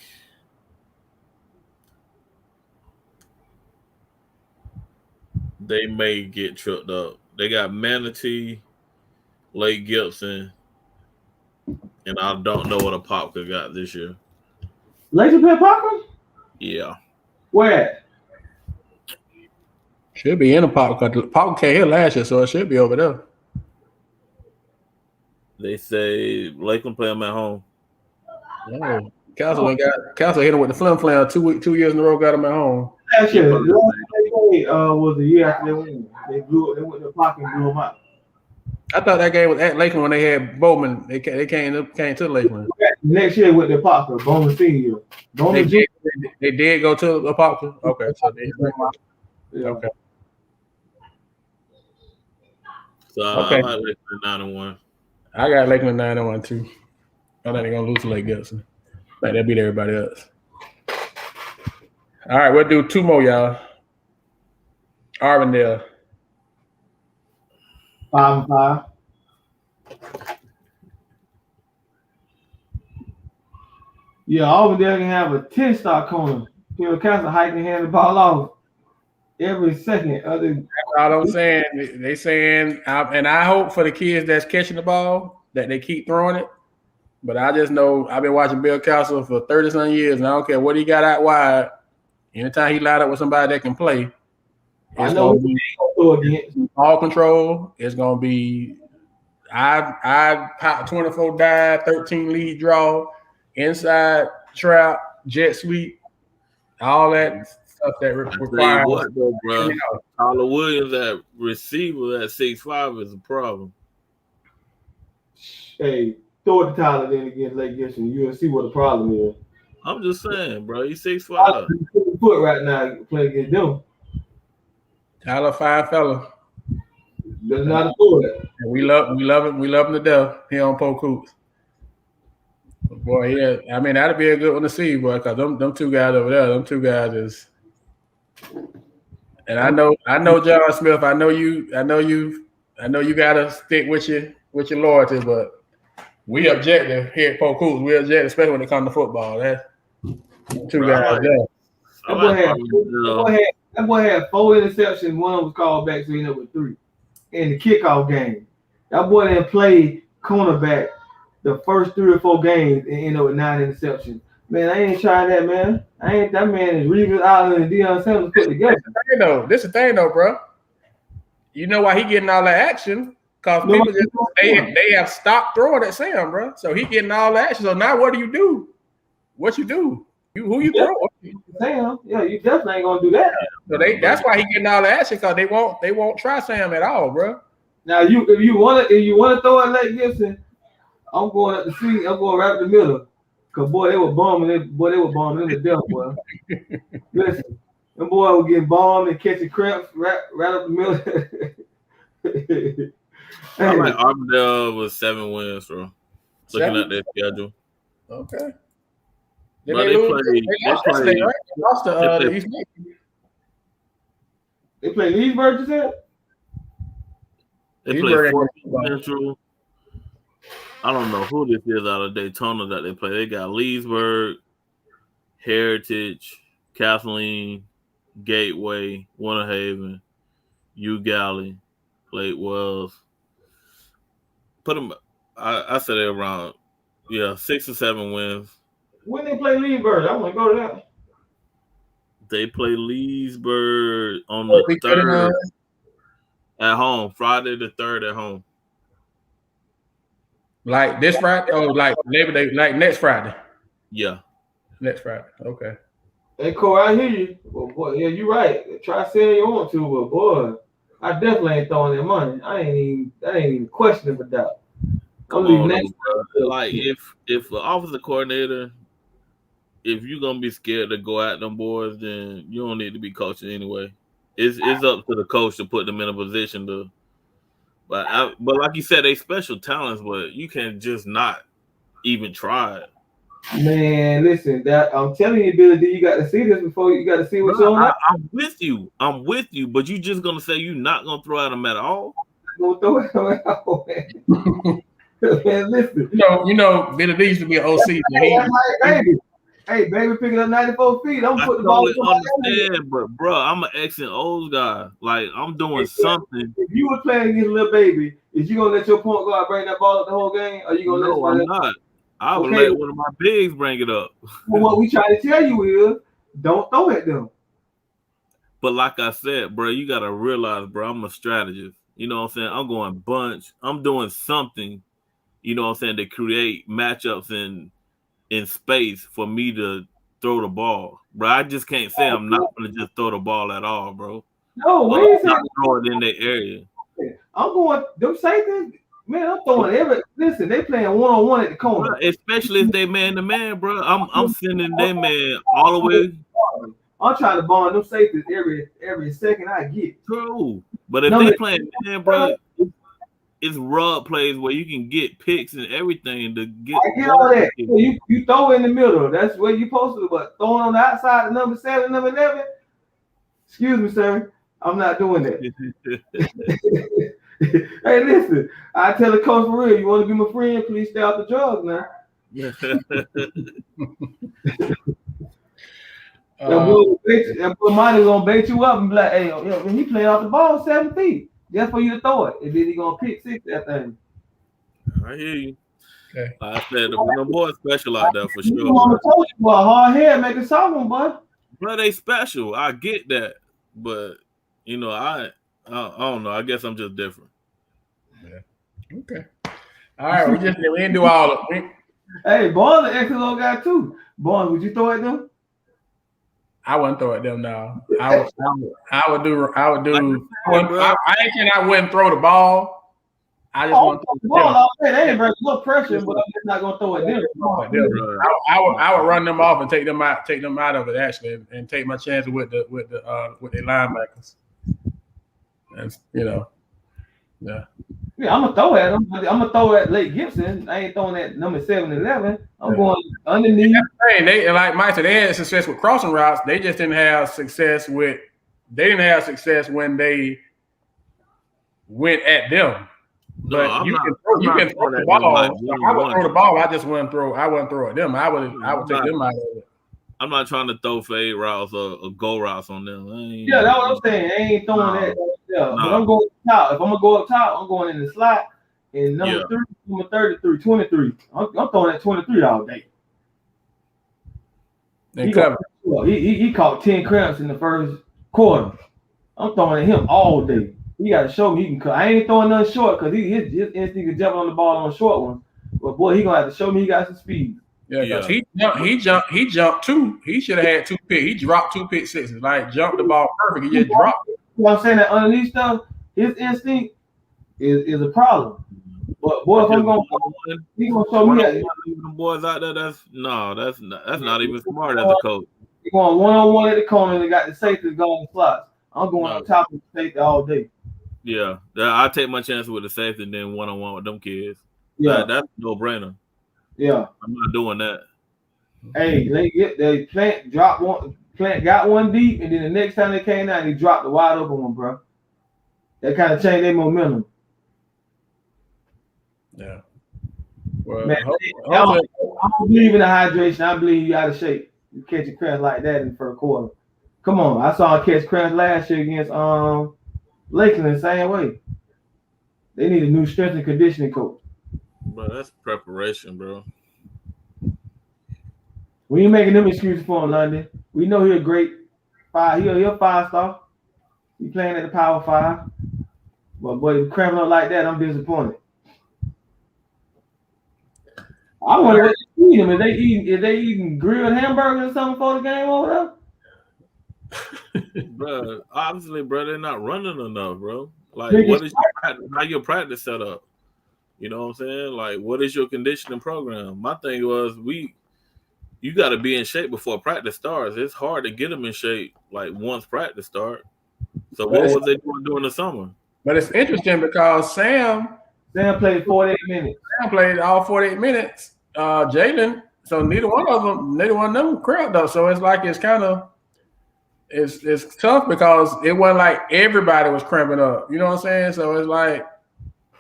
Speaker 2: they may get tripped up. They got Manatee, Lake Gibson, and I don't know what a Popka got this year.
Speaker 3: Laser Pit Parker?
Speaker 2: Yeah.
Speaker 3: Where?
Speaker 1: Should be in a Pop because Pop came here last year, so it should be over there.
Speaker 2: They say Lakeland play them at home.
Speaker 1: No. Castle hit him with the flim 2 years in a row, got him at home.
Speaker 3: Last year, was the year after they won. They went to Park and blew them out.
Speaker 1: I thought that game was at Lakeland when they had Bowman. They came to Lakeland.
Speaker 3: Next year with the Parker, Bowman Senior.
Speaker 1: They did go to the Parker. Okay, so
Speaker 3: yeah.
Speaker 1: Okay.
Speaker 2: So I like Lakeland 9-1.
Speaker 1: I got Lakeland 9-1 too. I think they're gonna lose to Lake Gibson. Like they beat everybody else. All right, we'll do 2 more, y'all. Arvindale.
Speaker 3: 5-5. Yeah, Arvindale can have a 10-star corner. Phil Castle hiking hand the ball off every second.
Speaker 1: That's all I'm saying. They saying, and I hope for the kids that's catching the ball that they keep throwing it. But I just know I've been watching Bill Castle for 30-some years, and I don't care what he got out wide. Anytime he lined up with somebody that can play, it's going to be ball control. It's going to be I pop 24 dive, 13 lead draw, inside trap, jet sweep, all that stuff that requires.
Speaker 2: What though, bro? Tyler Williams at receiver at 6'5" is a problem.
Speaker 3: Hey, throw it to Tyler then against Lake Gibson. You'll see what the problem is.
Speaker 2: I'm just saying, bro. He's 6'5".
Speaker 3: Foot right now playing against them.
Speaker 1: Tyler, fine fella.
Speaker 3: That's not a foot.
Speaker 1: We love him to death here on Polk Hoops. Boy, yeah. I mean, that'd be a good one to see, boy, because them 2 guys over there, them 2 guys is. And I know, John Smith. I know you gotta stick with your loyalty, but we objective here at Polk Hoops. We objective, especially when it comes to football. That's 2 guys there.
Speaker 3: That boy had 4 interceptions. One was called back, so he ended up with 3 in the kickoff game. That boy didn't play cornerback the first 3 or 4 games and ended up with 9 interceptions. Man, I ain't trying that, man. That man is Reeves Island and Deion Sanders put together.
Speaker 1: This is the thing, though, bro. You know why he getting all that action? Because people they have stopped throwing at Sam, bro. So he getting all that action. So now what do you do? What you do? Who you throw?
Speaker 3: Sam, yeah, you definitely ain't gonna do that.
Speaker 1: So that's why he getting all the action, because they won't try Sam at all, bro.
Speaker 3: Now if you wanna throw at Lake Gibson, I'm going up the street. I'm going right up the middle. Cause boy, they were bombing in the death, boy. Listen, them boy was getting bombed and catching cramps right up the middle.
Speaker 2: I like Arvindale with 7 wins, bro. Looking at their schedule.
Speaker 1: Okay.
Speaker 2: They lost
Speaker 1: to East Lake.
Speaker 3: They play Leesburg, you said?
Speaker 2: They play Fort Central. I don't know who this is out of Daytona that they play. They got Leesburg, Heritage, Kathleen, Gateway, Winter Haven, U Galley, Lake Wells. Put them. I said they're around 6 or 7 wins.
Speaker 3: When they play Leesburg, I want to go to that.
Speaker 2: They play Leesburg on the 3rd at home. Friday the 3rd at home.
Speaker 1: Like this Friday? Oh, like Labor Day, like next Friday.
Speaker 2: Yeah.
Speaker 1: Next Friday. Okay.
Speaker 3: Hey, Corey, I hear you. Well, boy, yeah, you're right. Try saying you want to, but boy, I definitely ain't throwing that money. I ain't even questioning about that.
Speaker 2: Come on, bro. Like if the offensive coordinator, if you're gonna be scared to go at them boys, then you don't need to be coaching anyway. It's up to the coach to put them in a position to. But like you said, they special talents, but you can just not even try it.
Speaker 3: Man, listen, that I'm telling you, Billy D, you got to see this before you got to see what's on.
Speaker 2: I'm with you. I'm with you, but you just gonna say you're not gonna throw at them at all?
Speaker 3: I'm gonna throw it out, man. Man, listen.
Speaker 1: You know, Billy D used to be an OC.
Speaker 3: Hey, baby, picking up 94 feet. I'm
Speaker 2: I
Speaker 3: putting the ball.
Speaker 2: Understand, but bro, I'm an X and O's guy. Like I'm doing something.
Speaker 3: If you were playing against little baby, is you gonna let your point guard bring that ball up the whole game, or you gonna
Speaker 2: let? I'm not. I would let one of my bigs bring it up.
Speaker 3: Well, what we try to tell you is, don't throw at them.
Speaker 2: But like I said, bro, you gotta realize, bro, I'm a strategist. You know what I'm saying? I'm going bunch. I'm doing something. You know what I'm saying, to create matchups in space for me to throw the ball, bro. I just can't say I'm not gonna just throw the ball at all, bro.
Speaker 3: No, we ain't
Speaker 2: not throw it in their area.
Speaker 3: I'm going them safety. Man, I'm throwing every. Listen, they playing 1-on-1 at the corner.
Speaker 2: Bro, especially if they man to man, bro. I'm sending their man all the way.
Speaker 3: I'm trying to bond them safeties every second I get.
Speaker 2: True, but if they playing man, bro, it's rub plays where you can get picks and everything to get.
Speaker 3: I get all that. You throw in the middle. That's where you supposed to. But throwing on the outside, the number 7, number 11. Excuse me, sir. I'm not doing that. Hey, listen. I tell the coach for real. You want to be my friend? Please stay off the drugs, man. That boy Monty's gonna bait you up and be like, "Hey, when he playing off the ball 7 feet, just for you to throw it, and then he gonna pick 6 that thing."
Speaker 2: I hear you. Okay. Like I said, the boys special out there for sure.
Speaker 3: You want to coach you a hard head, make a soft bud.
Speaker 2: Bro, they special. I get that, but you know, I don't know. I guess I'm just different.
Speaker 1: Yeah. Okay. All right, we didn't do all of it.
Speaker 3: Hey, Bourne's an excellent guy too. Bourne, would you throw at them?
Speaker 1: I wouldn't throw at them now. I would do. I ain't saying I wouldn't throw the ball. I just want to throw the ball.
Speaker 3: They ain't bring no pressure, but I'm just not gonna throw at them.
Speaker 1: I would run them off and take them out of it actually, and take my chances with the linebackers. And yeah. Yeah,
Speaker 3: I'm gonna throw at them. I'm gonna throw at Lake Gibson. I ain't throwing at number 7 and 11. I'm going underneath.
Speaker 1: They like Mike said, they had success with crossing routes. They just didn't have success with. They didn't have success when they went at them. But you can throw the ball. I would throw the ball. I just wouldn't throw. I wouldn't throw at them. I would take them out of it.
Speaker 2: I'm not trying to throw fade routes or go routes on them.
Speaker 3: Yeah, that's what I'm saying. I ain't throwing that. Yeah, but I'm going top. If I'm gonna go up top, I'm going in the slot. And number 3, number 33, 23. I'm throwing at 23 all day. He caught 10 cramps in the first quarter. I'm throwing at him all day. He got to show me he can cut. I ain't throwing nothing short because his instinct is jumping on the ball on a short one. But boy, he gonna have to show me he got some speed.
Speaker 1: Yeah, he jumped 2. He should have had 2 picks. He dropped 2 pick sixes. Like jumped the ball perfect. He just dropped it.
Speaker 3: You know what I'm saying? That underneath stuff, his instinct is a problem. But boy, if I'm going, he gonna show me that.
Speaker 2: Them boys out there, that's not even smart as a coach.
Speaker 3: He going 1-on-1 at the corner. They got the safety going slots. I'm going on top of the safety all day.
Speaker 2: Yeah, I take my chance with the safety and then 1-on-1 with them kids.
Speaker 3: Yeah,
Speaker 2: that's no brainer.
Speaker 3: Yeah,
Speaker 2: I'm not doing that.
Speaker 3: Hey, they Plant dropped one. Plant got one deep, and then the next time they came out, he dropped the wide open one, bro. That kind of changed their momentum.
Speaker 1: Yeah.
Speaker 3: Well, man, I don't believe in the hydration. I believe you out of shape. You catch a cramp like that in the first quarter. Come on, I saw him catch cramps last year against Lakeland the same way. They need a new strength and conditioning coach.
Speaker 2: Bro, that's preparation, bro.
Speaker 3: We ain't making them excuses for him, London. We know he's a great 5. He's a 5-star. He playing at the Power 5. But boy, cramping up like that, I'm disappointed. I wonder what they eat him. If they eating grilled hamburgers or something for the game over
Speaker 2: Bro, obviously, bro, they're not running enough, bro. Like,
Speaker 3: Biggest
Speaker 2: what is how your practice set up? You know what I'm saying? Like, what is your conditioning program? My thing was you got to be in shape before practice starts. It's hard to get them in shape like once practice start. So
Speaker 1: But
Speaker 2: what
Speaker 1: it's,
Speaker 2: was they doing during the summer?
Speaker 1: but it's interesting because
Speaker 3: Sam played 48 minutes.
Speaker 1: Sam played all 48 minutes. Jalen, so neither one of them cramped up. So it's like it's kind of it's tough because it wasn't like everybody was cramping up. You know what I'm saying? So it's like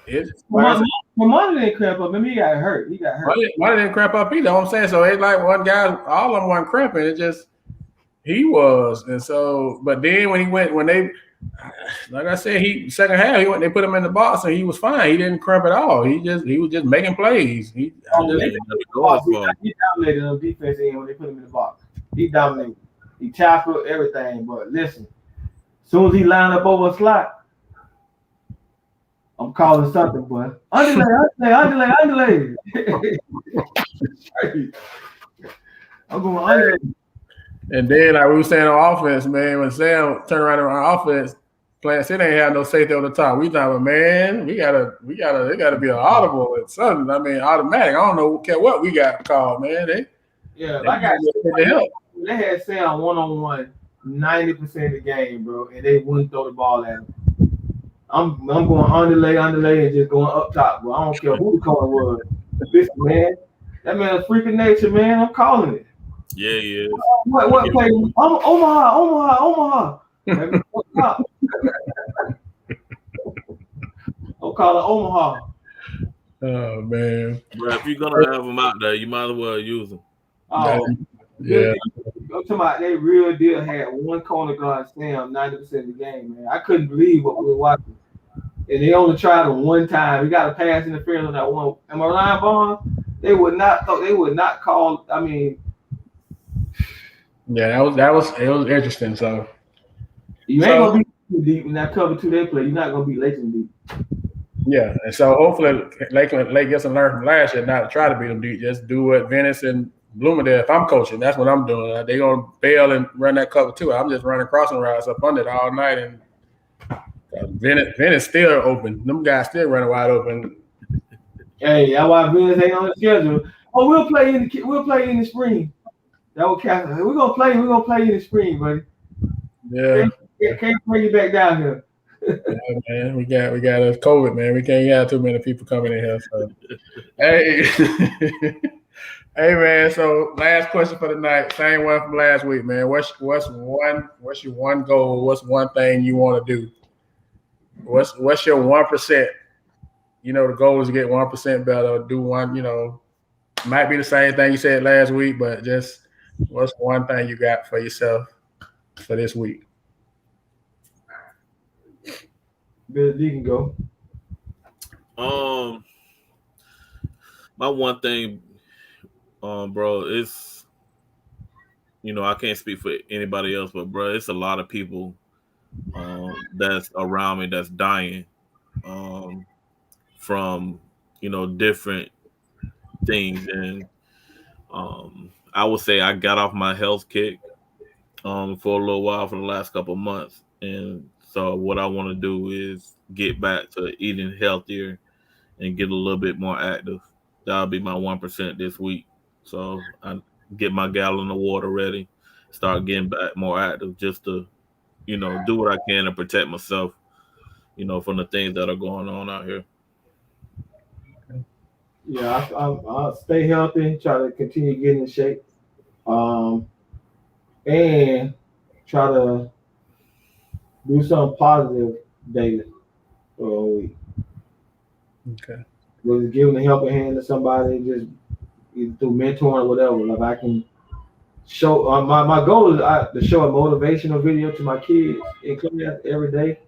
Speaker 1: it's
Speaker 3: Ramon didn't cramp up. Maybe he got hurt.
Speaker 1: why didn't cramp up either? You know what I'm saying? So it's like one guy, all of them weren't cramping. It just he was, and so but then when they like I said, second half they put him in the box and he was fine. He didn't cramp at all. He was just making plays. He
Speaker 3: dominated on defense end when they put him in the box. He dominated. He tackled everything. But listen, as soon as he lined up over a slot, I'm calling something, boy. Underlay. I'm going underlay.
Speaker 1: And then, like we were saying on offense, man, when Sam turned around on offense, playing, it ain't have no safety on the top. We thought, man, it gotta be an audible or something. I mean, automatic. I don't know what we got called, man.
Speaker 3: They had Sam 1-on-1 90% of the game, bro, and they wouldn't throw the ball at him. I'm going underlay, and just going up top, bro. I don't care who the corner was. Listen, man, that man is freaking nature, man. I'm calling it.
Speaker 2: Yeah, yeah.
Speaker 3: What play? Omaha. I'm calling Omaha.
Speaker 1: Oh man,
Speaker 2: bro, if you're gonna have them out there, you might as well use them.
Speaker 3: Oh,
Speaker 1: yeah.
Speaker 3: I'm talking about they real deal had one corner guard Sam 90% of the game, man. I couldn't believe what we were watching. And they only tried him one time. He got a pass interference on that one. Am I lying, Vaughn? They would not call. I mean,
Speaker 1: yeah, it was interesting. So
Speaker 3: you ain't gonna be deep in that cover 2 they play. You're not gonna be Lakeland deep.
Speaker 1: Yeah, and so hopefully Lake gets some learn from last year, not to try to beat them deep. Just do what Venice and Bloomingdale. If I'm coaching, that's what I'm doing. They're gonna bail and run that cover too. I'm just running crossing routes up under it all night, and Venice still open. Them guys still running wide open.
Speaker 3: Hey, that's why Venice ain't on the schedule. Oh, we'll play in the spring. That was Catholic. We're gonna play in the spring, buddy.
Speaker 1: Yeah.
Speaker 3: Can't bring you back down here.
Speaker 1: Yeah, man, we got us COVID, man. We can't have too many people coming in here. So, hey, hey, man. So, last question for the night. Same one from last week, man. What's your one goal? What's one thing you want to do? What's your 1%? You know, the goal is to get 1% better. Do one. You know, might be the same thing you said last week, but just what's one thing you got for yourself for this week?
Speaker 3: Bill, you can go.
Speaker 2: My one thing, bro, is, you know, I can't speak for anybody else, but bro, it's a lot of people that's around me that's dying from, you know, different things. And I would say I got off my health kick for a little while for the last couple of months. And so what I want to do is get back to eating healthier and get a little bit more active. That'll be my 1% this week. So I get my gallon of water ready, start getting back more active just to, you know, do what I can to protect myself, you know, from the things that are going on out here.
Speaker 3: Yeah, I'll stay healthy, try to continue getting in shape, and try to do something positive daily for a week.
Speaker 1: Okay.
Speaker 3: Whether giving a helping hand to somebody, just either through mentoring or whatever. Like I can show my goal is to show a motivational video to my kids in class every day,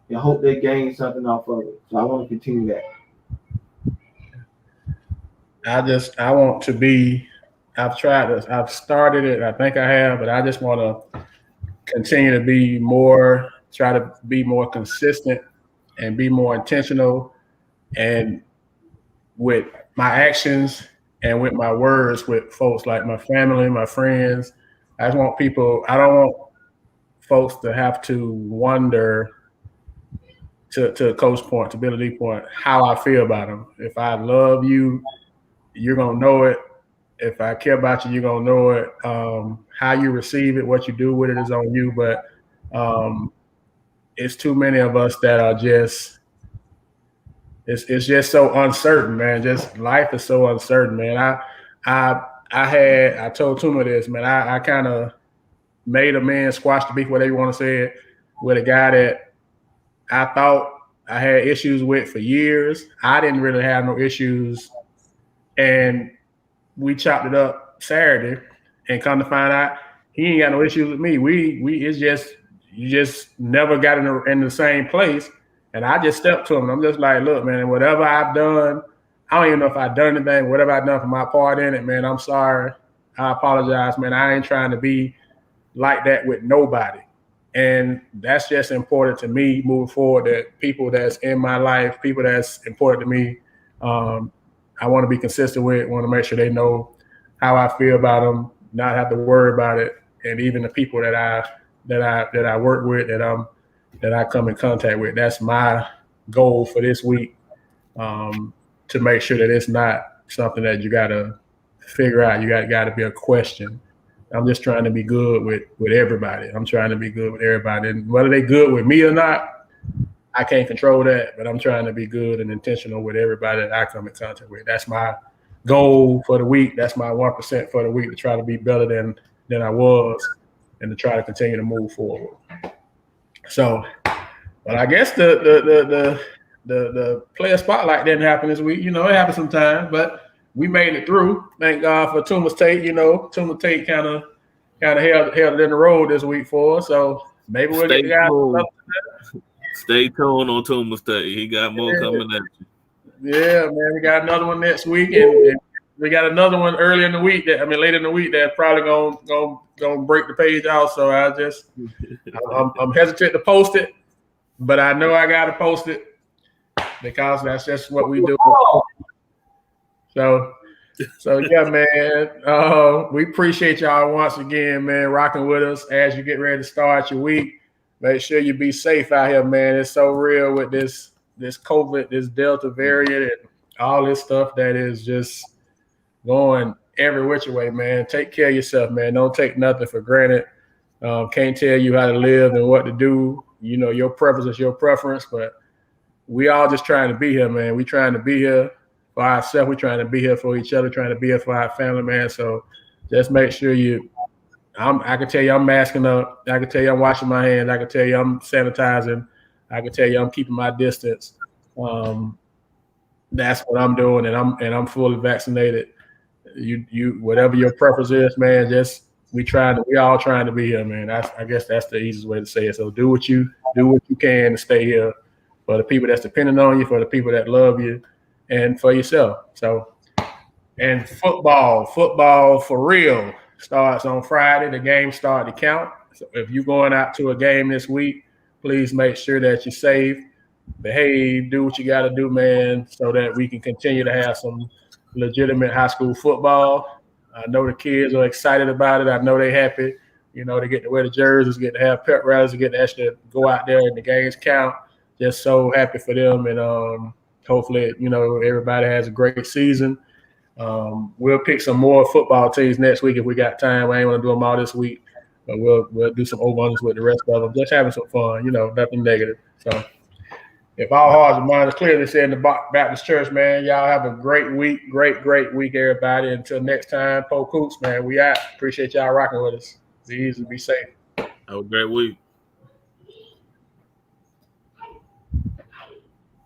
Speaker 3: and hope they gain something off of it. So I want to continue that.
Speaker 1: I want to be. I've tried this. I've started it. I think I have, but I just want to continue to be more. Try to be more consistent and be more intentional, and with my actions and with my words with folks like my family, my friends. I just want people. I don't want folks to have to wonder, to Coach point, to Billy D point, how I feel about them. If I love you, you're gonna know it. If I care about you, you're gonna know it. How you receive it, what you do with it is on you. But it's too many of us that are just. It's just so uncertain, man. Just life is so uncertain, man. I told Tuma this, man. I kind of made a man squash the beef, whatever you want to say it, with a guy that I thought I had issues with for years. I didn't really have no issues, and we chopped it up Saturday, and come to find out he ain't got no issues with me. It's just you just never got in the same place. And I just stepped to him. And I'm just like, look, man, whatever I've done, I don't even know if I've done anything. Whatever I've done for my part in it, man, I'm sorry. I apologize, man. I ain't trying to be like that with nobody. And that's just important to me moving forward, that people that's in my life, people that's important to me, I want to be consistent with, want to make sure they know how I feel about them, not have to worry about it. And even the people that I work with, that I come in contact with. That's my goal for this week, to make sure that it's not something that you got to figure out. You got to be a question. I'm just trying to be good with everybody. I'm trying to be good with everybody. And whether they good with me or not, I can't control that, but I'm trying to be good and intentional with everybody that I come in contact with. That's my goal for the week. That's my 1% for the week, to try to be better than I was and to try to continue to move forward. So, but I guess the player spotlight didn't happen this week. You know, it happens sometimes, but we made it through. Thank God for Tuma Tate. You know, Tuma Tate kind of held it in the road this week for us. So maybe we'll get the guys.
Speaker 2: Stay tuned on Tuma Tate. He got more coming at you.
Speaker 1: Yeah, man, we got another one next week, and we got another one later in the week that's probably gonna break the page out. So I'm hesitant to post it, but I know I gotta post it because that's just what we do. So yeah, man. We appreciate y'all once again, man, rocking with us as you get ready to start your week. Make sure you be safe out here, man. It's so real with this COVID, this Delta variant, and all this stuff that is just going every which way, man. Take care of yourself, man. Don't take nothing for granted. Can't tell you how to live and what to do. You know, your preference is your preference, but we all just trying to be here, man. We trying to be here for ourselves. We trying to be here for each other, trying to be here for our family, man. So just make sure I can tell you I'm masking up. I can tell you I'm washing my hands. I can tell you I'm sanitizing. I can tell you I'm keeping my distance. That's what I'm doing, and I'm fully vaccinated. You whatever your preference is, man. We all trying to be here, man. I guess that's the easiest way to say it. So do what you can to stay here for the people that's depending on you, for the people that love you, and for yourself. So, and football for real starts on Friday. The games start to count. So if you're going out to a game this week, please make sure that you're safe, behave, do what you got to do, man, so that we can continue to have some legitimate high school football. I know the kids are excited about it. I know they're happy. You know, they get to wear the jerseys, get to have pep rallies, get to actually go out there and the games count. Just so happy for them. And hopefully, you know, everybody has a great season. We'll pick some more football teams next week if we got time. I ain't want to do them all this week, but we'll do some over-unders with the rest of them. Just having some fun, you know, nothing negative. So if all hearts and minds are clear, they say in the Baptist Church, man, y'all have a great week. Great week, everybody. Until next time, Polk, man, we out. Appreciate y'all rocking with us. Be easy, be safe.
Speaker 2: Have a great week.